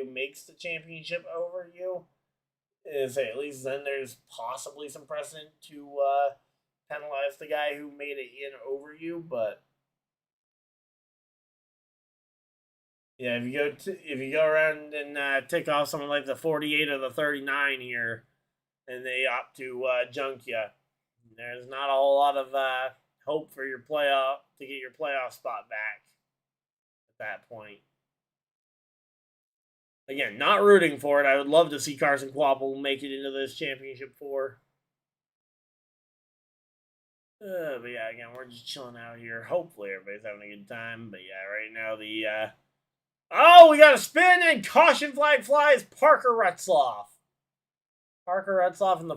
who makes the championship over you, at least then there's possibly some precedent to penalize the guy who made it in over you. But yeah, if you go around and tick off someone like the 48 or the 39 here, and they opt to junk you, There's not a whole lot of hope for your playoff to get your playoff spot back at that point. Again, not rooting for it. I would love to see Carson Kvapil make it into this championship 4. But yeah, again, we're just chilling out here. Hopefully, everybody's having a good time. But yeah, right now the oh, we got a spin and caution flag flies. Parker Retzloff. Parker Retzloff in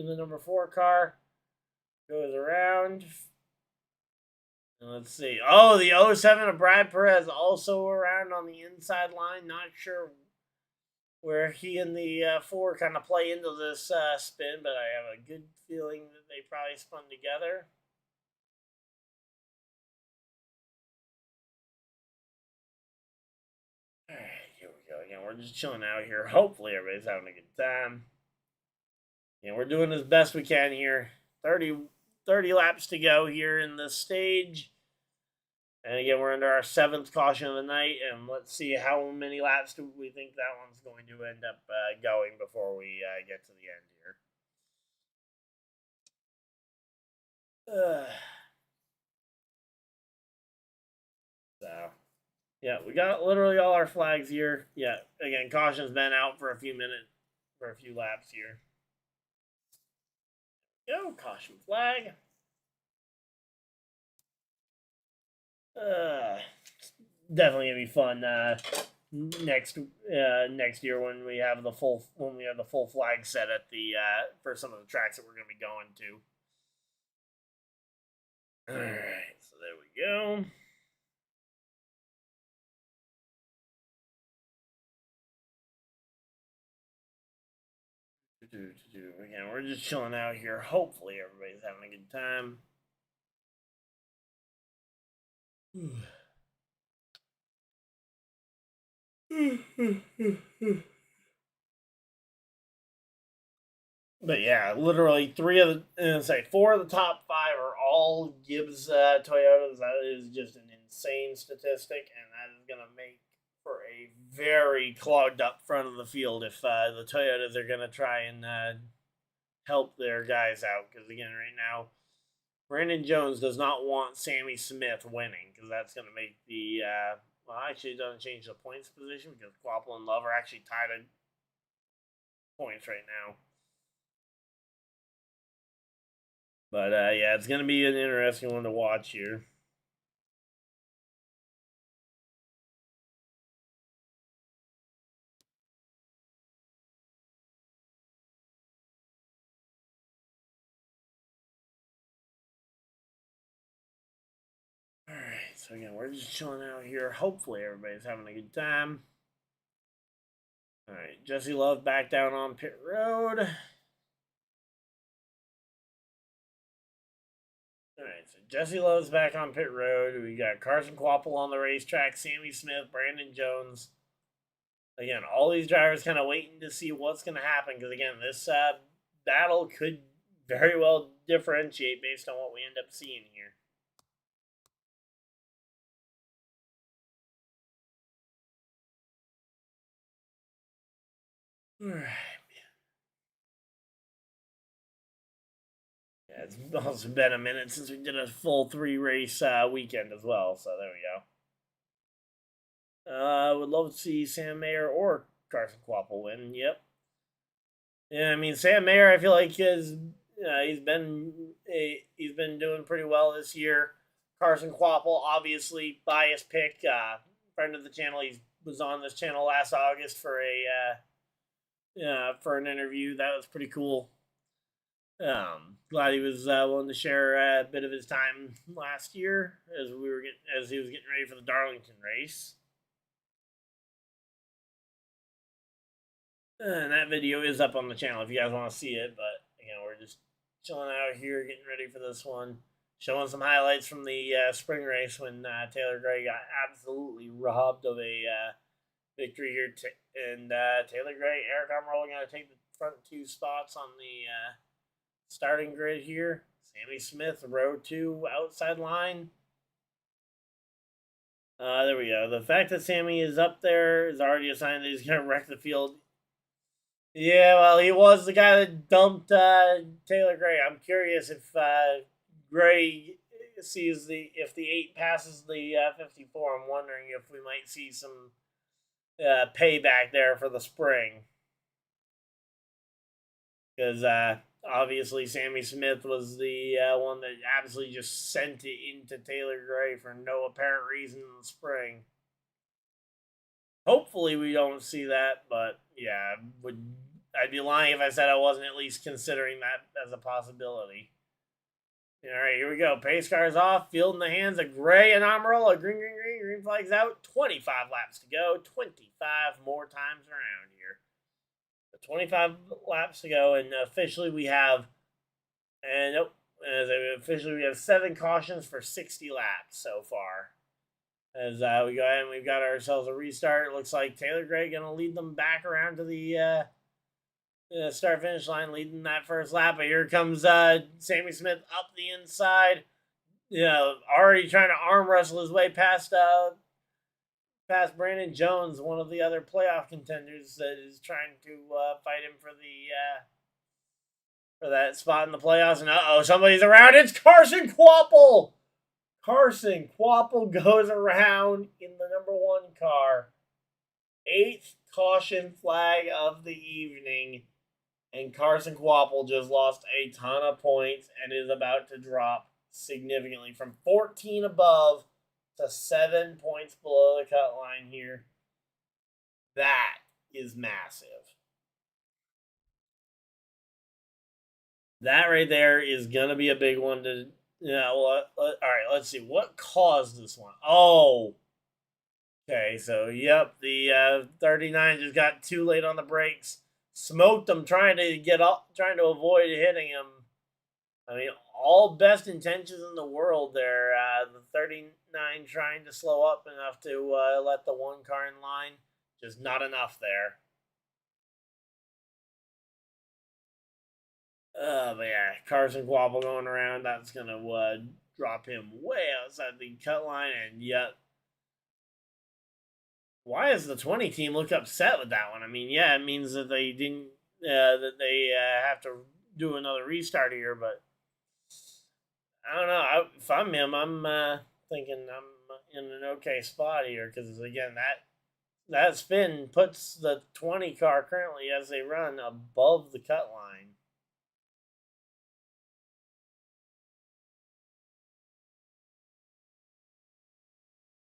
the number 4 car goes around. And let's see. Oh, the 07 of Brad Perez also around on the inside line. Not sure where he and the 4 kind of play into this spin, but I have a good feeling that they probably spun together. All right, here we go. Again, we're just chilling out here. Hopefully, everybody's having a good time. And we're doing as best we can here. 30 laps to go here in this stage. And again, we're under our 7th caution of the night, and let's see how many laps do we think that one's going to end up going before we get to the end here. So, yeah, we got literally all our flags here. Yeah, again, caution's been out for a few laps here. Go, caution flag. Definitely gonna be fun next year when we have the full flag set at the for some of the tracks that we're gonna be going to. All right, so there we go. Again, we're just chilling out here. Hopefully, everybody's having a good time. But yeah, literally 4 of the top 5 are all Gibbs Toyotas. That is just an insane statistic, and that is going to make for a very clogged up front of the field if the Toyotas are going to try and help their guys out. Because again, right now, Brandon Jones does not want Sammy Smith winning because that's going to make the well, actually, it doesn't change the points position because Kvapil and Love are actually tied in points right now. But yeah, it's going to be an interesting one to watch here. All right, so again, we're just chilling out here. Hopefully, everybody's having a good time. All right, Jesse Love back down on pit road. All right, so Jesse Love's back on pit road. We got Carson Kvapil on the racetrack, Sammy Smith, Brandon Jones. Again, all these drivers kind of waiting to see what's going to happen because, again, this battle could very well differentiate based on what we end up seeing here. All right. Yeah, it's also been a minute since we did a full 3-race weekend as well, so there we go. I would love to see Sam Mayer or Carson Kvapil win. Yep. Yeah, I mean Sam Mayer, I feel like he's been doing pretty well this year. Carson Kvapil, obviously biased pick, friend of the channel. He was on this channel last August for an interview. That was pretty cool. Glad he was willing to share a bit of his time last year as he was getting ready for the Darlington race. And that video is up on the channel if you guys want to see it. But again, we're just chilling out here, getting ready for this one, showing some highlights from the spring race when Taylor Gray got absolutely robbed of a victory here. And Taylor Gray, Eric Almirola going to take the front 2 spots on the starting grid here. Sammy Smith, row 2, outside line. There we go. The fact that Sammy is up there is already a sign that he's going to wreck the field. Yeah, well, he was the guy that dumped Taylor Gray. I'm curious if Gray sees if the 8 passes the 54. I'm wondering if we might see some payback there for the spring. Because obviously Sammy Smith was the one that absolutely just sent it into Taylor Gray for no apparent reason in the spring. Hopefully we don't see that, but yeah, I'd be lying if I said I wasn't at least considering that as a possibility. All right, here we go. Pace cars off. Field in the hands of Gray and Amarola. Green, green, green. Green flag's out. 25 laps to go. 25 more times around here. 25 laps to go, and officially we have, and nope, officially we have 7 cautions for 60 laps so far. As we go ahead and we've got ourselves a restart. It looks like Taylor Gray going to lead them back around to the start finish line, leading that first lap. But here comes Sammy Smith up the inside. Already trying to arm wrestle his way past Brandon Jones, one of the other playoff contenders that is trying to fight him for that spot in the playoffs. And somebody's around. It's Carson Kvapil. Carson Kvapil goes around in the number 1 car. 8th caution flag of the evening. And Carson Kvapil just lost a ton of points and is about to drop significantly from 14 above to 7 points below the cut line here. That is massive. That right there is going to be a big one to. All right, let's see. What caused this one? Oh. Okay, so, yep, the 39 just got too late on the brakes. Smoked him trying to avoid hitting him. I mean, all best intentions in the world there. The 39 trying to slow up enough to let the 1 car in line. Just not enough there. But yeah, Carson Kvapil going around. That's going to drop him way outside the cut line. And yet, why does the 20 team look upset with that one? I mean, yeah, it means that they didn't, that they have to do another restart here, but I don't know. If I'm him, I'm thinking I'm in an okay spot here because again, that spin puts the 20 car currently as they run above the cut line.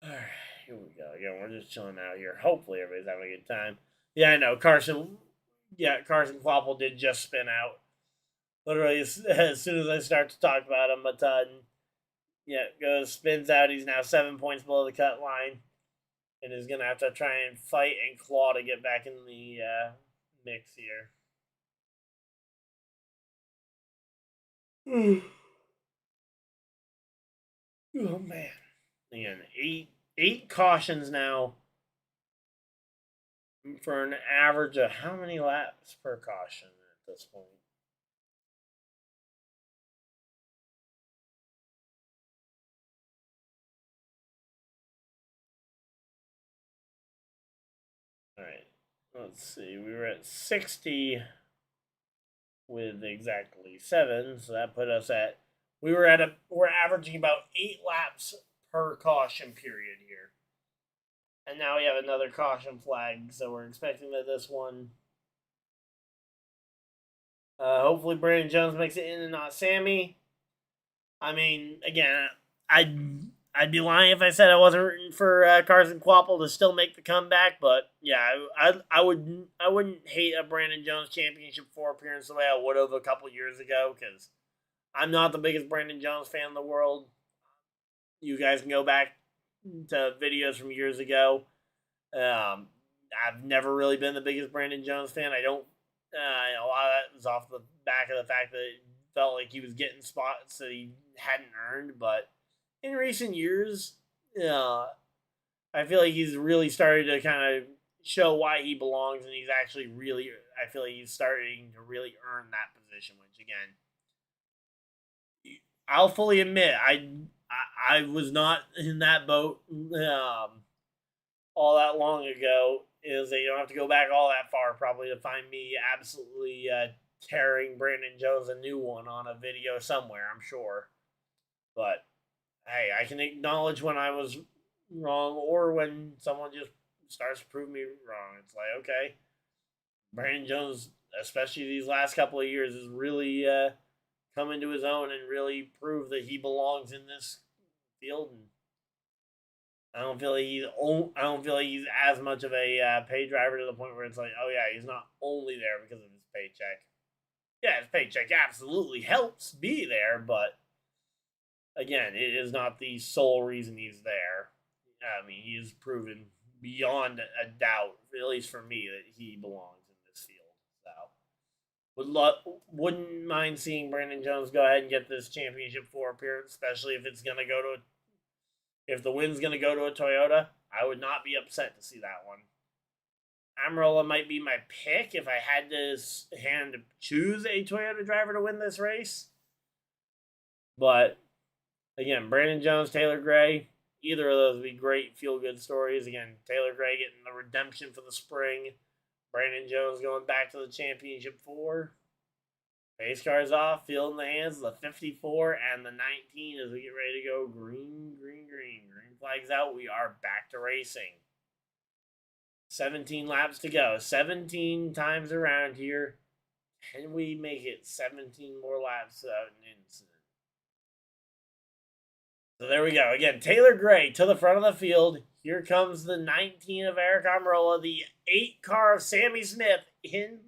All right, here we go. Again, we're just chilling out here. Hopefully, everybody's having a good time. Yeah, I know Carson. Yeah, Carson Kvapil did just spin out. Literally, as soon as I start to talk about him, but spins out. He's now 7 points below the cut line, and is gonna have to try and fight and claw to get back in the mix here. Oh man! Again, eight cautions now for an average of how many laps per caution at this point? All right, let's see. We were at 60 with exactly 7, so that put us at we're averaging about 8 laps per caution period here. And now we have another caution flag, so we're expecting that this one hopefully Brandon Jones makes it in and not Sammy. I mean, again, I'd be lying if I said I wasn't rooting for Carson Kvapil to still make the comeback, but yeah, I wouldn't hate a Brandon Jones Championship 4 appearance the way I would have a couple years ago because I'm not the biggest Brandon Jones fan in the world. You guys can go back to videos from years ago. I've never really been the biggest Brandon Jones fan. I don't. A lot of that was off the back of the fact that it felt like he was getting spots that he hadn't earned. But in recent years, I feel like he's really started to kind of show why he belongs, and he's actually really. I feel like he's starting to really earn that position. Which again, I'll fully admit, I was not in that boat. all that long ago is that you don't have to go back all that far probably to find me absolutely tearing Brandon Jones a new one on a video somewhere, I'm sure. But hey, I can acknowledge when I was wrong or when someone just starts to prove me wrong. It's like, okay, Brandon Jones, especially these last couple of years, has really come into his own and really proved that he belongs in this field. And I don't feel like he's as much of a pay driver to the point where it's like, oh yeah, he's not only there because of his paycheck. Yeah, his paycheck absolutely helps be there, but again, it is not the sole reason he's there. I mean, he has proven beyond a doubt, at least for me, that he belongs in this field. So, wouldn't mind seeing Brandon Jones go ahead and get this championship 4 appearance, especially if it's going to go to if the win's going to go to a Toyota. I would not be upset to see that one. Almirola might be my pick if I had to choose a Toyota driver to win this race. But again, Brandon Jones, Taylor Gray, either of those would be great feel-good stories. Again, Taylor Gray getting the redemption for the spring. Brandon Jones going back to the championship 4. Pace cars off, field in the hands, the 54 and the 19 as we get ready to go. Green, green, green. Green flags out. We are back to racing. 17 laps to go. 17 times around here. Can we make it 17 more laps without an incident? So there we go. Again, Taylor Gray to the front of the field. Here comes the 19 of Aric Almirola, the 8 car of Sammy Smith in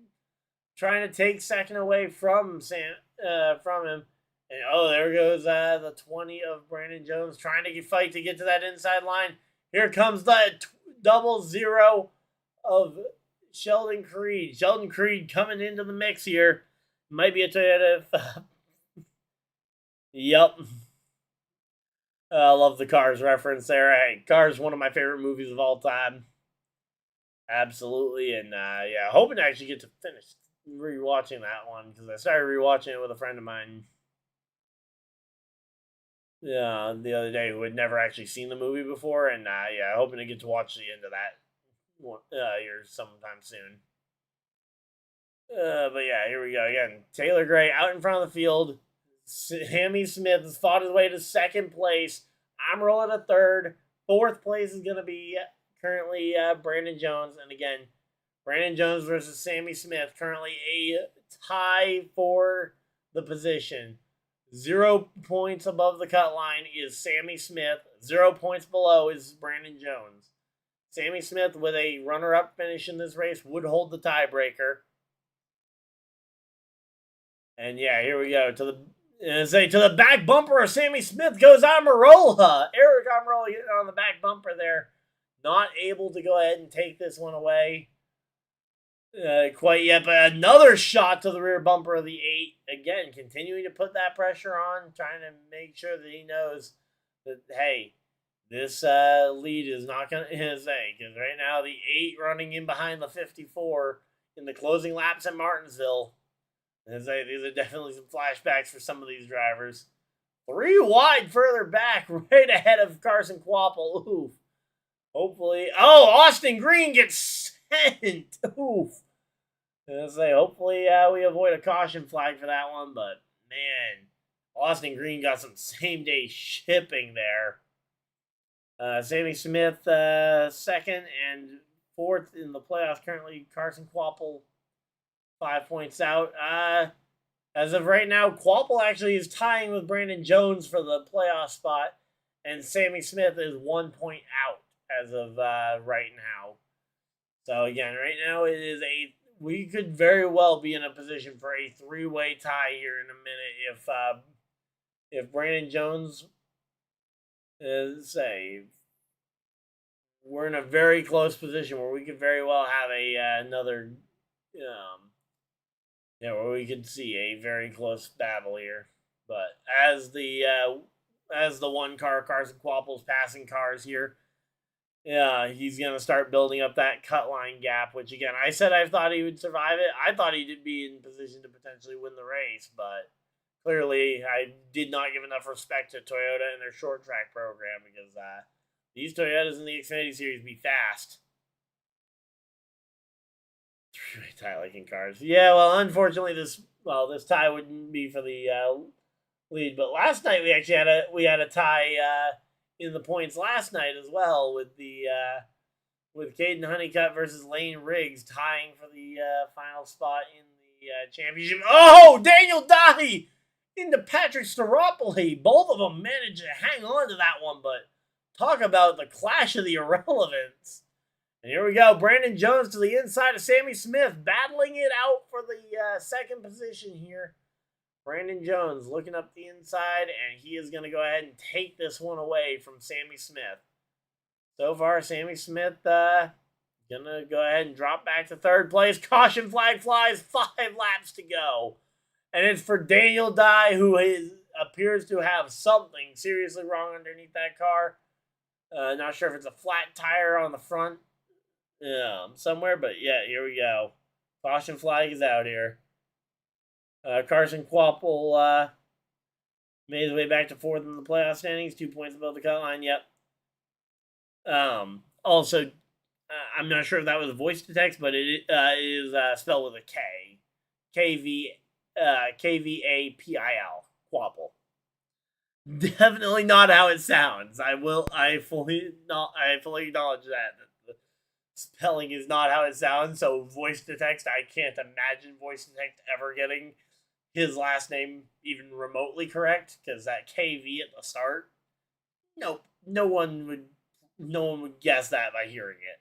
trying to take second away from him. And oh, there goes the 20 of Brandon Jones trying to fight to get to that inside line. Here comes the 00 of Sheldon Creed. Sheldon Creed coming into the mix here. Might be a Toyota. Yep. I love the Cars reference there. Hey, Cars, one of my favorite movies of all time. Absolutely. And yeah, hoping to actually get to finish rewatching that one because I started rewatching it with a friend of mine the other day who had never actually seen the movie before. And yeah, hoping to get to watch the end of that here sometime soon. But yeah, here we go again. Taylor Gray out in front of the field. Sammy Smith has fought his way to second place. I'm rolling to third. Fourth place is going to be currently Brandon Jones. And again, Brandon Jones versus Sammy Smith. Currently a tie for the position. 0 points above the cut line is Sammy Smith. 0 points below is Brandon Jones. Sammy Smith with a runner-up finish in this race would hold the tiebreaker. And yeah, here we go. To the back bumper of Sammy Smith goes Almirola. Aric Almirola getting on the back bumper there. Not able to go ahead and take this one away quite yet. But another shot to the rear bumper of the 8. Again, continuing to put that pressure on. Trying to make sure that he knows that, hey, this lead is not going to say. Because right now the 8 running in behind the 54 in the closing laps at Martinsville. These are definitely some flashbacks for some of these drivers. 3 wide further back, right ahead of Carson Kvapil. Oof. Hopefully. Oh, Austin Green gets sent. Oof. Hopefully we avoid a caution flag for that one. But, man, Austin Green got some same-day shipping there. Sammy Smith second and fourth in the playoffs. Currently, Carson Kvapil 5 points out. As of right now, Kvapil actually is tying with Brandon Jones for the playoff spot, and Sammy Smith is 1 point out as of right now. So again, right now it is we could very well be in a position for a 3-way tie here in a minute if Brandon Jones we're in a very close position where we could very well have another where we could see a very close battle here. But as the one car, Carson Kvapil's passing cars here, yeah, he's going to start building up that cut line gap, which again, I said I thought he would survive it. I thought he'd be in position to potentially win the race, but clearly I did not give enough respect to Toyota and their short track program because These Toyotas in the Xfinity Series be fast. Three-way tie like in cars. Yeah, well, unfortunately, this tie wouldn't be for the lead. But last night we had a tie in the points last night as well with the with Caden Honeycutt versus Lane Riggs tying for the final spot in the championship. Oh, Daniel Dye into Patrick Staropoli. Both of them managed to hang on to that one, but talk about the clash of the irrelevance. And here we go. Brandon Jones to the inside of Sammy Smith, battling it out for the second position here. Brandon Jones looking up the inside, and he is going to go ahead and take this one away from Sammy Smith. So far, Sammy Smith going to go ahead and drop back to third place. Caution flag flies, 5 laps to go. And it's for Daniel Dye, who appears to have something seriously wrong underneath that car. Not sure if it's a flat tire on the front somewhere, but yeah, here we go. Caution flag is out here. Carson Kvapil made his way back to 4th in the playoff standings, 2 points above the cut line. Yep. Also, I'm not sure if that was voice to text, but it is spelled with a K. Kvapil. Kvapil. Definitely not how it sounds. I fully acknowledge that. The spelling is not how it sounds, so voice to text, I can't imagine voice to text ever getting his last name even remotely correct, because that KV at the start, nope, no one would guess that by hearing it.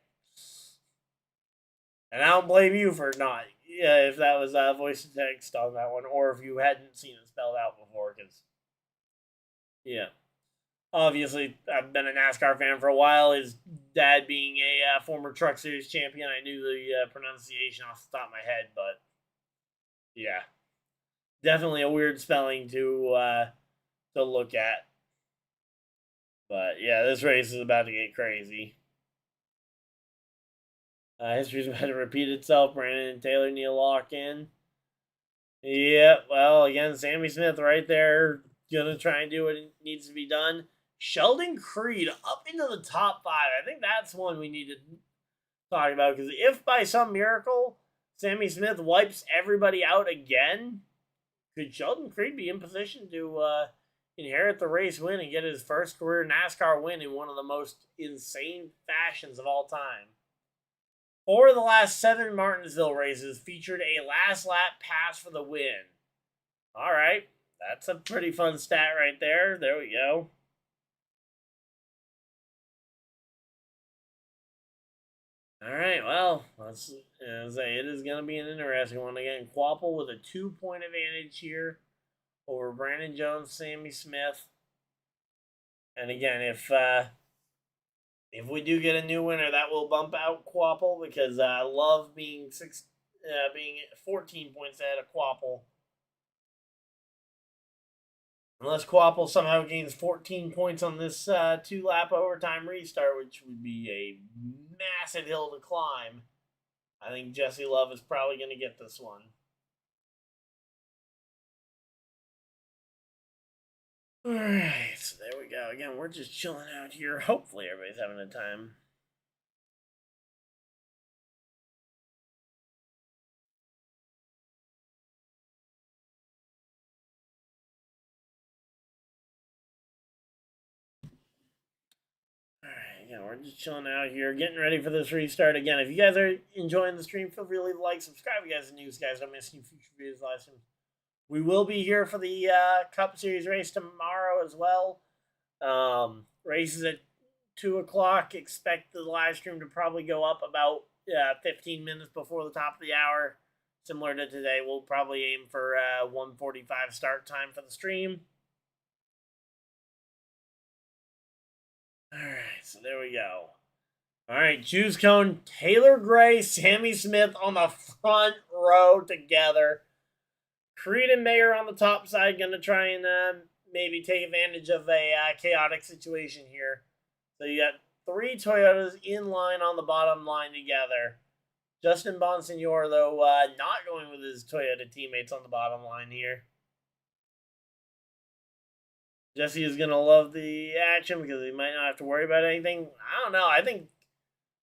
And I don't blame you for not, if that was voice to text on that one, or if you hadn't seen it spelled out before, because, yeah. Obviously, I've been a NASCAR fan for a while. His dad being a former Truck Series champion, I knew the pronunciation off the top of my head, but yeah. Definitely a weird spelling to look at. But yeah, this race is about to get crazy. History's about to repeat itself. Brandon and Taylor need to lock in. Yep, well, again, Sammy Smith right there. Gonna try and do what needs to be done. Sheldon Creed up into the top 5. I think that's one we need to talk about, because if by some miracle Sammy Smith wipes everybody out again, could Sheldon Creed be in position to inherit the race win and get his first career NASCAR win in one of the most insane fashions of all time? 4 of the last 7 Martinsville races featured a last lap pass for the win. All right, that's a pretty fun stat right there. There we go. All right, well, let's say it is going to be an interesting one. Again, Kvapil with a 2-point advantage here over Brandon Jones, Sammy Smith. And again, if we do get a new winner, that will bump out Kvapil, because I love being 14 points ahead of Kvapil. Unless Kvapil somehow gains 14 points on this 2-lap overtime restart, which would be a massive hill to climb. I think Jesse Love is probably going to get this one. Alright, so there we go. Again, we're just chilling out here. Hopefully everybody's having a time. Alright, again, we're just chilling out here, getting ready for this restart. Again, if you guys are enjoying the stream, feel free to leave a like, subscribe if you guys are new, guys. Don't miss any future videos, live streams. We will be here for the Cup Series race tomorrow as well. Races at 2 o'clock. Expect the live stream to probably go up about 15 minutes before the top of the hour. Similar to today, we'll probably aim for 1:45 start time for the stream. All right, so there we go. All right, choose cone. Taylor Gray, Sammy Smith on the front row together. Creed and Mayer on the top side, going to try and maybe take advantage of a chaotic situation here. So you got 3 Toyotas in line on the bottom line together. Justin Bonsignor, though, not going with his Toyota teammates on the bottom line here. Jesse is going to love the action because he might not have to worry about anything. I don't know. I think,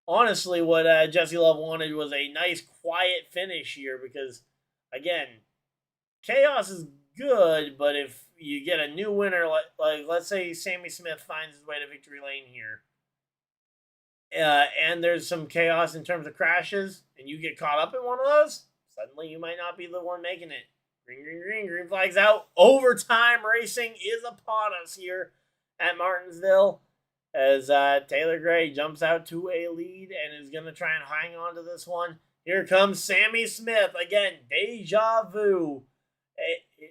honestly, what Jesse Love wanted was a nice, quiet finish here because, again, chaos is good, but if you get a new winner, like let's say Sammy Smith finds his way to victory lane here, and there's some chaos in terms of crashes, and you get caught up in one of those, suddenly you might not be the one making it. Green, green, green, green flags out. Overtime racing is upon us here at Martinsville as Taylor Gray jumps out to a lead and is going to try and hang on to this one. Here comes Sammy Smith. Again, deja vu.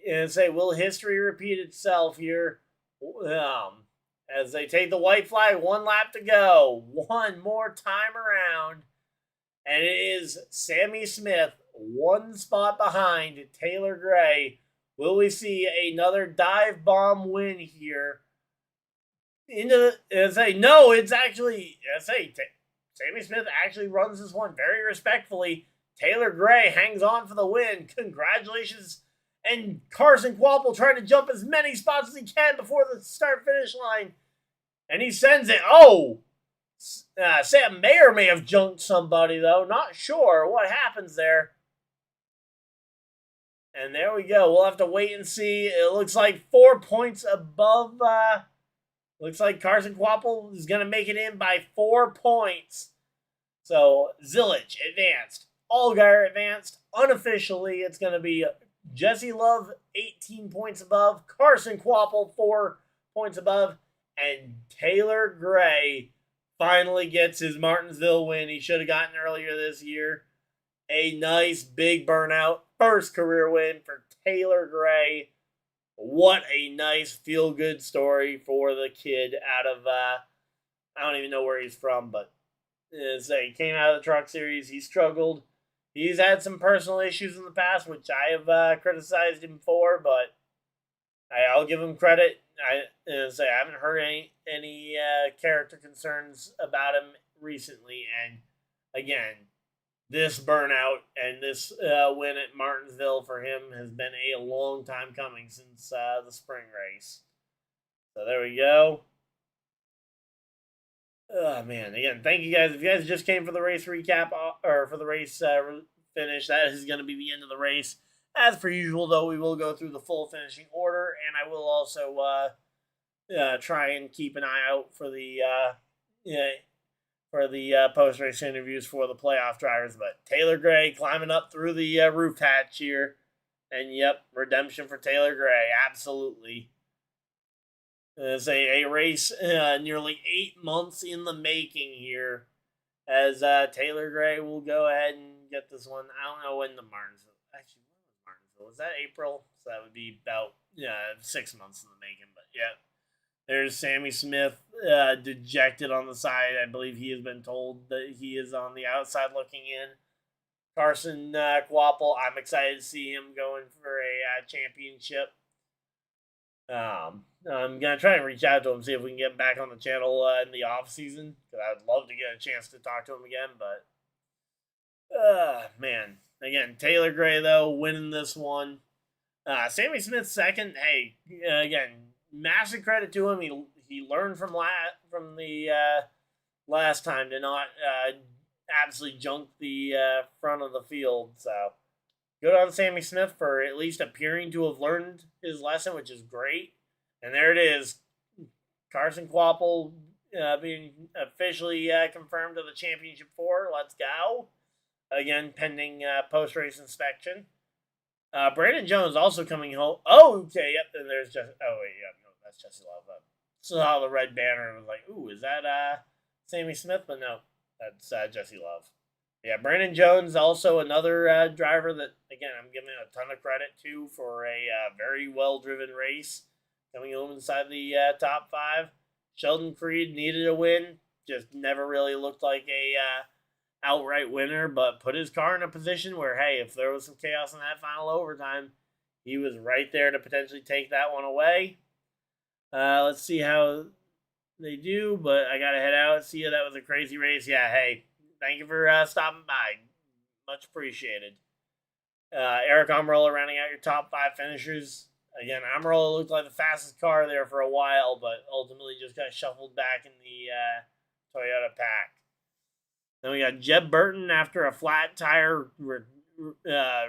And say, will history repeat itself here? As they take the white flag, 1 lap to go. One more time around. And it is Sammy Smith, 1 spot behind Taylor Gray. Will we see another dive bomb win here? No, it's actually, Sammy Smith actually runs this one very respectfully. Taylor Gray hangs on for the win. Congratulations. And carsonkvapil trying to jump as many spots as he can before the start-finish line. And he sends it. Sam may have junked somebody, though. Not sure what happens there. And there we go. We'll have to wait and see. It looks like 4 points above. Looks like carsonkvapil is going to make it in by 4 points. So Zilich advanced. Allgaier advanced. Unofficially, it's going to be Jesse Love 18 points above. carsonkvapil 4 points above. And Taylor Gray finally gets his Martinsville win he should have gotten earlier this year. A nice big burnout. First career win for Taylor Gray. What a nice feel-good story for the kid out of, I don't even know where he's from, but he came out of the Truck Series. He struggled. He's had some personal issues in the past, which I have criticized him for, but I'll give him credit. I haven't heard any character concerns about him recently, and again, this burnout and this win at Martinsville for him has been a long time coming since the spring race. So there we go. Oh, man. Again, thank you guys. If you guys just came for the race recap or for the race finish, that is going to be the end of the race. As per usual, though, we will go through the full finishing order, and I will also try and keep an eye out for the post-race interviews for the playoff drivers. But Taylor Gray climbing up through the roof hatch here. And, yep, redemption for Taylor Gray. Absolutely. It's a race nearly 8 months in the making here. As Taylor Gray will go ahead and get this one. I don't know when the Martinsville. Actually, when was Martinsville? Was that April? So that would be about 6 months in the making. But, yeah. There's Sammy Smith dejected on the side. I believe he has been told that he is on the outside looking in. carsonkvapil, I'm excited to see him going for a championship. I'm going to try and reach out to him, see if we can get him back on the channel in the off season. Because I'd love to get a chance to talk to him again. But, man. Again, Taylor Gray, though, winning this one. Sammy Smith second. Hey, again, massive credit to him. He learned from the last time to not absolutely junk the front of the field. So good on Sammy Smith for at least appearing to have learned his lesson, which is great. And there it is, carsonkvapil being officially confirmed to the championship 4. Let's go. Again, pending post-race inspection. Brandon Jones also coming home. Oh, okay, yep. And there's just. Oh wait, yep. No, that's Jesse Love. Saw the red banner and was like, "Ooh, is that Sammy Smith?" But no, that's Jesse Love. Yeah, Brandon Jones also another driver that again I'm giving a ton of credit to for a very well-driven race, coming home inside the top 5. Sheldon Creed needed a win, just never really looked like a outright winner, but put his car in a position where, hey, if there was some chaos in that final overtime, he was right there to potentially take that one away. Let's see how they do, but I got to head out. See you. That was a crazy race. Yeah, hey, thank you for stopping by. Much appreciated. Eric Almirola rounding out your top 5 finishers. Again, Amarola looked like the fastest car there for a while, but ultimately just got shuffled back in the Toyota pack. Then we got Jeb Burton after a flat tire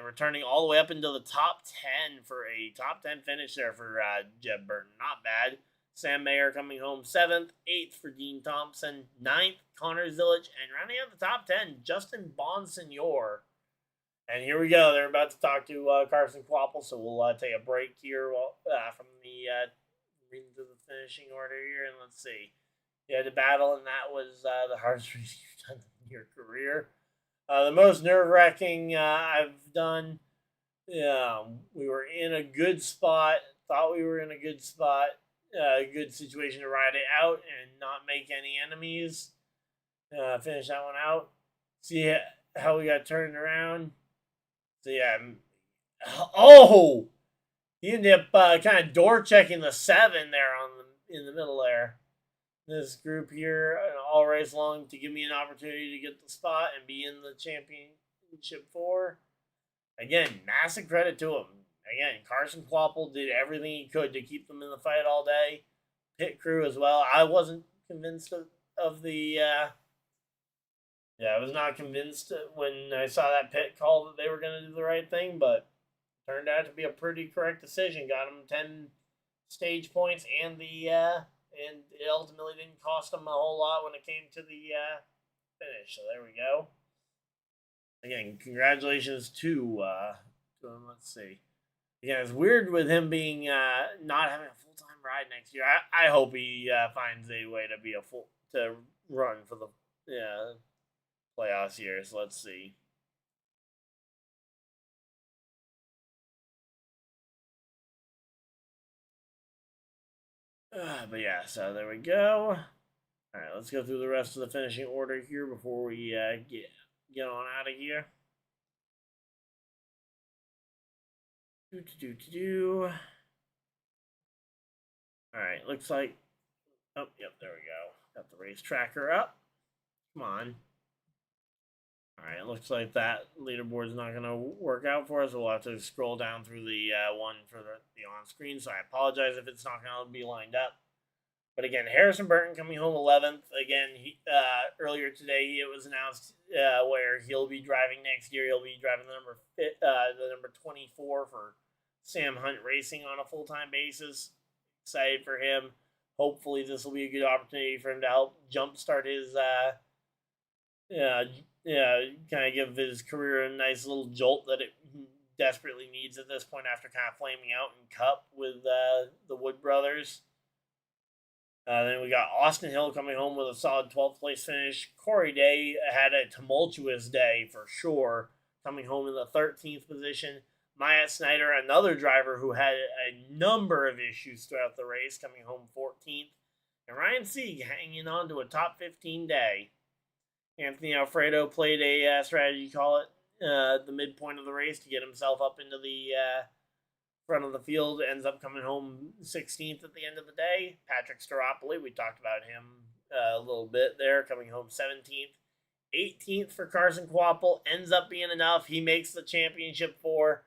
returning all the way up into the top 10 for a top 10 finish there for Jeb Burton. Not bad. Sam Mayer coming home 7th, 8th for Dean Thompson, 9th, Connor Zilic, and rounding out the top 10, Justin Bonsignor. And here we go. They're about to talk to Carson Kvapil, so we'll take a break here from the reading through the finishing order here, and let's see. You had a battle, and that was the hardest race you've done in your career. The most nerve-wracking I've done. We were in a good spot. Thought we were in a good spot. A good situation to ride it out and not make any enemies. Finish that one out. See how we got turned around. So yeah. Oh! He ended up kind of door checking the 7 there in the middle there. This group here all race long to give me an opportunity to get the spot and be in the championship 4. Again, massive credit to him. Again, Carson Kvapil did everything he could to keep them in the fight all day. Pit crew as well. I wasn't convinced of the... I was not convinced when I saw that pit call that they were going to do the right thing, but turned out to be a pretty correct decision. Got them 10 stage points, and and it ultimately didn't cost them a whole lot when it came to the finish. So there we go. Again, congratulations to him. Let's see. Yeah, it's weird with him being not having a full-time ride next year. I hope he finds a way to be to run for the playoffs here. So let's see. But yeah, so there we go. All right, let's go through the rest of the finishing order here before we get on out of here. All right, looks like. Oh, yep, there we go. Got the race tracker up. Come on. All right, looks like that leaderboard's not going to work out for us. We'll have to scroll down through the one for the on-screen, so I apologize if it's not going to be lined up. But again, Harrison Burton coming home 11th. Again, earlier today it was announced where he'll be driving next year. He'll be driving the number 24 for Sam Hunt Racing on a full-time basis. Excited for him. Hopefully this will be a good opportunity for him to help jumpstart his kind of give his career a nice little jolt that it desperately needs at this point after kind of flaming out in Cup with the Wood brothers. Then we got Austin Hill coming home with a solid 12th place finish. Corey Day had a tumultuous day for sure, coming home in the 13th position. Myatt Snyder, another driver who had a number of issues throughout the race, coming home 14th. And Ryan Sieg hanging on to a top 15 day. Anthony Alfredo played a strategy call at the midpoint of the race to get himself up into the front of the field. Ends up coming home 16th at the end of the day. Patrick Staropoli, we talked about him a little bit there, coming home 17th. 18th for Carson Kvapil, ends up being enough. He makes the championship 4.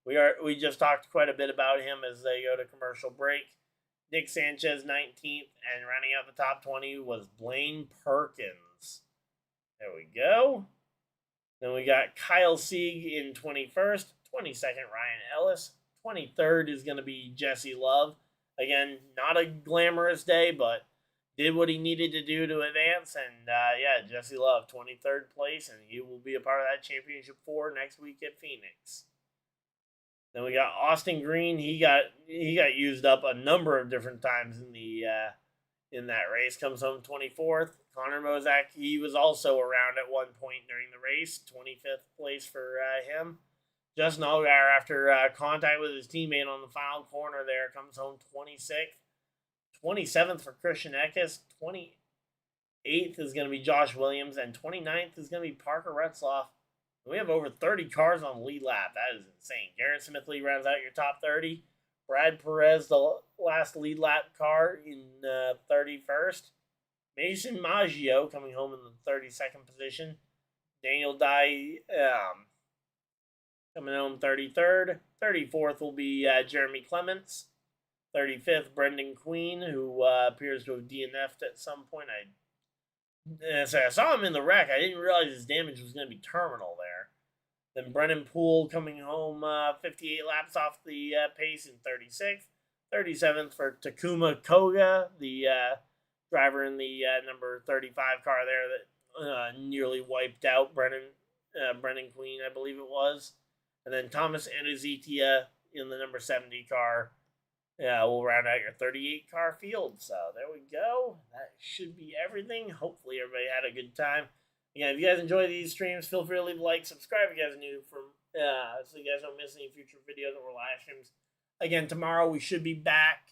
We just talked quite a bit about him as they go to commercial break. Nick Sanchez 19th, and rounding out the top 20 was Blaine Perkins. There we go. Then we got Kyle Sieg in 21st, 22nd Ryan Ellis, 23rd is going to be Jesse Love. Again, not a glamorous day, but did what he needed to do to advance. And Jesse Love, 23rd place, and he will be a part of that championship 4 next week at Phoenix. Then we got Austin Green. He got used up a number of different times in that race. Comes home 24th. Connor Mozak, he was also around at one point during the race. 25th place for him. Justin Allgaier, after contact with his teammate on the final corner there, comes home 26th. 27th for Christian Eckes. 28th is going to be Josh Williams. And 29th is going to be Parker Retzloff. We have over 30 cars on the lead lap. That is insane. Garrett Smithley rounds out your top 30. Brad Perez, the last lead lap car, in 31st. Mason Maggio coming home in the 32nd position. Daniel Dye Coming home 33rd. 34th will be Jeremy Clements. 35th, Brendan Queen, who appears to have DNF'd at some point. I saw him in the wreck. I didn't realize his damage was going to be terminal there. Then Brennan Poole coming home 58 laps off the pace in 36th. 37th for Takuma Koga, the driver in the number 35 car there that nearly wiped out Brennan Queen, I believe it was. And then Thomas Anazitia in the number 70 car. Yeah, we'll round out your 38 car field. So there we go. That should be everything. Hopefully everybody had a good time. Again, if you guys enjoy these streams, feel free to leave a like, subscribe if you guys are new, so you guys don't miss any future videos or live streams. Again, tomorrow we should be back.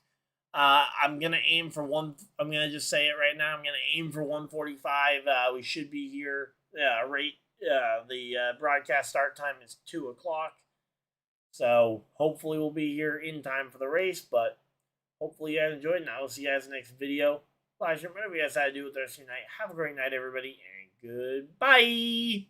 I'm gonna aim for one. I'm gonna just say it right now. I'm gonna aim for 1:45. We should be here. The broadcast start time is 2 o'clock. So hopefully we'll be here in time for the race. But hopefully you guys enjoyed, and I will see you guys in the next video. Live stream, whatever you guys had to do with the rest of your night. Have a great night, everybody, and goodbye.